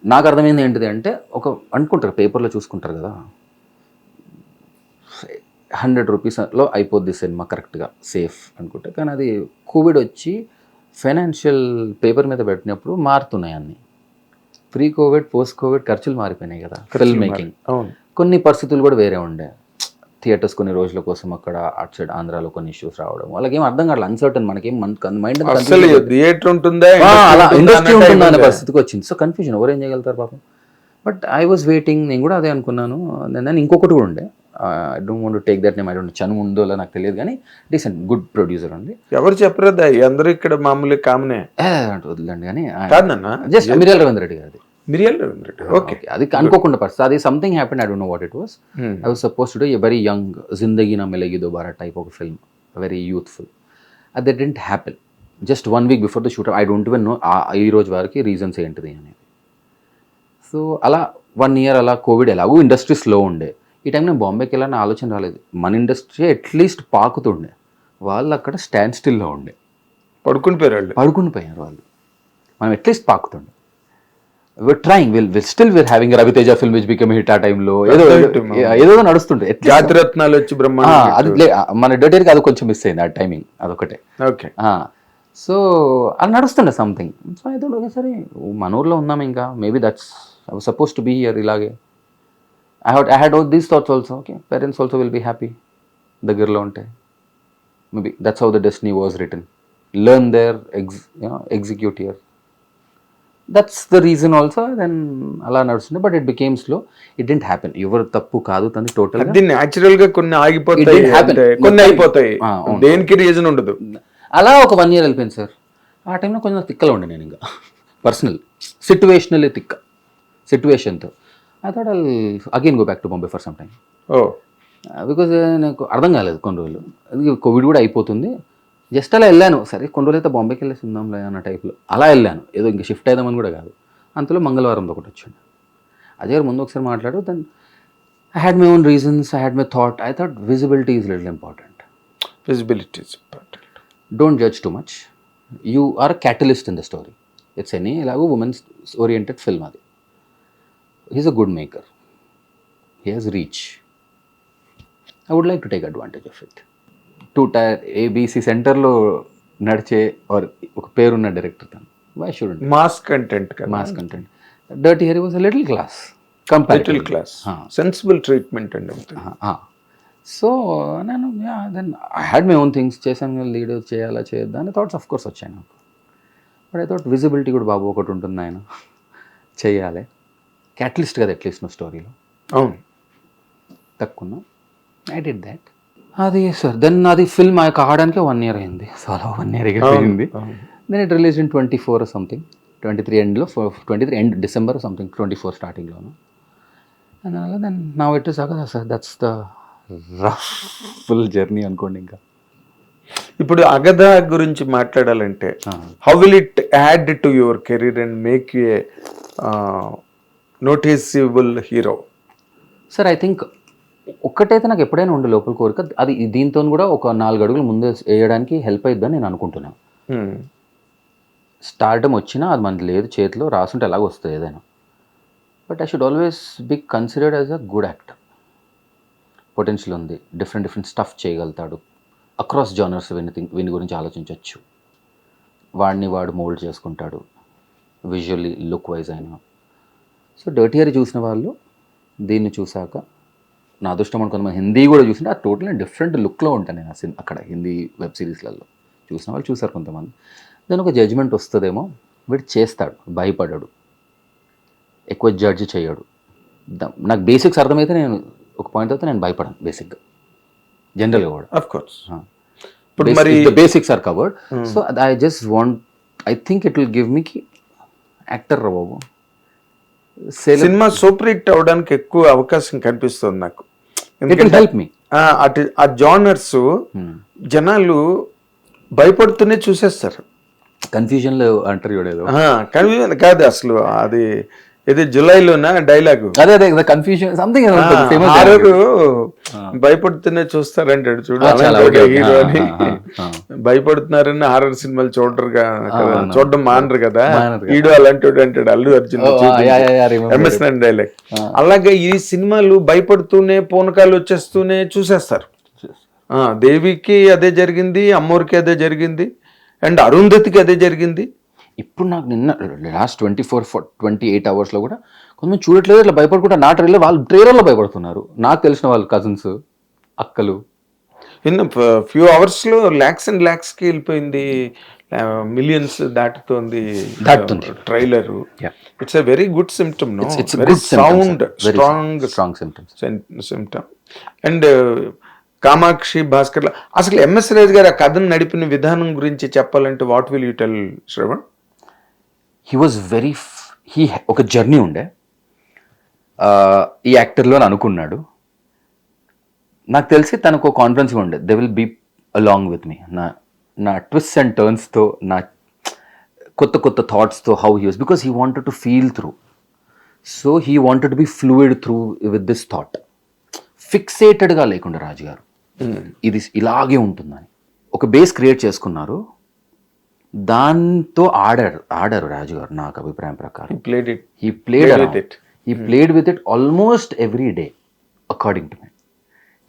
నాకు అర్థమైంది ఏంటిది అంటే, ఒక అనుకుంటారు పేపర్లో చూసుకుంటారు కదా, ₹100లో అయిపోద్ది సినిమా కరెక్ట్గా సేఫ్ అనుకుంటే. కానీ అది కోవిడ్ వచ్చి ఫైనాన్షియల్ పేపర్ మీద పెట్టినప్పుడు మారుతున్నాయి అన్నీ. ప్రీ కోవిడ్ పోస్ట్ కోవిడ్ ఖర్చులు మారిపోయినాయి కదా ఫిల్మ్ మేకింగ్. అవును. కొన్ని పరిస్థితులు కూడా వేరే ఉండే. థియేటర్స్ కొన్ని రోజుల కోసం అక్కడ అటు సైడ్ ఆంధ్రాలో కొన్ని ఇష్యూస్ రావడం, వాళ్ళకి ఏం అర్థం కావట్లేదు, అన్సర్టన్, మనకేం మైండ్ అసలు థియేటర్ ఉంటుందా అలా ఇండస్ట్రీ ఉంటుందా అనే పరిస్థితికి వచ్చింది. సో కన్ఫ్యూజన్, ఎవరు ఏం చేయగలుగుతారు పాపం. బట్ ఐ వాజ్ వెయిటింగ్, నేను కూడా అదే అనుకున్నాను. నేను ఇంకొకటి కూడా ఉండే, I don't want to take that name, I don't చను ఉందో నాకు తెలియదు, కానీ డీసెంట్ గుడ్ ప్రొడ్యూసర్ అండి. ఎవరు చెప్పరదా, అందరూ ఇక్కడ మామూలు కామనే వదిలేండి. కానీ కాదన్నా, జస్ట్ మిరియల్ రవీంద్ర రెడ్డి గారిది. మిరియల్ రవీంద్ర రెడ్డి, ఓకే. అది అనుకోకుండా పరిస్థితి, అది something happen, I don't know what it was. I was suppose to do a very young జిందగీ నా మిలేగి దోబారా టైప్ ఒక ఫిల్మ్, వెరీ యూత్ఫుల్. అది that didn't happen. Just 1 week before the shoot, I don't even know ఈ రోజు వరకు reasons ఏంటిది అనేది. So అలా 1 year అలా కోవిడ్, ఎలాగో ఇండస్ట్రీ స్లో ఉండే. ఈ టైం నేను బాంబేకి వెళ్ళాలని ఆలోచన రాలేదు. మన ఇండస్ట్రీ అట్లీస్ట్ పాకుతుండే, వాళ్ళు అక్కడ స్టాండ్ స్టిల్లో ఉండే, పడుకుని పోయారు వాళ్ళు. మనం at least పాకుతుండే. we're trying, we're still having a Raviteja film which became a hit ఆ టైంలో, ఏదో నడుస్తుంటే జాతిరత్నాలు వచ్చి అది మన డేటర్కి అది కొంచెం మిస్ అయింది ఆ టైమింగ్, అదొకటే. ఓకే. సో అది నడుస్తుండే సంథింగ్. సో అయితే ఒకసారి మన ఊర్లో ఉన్నాం, ఇంకా maybe that's I was suppose to be here. ఇలాగే I had these thoughts also. Okay, parents also will be happy దగ్గరలో ఉంటే. Maybe that's how the destiny was written. Learn there, execute here. That's the reason also. Then అలా నడుస్తుంది. But it became slow, it didn't happen. ఎవరు తప్పు కాదు తను, total natural గా కొన్ని ఆగిపోతాయి, కొన్ని అయిపోతాయి, దేనికి రీజన్ ఉండదు. అలా ఒక 1 year వెళ్ళిపోయింది సార్. ఆ టైంలో కొంచెం తిక్కలో ఉండే నేను, ఇంకా పర్సనల్ సిట్యువేషనల్లీ తిక్క సిట్యువేషన్తో. I thought I'll again go back to Bombay for some time. Because నాకు అర్థం కాలేదు కొన్ని రోజులు, ఎందుకంటే కోవిడ్ కూడా అయిపోతుంది. జస్ట్ అలా వెళ్ళాను, సరే కొన్ని రోజులు అయితే బాంబేకి వెళ్ళేసి ఉందాంలే అన్న టైప్లో అలా వెళ్ళాను. ఏదో ఇంకా షిఫ్ట్ అయిదామని కూడా కాదు. అంతలో మంగళవారంతో ఒకటి వచ్చింది. అజయ్ గారు ముందు ఒకసారి మాట్లాడు. Then I had my own reasons, I had my thought. I thought visibility is little important. Visibility is important. Don't judge too much. You are a catalyst in the story. It's any ఎలాగో women's oriented film అది. He's a good maker, he has reach. I would like to take advantage of it. 2 tier ABC సెంటర్లో నడిచే ఒక పేరున్న director తను. Why should mass content, mass content. Dirty Harry was little class, little class, sensible treatment అండి. So నేను then I had my own things. చేశాను, lead చేయాలా చేయొద్దా అని థాట్స్ ఆఫ్ కోర్స్ వచ్చాయి నాకు. బట్ ఐ థాట్ విజిబిలిటీ కూడా బాబు ఒకటి ఉంటుంది, ఆయన చెయ్యాలి. క్యాటలిస్ట్ కదా అట్లీస్ట్ నా స్టోరీలో. అవును, తక్కువ. I did that. అది సార్ దెన్ అది ఫిల్మ్ కావడానికి 1 year అయింది. సో అలా 1 year అయిపోయింది. Then it release in 24 or something, 23 ఎండ్లో, 23 ఎండ్ డిసెంబర్ సంథింగ్, 24 స్టార్టింగ్లోను. అండ్ అలా దెన్ నా it is Agadha sir. That's the rough full journey అనుకోండి. ఇంకా ఇప్పుడు అగధ గురించి మాట్లాడాలంటే, how will it add to your career and make you a noticeable hero? Sir I think ఒక్కటైతే నాకు ఎప్పుడైనా ఉండే లోపల కోరిక, అది దీంతో కూడా ఒక 4 అడుగులు ముందే వేయడానికి హెల్ప్ అవుతుందని నేను అనుకుంటున్నాను. స్టార్డమ్ వచ్చినా అది మనకి లేదు చేతిలో, రాసుంటే ఎలాగ వస్తుంది ఏదైనా. But I should always be considered as a good actor. Potential ఉంది, డిఫరెంట్ స్టఫ్ చేయగలుగుతాడు, అక్రాస్ జానర్స్ వీని గురించి ఆలోచించవచ్చు, వాడిని వాడు మోల్డ్ చేసుకుంటాడు విజువల్లీ, లుక్ వైజ్ అయినా. సో డర్టీ హెరీ చూసిన వాళ్ళు దీన్ని చూసాక, నా అదృష్టం కొంతమంది హిందీ కూడా చూసింటే ఆ టోటల్ డిఫరెంట్ లుక్లో ఉంటాను నేను అక్కడ హిందీ వెబ్ సిరీస్లలో. చూసిన వాళ్ళు చూసారు కొంతమంది. దాని ఒక జడ్జ్మెంట్ వస్తుందేమో, వీడు చేస్తాడు, భయపడాడు, ఎక్కువ జడ్జ్ చేయడు. నాకు బేసిక్స్ అర్థమైతే నేను ఒక పాయింట్ అయితే నేను భయపడాను బేసిక్గా, జనరల్గా కూడా. Of course basics are covered. So I just want, I think it will give me actor రా బాబు. సినిమా సూపర్ హిట్ అవడానికి ఎక్కువ అవకాశం కనిపిస్తుంది నాకు. ఆ జానర్స్ జనాలు భయపడుతూనే చూసేస్తారు. కన్ఫ్యూజన్లో అంటారు చూడేదో, కన్ఫ్యూజన్ కాదు అసలు. అది ఇది జులైలోనా డైలాగు, అదే కన్ఫ్యూజన్ సంథింగ్ భయపడుతూనే చూస్తారంటాడు చూడు, హీరో అని. భయపడుతున్నారని హారర్ సినిమాలు చూడడం మానరు కదా, హీరో అలాంటి అంటాడు అల్లు అర్జున్ ఎంఎస్ డైలాగ్. అలాగే ఈ సినిమాలు భయపడుతూనే పూనకాలు వచ్చేస్తూనే చూసేస్తారు. దేవికి అదే జరిగింది, అమ్మోరికి అదే జరిగింది, అండ్ అరుంధతికి అదే జరిగింది. ఇప్పుడు నాకు నిన్న లాస్ట్ 28 అవర్స్లో కూడా కొంతమంది చూడట్లేదు, ఇట్లా భయపడుకుంటా నా ట్రైలర్ వాళ్ళు ట్రైలర్లో భయపడుతున్నారు. నాకు తెలిసిన వాళ్ళు కజిన్స్, అక్కలు. ఇన్ ఫ్యూ అవర్స్లో ల్యాక్స్ అండ్ ల్యాక్స్కి వెళ్ళిపోయింది, మిలియన్స్ దాటుతోంది trailer. It's a very good symptom, no? Very sound strong symptoms. Symptom. And Kamakshi Bhaskar, అసలు ఎంఎస్ రాజు గారు ఆ కథను నడిపిన విధానం గురించి చెప్పాలంటే what will you tell, Shravan? He was ఒక జర్నీ ఉండే ఈ యాక్టర్లో అని అనుకున్నాడు. నాకు తెలిసి తనకు ఒక కాన్ఫిడెన్స్ ఉండే, they will be along with me. నా ట్విస్ట్ అండ్ టర్న్స్తో, నా కొత్త కొత్త థాట్స్తో, how he was, because he wanted to feel through. So he wanted to be fluid through with this thought. ఫిక్సేటెడ్గా లేకుండా రాజు గారు ఇది ఇలాగే ఉంటుందని ఒక బేస్ క్రియేట్ చేసుకున్నారు. దాంతో ఆడారు రాజు గారు నాకు అభిప్రాయం ప్రకారం. He played with it almost every day, according to me.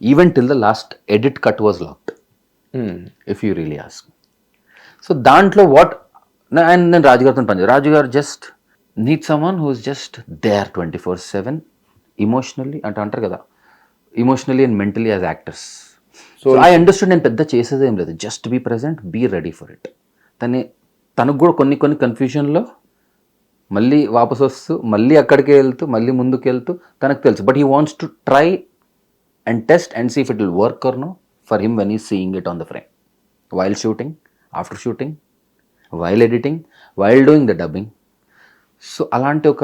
Even till the last edit cut was locked, if you really ask me. So దాంట్లో నేను రాజు గారితో పనిచేస్తాను. రాజు గారు just need someone who is just there 24/7 emotionally, అంటారు కదా, emotionally and mentally as actors. So I understood. నేను పెద్ద చేసేదేం లేదు, just be present, be ready for it. తనకు కూడా కొన్ని కన్ఫ్యూజన్లో మళ్ళీ వాపసు వస్తూ, మళ్ళీ అక్కడికే వెళ్తూ, మళ్ళీ ముందుకు వెళ్తూ తనకు తెలుసు. But he wants to try and test and see if it will work or no for him when is seeing it on the frame, while shooting, after shooting, while editing, while doing the dubbing. So అలాంటి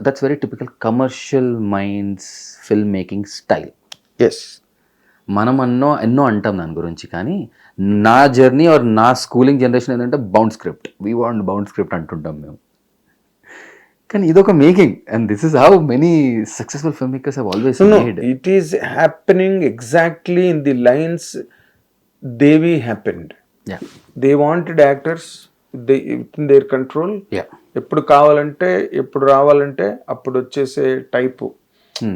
that's very typical commercial minds film making style. Yes, మనం ఎన్నో అంటాం దాని గురించి, కానీ నా journey or నా schooling generation ఏంటంటే bound script, we want bound script అంటుంటాం మేము. కానీ ఇదొక making, and this is how many successful film makers have always made. It is happening exactly in the lines Devi happened. They wanted actors in there control. ఎప్పుడు కావాలంటే, ఎప్పుడు రావాలంటే అప్పుడు వచ్చేసే type.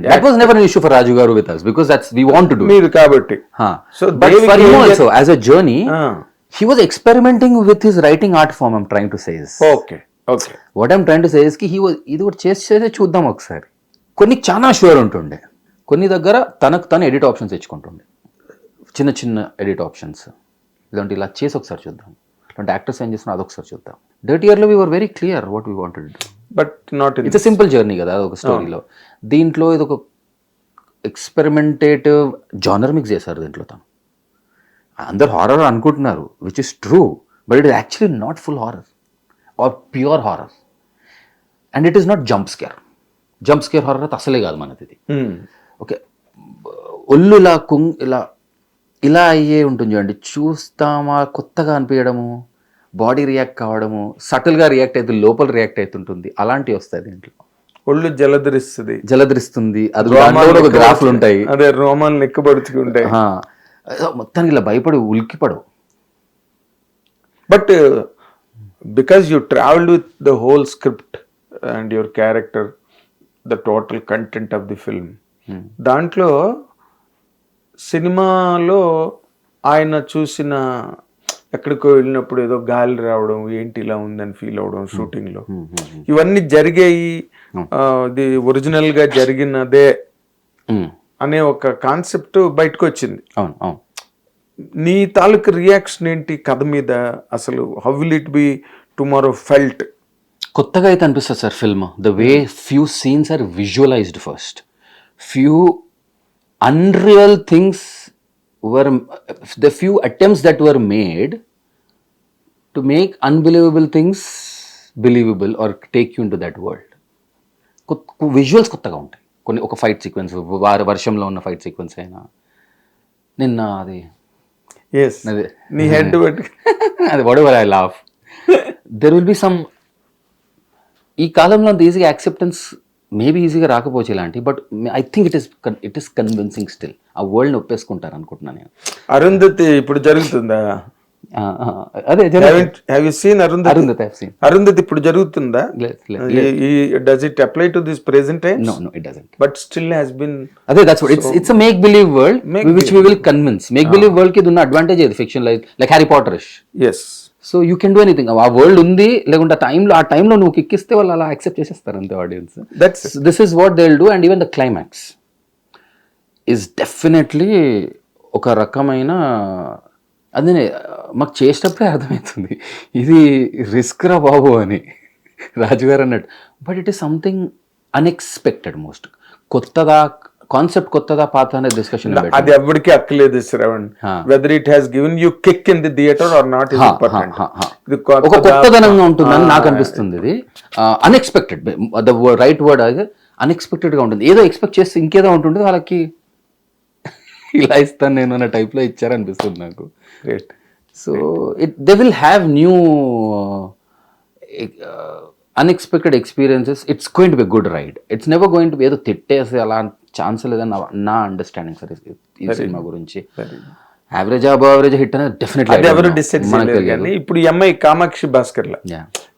That was never an issue for Raju Garu with us, because we want to do it. కాబట్టి. So but for him also, as a journey, he was experimenting with his writing art form. I'm trying to say is, okay. What I'm trying to say is ki he was ఇది కూడా చేసేదే చూద్దాం ఒకసారి. కొన్ని చాలా sure ఉంటుండే, కొన్ని దగ్గర తను ఎడిట్ ఆప్షన్స్ తెచ్చుకుంటుండే, చిన్న ఎడిట్ ఆప్షన్స్. ఇలాంటి ఇలా చేసి ఒకసారి చూద్దాం, ఇలాంటి యాక్టర్స్ ఏం చేస్తున్నా అదొకసారి చూద్దాం. డర్టీ ఇయర్లో we were very clear what we wanted to do. But not it's simple journey కదా ఒక స్టోరీలో. దీంట్లో ఇది ఒక ఎక్స్పెరిమెంటేటివ్ జానర్ మిక్స్ చేశారు దీంట్లో. తను అందరు హారర్ అనుకుంటున్నారు, which is true, but it is actually not full horror or pure horror. And it is not jump scare horror అయితే అసలే కాదు మనది. ఇది ఓకే, ఒళ్ళు ఇలా అయ్యే ఉంటుంది చూడండి, చూస్తామా కొత్తగా అనిపించడము, బాడీ రియాక్ట్ కావడము, సటిల్గా రియాక్ట్ అవుతుంది, లోపల రియాక్ట్ అవుతుంటుంది, అలాంటివి వస్తాయి దీంట్లో. ఒళ్ళు జలధరిస్తుంది. అది ఒక గ్రాఫ్లు ఉంటాయి, అదే రోమాలు నెక్కబడుచుకుంటాయి, మొత్తానికి ఇలా భయపడి ఉలిక్కిపడవు. But because you travelled with the whole script and your character, the total content of the film, దాంట్లో సినిమాలో ఆయన చూసిన, ఎక్కడికో వెళ్ళినప్పుడు ఏదో గాలి రావడం, ఏంటి ఇలా ఉందని ఫీల్ అవడం షూటింగ్లో, ఇవన్నీ జరిగాయి, ఇది ఒరిజినల్ గా జరిగినదే అనే ఒక కాన్సెప్ట్ బయటకు వచ్చింది. నీ తాలూకు రియాక్షన్ ఏంటి కథ మీద? అసలు how will it be tomorrow felt? కొత్తగా అయితే అనిపిస్తుంది sir film. The way few scenes are visualized first, few unreal things were, the few attempts that were made to make unbelievable things believable or take you into that world. Visuals కొత్తగా ఉంటాయి. కొన్ని ఒక fight sequence, వర్షంలో ఉన్న fight sequence అయినా, నిన్న అది నీ హెడ్ అది whatever I laugh, there will be some, ఈ కాలంలో అంత ఈజీగా యాక్సెప్టెన్స్ మేబీ ఈజీగా రాకపోవచ్చు ఇలాంటి, but I think it is convincing still. ఆ వరల్డ్ని ఒప్పేసుకుంటారు అనుకుంటున్నాను నేను. అరుంధతి ఇప్పుడు జరుగుతుందా? అదే have you seen Arundhati? Arundhati I've seen. Arundhati ఇప్పుడు జరుగుతుందా? Does it apply to this present times? No, it doesn't. But still has been. అదే that's what it's a make believe world which we will convince. Make believe world కి ఉన్న advantage ఇది fiction like Harry Potter-ish. Yes. So you can do anything. ఆ world ఉంది, లేకుంటే ఆ టైంలో నువ్వు కిక్కిస్తే వాళ్ళు అలా యాక్సెప్ట్ చేసేస్తారు అంతే audience. This is what they will do. And even the climax is definitely ఒక రకమైన, అది మాకు చేసేటప్పుడే అర్థమవుతుంది ఇది రిస్క్ రా బాబు అని రాజుగారు అన్నట్టు. But it is something unexpected most. కొత్తదా కాన్సెప్ట్, కొత్తదా పాత అనే డిస్కషన్ అది ఎవరికి అక్కలేదు Shravan. Whether it has given you kick in the theatre or not is important. ఒక కొత్తదనంగా ఉంటుందని నాకు అనిపిస్తుంది. ఇది అన్ఎక్స్పెక్టెడ్, ద రైట్ వర్డ్ అది అన్ఎక్స్పెక్టెడ్ గా ఉంటుంది. ఏదో ఎక్స్పెక్ట్ చేస్తే ఇంకేదో ఉంటుంది, వాళ్ళకి ఇలా ఇస్తాను నేను అన్న టైప్ లో ఇచ్చారనిపిస్తుంది నాకు. So they will have new unexpected experiences. It's going to be good ride. It's never going to be ఏదో తిట్టేసి అలా ఛాన్స్ లేదని నా అండర్స్టాండింగ్ సార్ ఈ సినిమా గురించి. యావరేజ్ అబవ్ యావరేజ్ హిట్ అనేది డెఫినెట్లీ ఎవరు డిసైడ్ చేయలేరు. కానీ ఇప్పుడు ఈ అమ్మాయి కామాక్షి భాస్కర్ల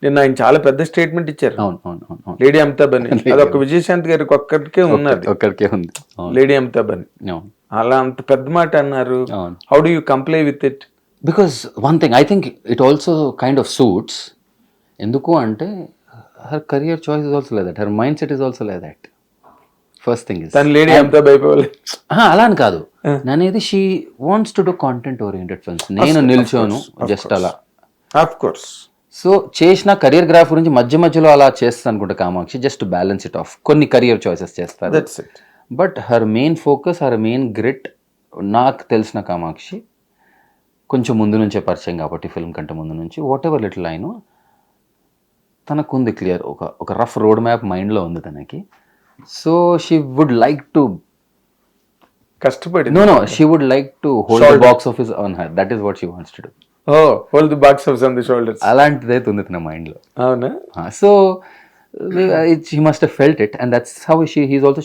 నిన్న ఆయన చాలా పెద్ద స్టేట్మెంట్ ఇచ్చారు. లేడీ అమితాబ్ అని. అదొక విజయశాంతి గారికి ఒక్కరికే ఉన్నది, ఒక్కరికే ఉంది లేడీ అమితాబ్ అని. అలా అంత పెద్ద మాట అన్నారు. How do you comply with it? Because one thing I think it also kind of suits. ఎందుకు అంటే her career choice is also like that, her mind set is also like that. First thing is lady Amitabh అయిపోవాలి అలా అని కాదు అనేది. She wants to do content oriented films. నేను నిల్చోను just అలా. Of course. So చేసిన కెరియర్ గ్రాఫ్ గురించి మధ్య మధ్యలో అలా చేస్తాను అనుకుంటా Kamakshi, just balance it of. కొన్ని కెరియర్ చాయిసెస్ చేస్తారు. But her main focus, her main grit, నాకు తెలిసిన కామాక్షి కొంచెం ముందు నుంచే పరిచయం కాబట్టి ఫిల్మ్ కంటే ముందు నుంచి, వాట్ ఎవర్ లిటిల్ అయినో తనకు ఉంది క్లియర్, ఒక రఫ్ రోడ్ మ్యాప్ మైండ్లో ఉంది తనకి. So she would like to కష్టపడి she would like to hold the box office on her. That is what she wants to do. Hold the box office on the shoulders. అలాంటిదైతే ఉంది తన మైండ్లో. అవునా? So she must have felt it, and that's how she's also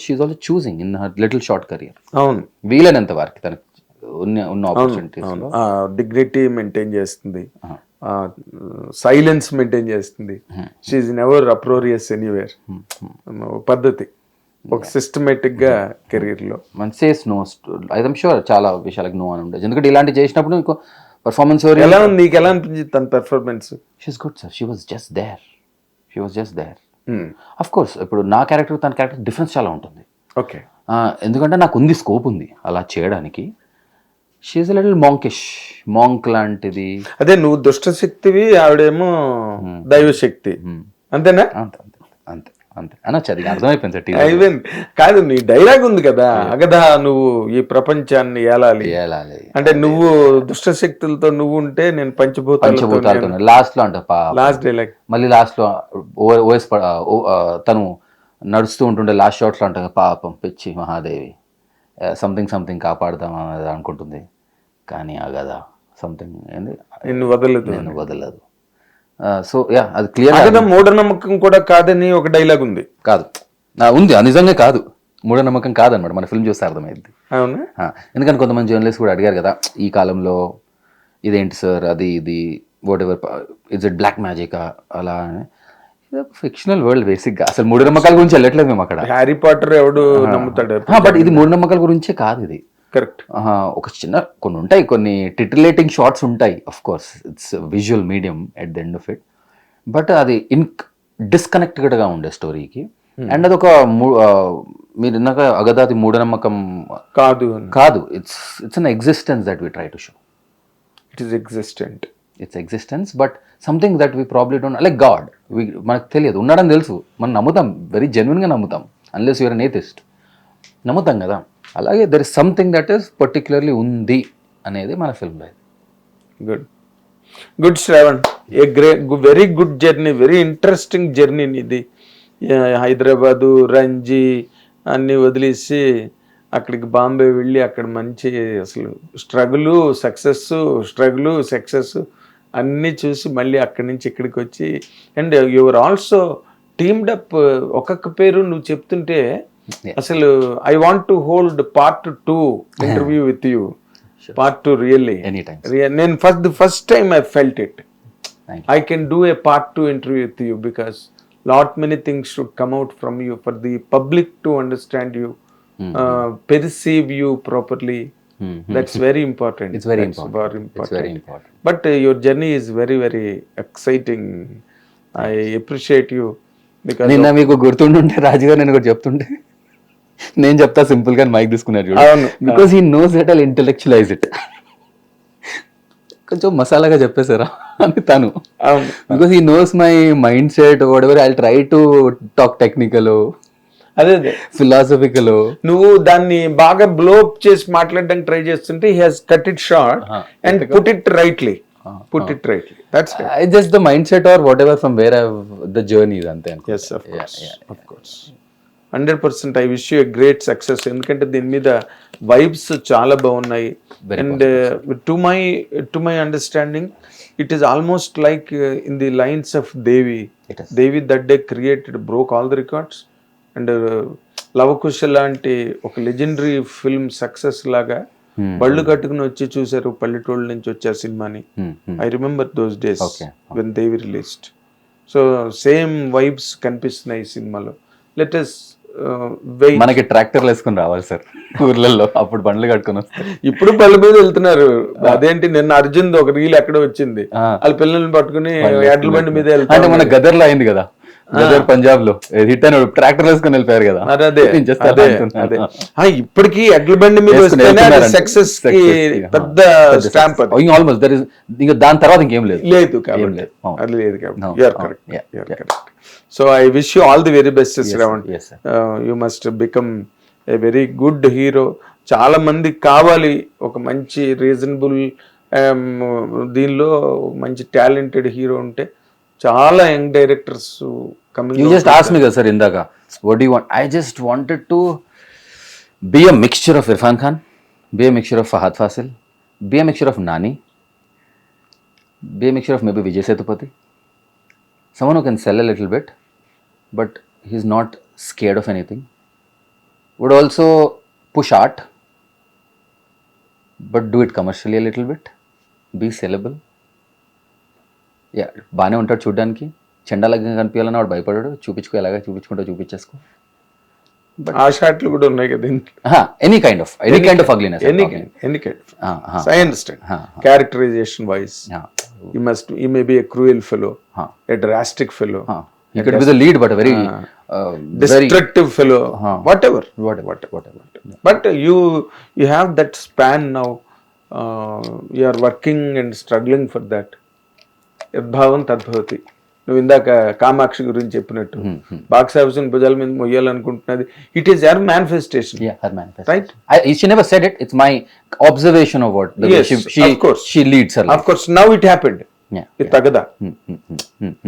choosing in her little short career. అవును, వీలైనంత వరకు తనకు ఉన్న ఆపర్చునిటీస్. డిగ్నిటీ మెయింటైన్ చేస్తుంది, సైలెన్స్ మెయింటైన్ చేస్తుంది. She never uproarious anywhere. పద్ధతి, ఒక సిస్టమేటిక్ గా కెరీర్ లో సేస్ నో. ఐఎమ్ షూర్ చాలా విషయాలకు నో అని ఉండదు. ఎందుకంటే ఇలాంటి చేసినప్పుడు మీకు పర్ఫార్మెన్స్ ఎలా ఉంది, నీకు ఎలా అనిపించింది తన performance? She's good sir. She was just there. Of course ఇప్పుడు నా క్యారెక్టర్ తన క్యారెక్టర్ డిఫరెన్స్ చాలా ఉంటుంది. ఓకే. ఎందుకంటే నాకు ఉంది, స్కోప్ ఉంది అలా చేయడానికి. షీఈస్ ఎ లిటిల్ మాంక్ లాంటిది. అదే నువ్వు దుష్ట శక్తివి, ఆవిడేమో దైవశక్తి. అంతేనా? అంతే అనొచ్చు. అది అర్థమైపోయింది సార్. అయిపోయింది కాదు, నీ డైలాగ్ ఉంది కదా, అగధ నువ్వు ఈ ప్రపంచాన్ని ఏలాలి అంటే నువ్వు దుష్ట శక్తులతో నువ్వు ఉంటే నేను పంచభూతాలతో. లాస్ట్ లో అంట లాస్ట్ డైలాగ్, మళ్ళీ లాస్ట్ లో ఓఎస్ తను నడుస్తూ ఉంటుండే లాస్ట్ షాట్ లో అంట, పాపం పిచ్చి మహాదేవి సంథింగ్ కాపాడుదాం అనుకుంటుంది, కానీ అగధ సంథింగ్ నిన్ను వదలదు. సో యా, అది క్లియర్. మూఢనమ్మకం కూడా కాదని ఒక డైలాగ్ ఉంది. కాదు, ఉంది, నిజంగా కాదు, మూఢనమ్మకం కాదనమాట. మన ఫిల్మ్ చూస్తే అర్థమైంది. అవును. ఎందుకంటే కొంతమంది జర్నలిస్ట్ కూడా అడిగారు కదా, ఈ కాలంలో ఇదేంటి సార్, అది ఇది whatever, it's it black magic అలా. ఇది ఒక ఫిక్షనల్ వరల్డ్ బేసిక్ గా. అసలు మూఢనమ్మకాల గురించి వెళ్ళట్లేదు మేము అక్కడ. హ్యారీ పాటర్ ఎవడు నమ్ముతాడు? బట్ ఇది మూఢనమ్మకాల గురించే కాదు. ఇది కరెక్ట్. ఒక చిన్న కొన్ని ఉంటాయి, కొన్ని టిటిలేటింగ్ షార్ట్స్ ఉంటాయి. Of course it's visual medium at the end of it. But అది డిస్కనెక్టెడ్గా ఉండే స్టోరీకి. అండ్ అది ఒక మీరు ఇందాక అగధ అది మూఢనమ్మకం కాదు. It's an existence that we try to show. It's existence but something that we probably don't, like God. మనకు తెలియదు, ఉన్నాడని తెలుసు, మనం నమ్ముతాం, వెరీ జెన్యున్గా నమ్ముతాం, అన్లెస్ యూఆర్ ఎన్ ఏథిస్ట్, నమ్ముతాం కదా. అలాగే there is something that is particularly ఉంది అనేది మన ఫిల్మ్లో. Good Shravan, very good journey, very interesting journey ఇది. హైదరాబాదు, రంజీ అన్నీ వదిలేసి అక్కడికి బాంబే వెళ్ళి అక్కడ మంచి అసలు స్ట్రగులు సక్సెస్ అన్నీ చూసి మళ్ళీ అక్కడి నుంచి ఇక్కడికి వచ్చి, and your also teamed up. ఒక్కొక్క పేరు నువ్వు చెప్తుంటే అసలు I want to hold part 2 interview with you. part 2 really. Anytime. Then the first time I felt it. Thank you. I can do a part 2 interview with you because lot many things should come out from you for the public to understand you, perceive you properly. That's very important. It's very That's important. very important. It's very important. But your journey is very, very exciting. I appreciate you because నిన్న మీకు గుర్తుండుంటే రాజుగారు నేను ఒకటి చెప్తుంటే నేను చెప్తా simple గా mike తీసుకున్నారు అవును. Because he knows that I'll intellectualise it. కొంచెం మసాలాగా చెప్పేశారా అని తను, because he knows my mindset whatever I try to talk technical, అదే ఫిలాసఫికల్. నువ్వు దాన్ని బాగా బ్లోప్ చేసి మాట్లాడడానికి ట్రై చేస్తుంటే he has cut it short and put it rightly. That's it. I just the mindset or whatever from where the journey is ante. Yes, of course. Of course. 100% I wish you a great success. ఎందుకంటే దీని మీద vibes చాలా బాగున్నాయి. And to my understanding it is almost like in the lines of Devi. Devi that day broke all the records. And Lavakusa లాంటి ఒక legendary film success లాగా బళ్ళు కట్టుకుని వచ్చి చూసారు పల్లెటూళ్ళ నుంచి వచ్చారు సినిమాని. I remember those days when Devi released. So same vibes కనిపిస్తున్నాయి ఈ సినిమాలో. Let us wait. మనకి ట్రాక్టర్లు వేసుకుని రావాలి సార్ ఊర్లలో, అప్పుడు బండ్లు కట్టుకుని వస్తారు. ఇప్పుడు పల్లె మీద వెళ్తున్నారు. అదేంటి నిన్న అర్జున్ ఒక రీల్ ఎక్కడ వచ్చింది, వాళ్ళ పిల్లల్ని పట్టుకుని ఎడ్ల బండి మీద వెళ్తారు. అంటే మన గదర్లో అయింది కదా, గదర్ పంజాబ్ లో హిట్ అని ట్రాక్టర్ వేసుకుని వెళ్ళిపోయారు కదా. అదే ఇప్పటికీ ఎడ్ల బండి మీద సక్సెస్ కి పెద్ద స్టాంప్. ఆల్మోస్ట్ దర్ ఇస్, ఇంకా దాని తర్వాత ఇంకేం లేదు కాబట్టి అది లేదు కాబట్టి you are correct. So I wish you all the very best Shravan. You must become a very good hero. చాలా మంది కావాలి ఒక మంచి రీజనబుల్ దీనిలో మంచి టాలెంటెడ్ హీరో ఉంటే. చాలా young directors coming. You just asked me కదా సార్ ఇందాక, what do you want? I just wanted to be a mixture of Irrfan Khan, be a mixture of Fahadh Faasil, be a mixture of Nani, be a mixture of maybe Vijay Sethupathi. Someone who can sell a little bit, but he's not scared of anything. Would also push art, but do it commercially a little bit. Be sellable. బాగానే ఉంటాడు చూడ్డానికి, చెండాలంగా కనిపించాలని వాడు భయపడాడు. ఎలాగా చూపించేసుకో. ఆ షాట్లు కూడా ఉన్నాయి కదా. Any kind of ugliness, any kind. I understand. Characterization wise, he may be a cruel fellow, a drastic fellow. He could be the lead, but a very destructive fellow. Whatever. But you have that span now. You are working and struggling for that. యద్భావం తద్భవతి. నువ్వు ఇందాక కామాక్షి గురించి చెప్పినట్టు box office భుజాల మీద మొయ్యాలనుకుంటున్నది. It is her manifestation, right? She never said it. It's my observation of what she leads her life. Of course, now it happened with Aghadha.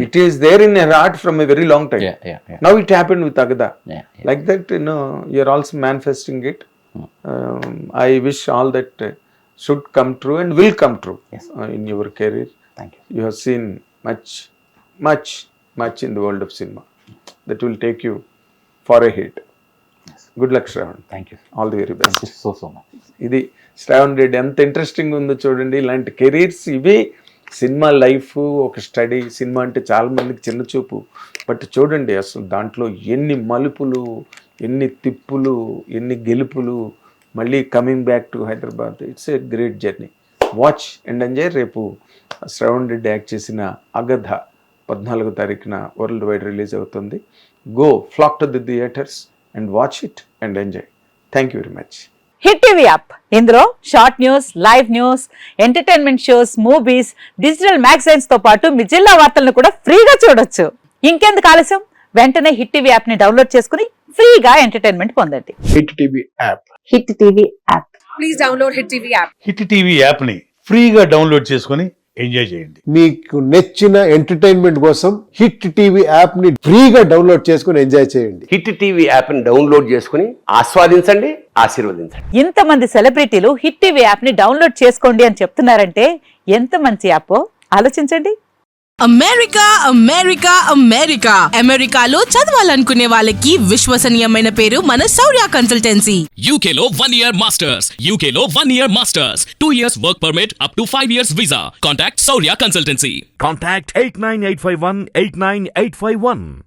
It is there in her heart from a very long time. Now it happened with Aghadha. Like that, you are also manifesting it. I wish all that should come true and will come true in your career. Thank you. You have seen much in the world of cinema that will take you far ahead. Good luck, Shravan. Thank you. All the very best. Thank you so much. ఇది శ్రావణ్ రెడ్డి. ఎంత interesting ఉందో చూడండి. ఇలాంటి careers ఇవి. Cinema life ఒక study. Cinema అంటే చాలా మందికి చిన్న చూపు, బట్ చూడండి అసలు దాంట్లో ఎన్ని మలుపులు, ఎన్ని తిప్పులు, ఎన్ని గెలుపులు, మళ్ళీ coming back to Hyderabad. It's a great journey. Watch and enjoy. రేపు శ్రవణ్ రెడ్డి యాక్ట్ చేసిన అగధ 14వ తారీఖున వరల్డ్ వైడ్ రిలీజ్ అవుతుంది. Go flock to the theatres and watch it and enjoy. Thank you very much. Hit TV app, ఇందులో short news, live news, entertainment shows, movies, digital magazines తో పాటు మీ జిల్లా వార్తలను కూడా ఫ్రీగా చూడొచ్చు. ఇంకెందుకు ఆలస్యం? వెంటనే హిట్ టీవీ యాప్ ని డౌన్లోడ్ చేసుకుని ఫ్రీగా ఎంటర్టైన్మెంట్ పొందండి. Hit TV app. Hit TV app. Please download hit TV app. Hit TV app ని ఫ్రీగా డౌన్లోడ్ చేసుకొని ఎంజాయ్ చేయండి. మీకు నచ్చిన ఎంటర్టైన్మెంట్ కోసం హిట్ టీవీ యాప్ ని ఫ్రీగా డౌన్లోడ్ చేసుకుని ఎంజాయ్ చేయండి. హిట్ టీవీ యాప్ ని డౌన్లోడ్ చేసుకుని ఆస్వాదించండి, ఆశీర్వదించండి. ఇంతమంది సెలబ్రిటీలు హిట్ టీవీ యాప్ ని డౌన్లోడ్ చేసుకోండి అని చెప్తున్నారంటే ఎంత మంచి యాప్ ఆలోచించండి. అమెరికా అమెరికా అమెరికా అమెరికాలో చదవాలనుకునే వాళ్ళకి విశ్వసనీయమైన పేరు మన శౌర్య కన్సల్టెన్సీ. UK లో 1 year masters. UK లో 1 year masters. 2 years work permit up to 5 years visa. Contact Shaurya Consultancy. Contact 89851 89851.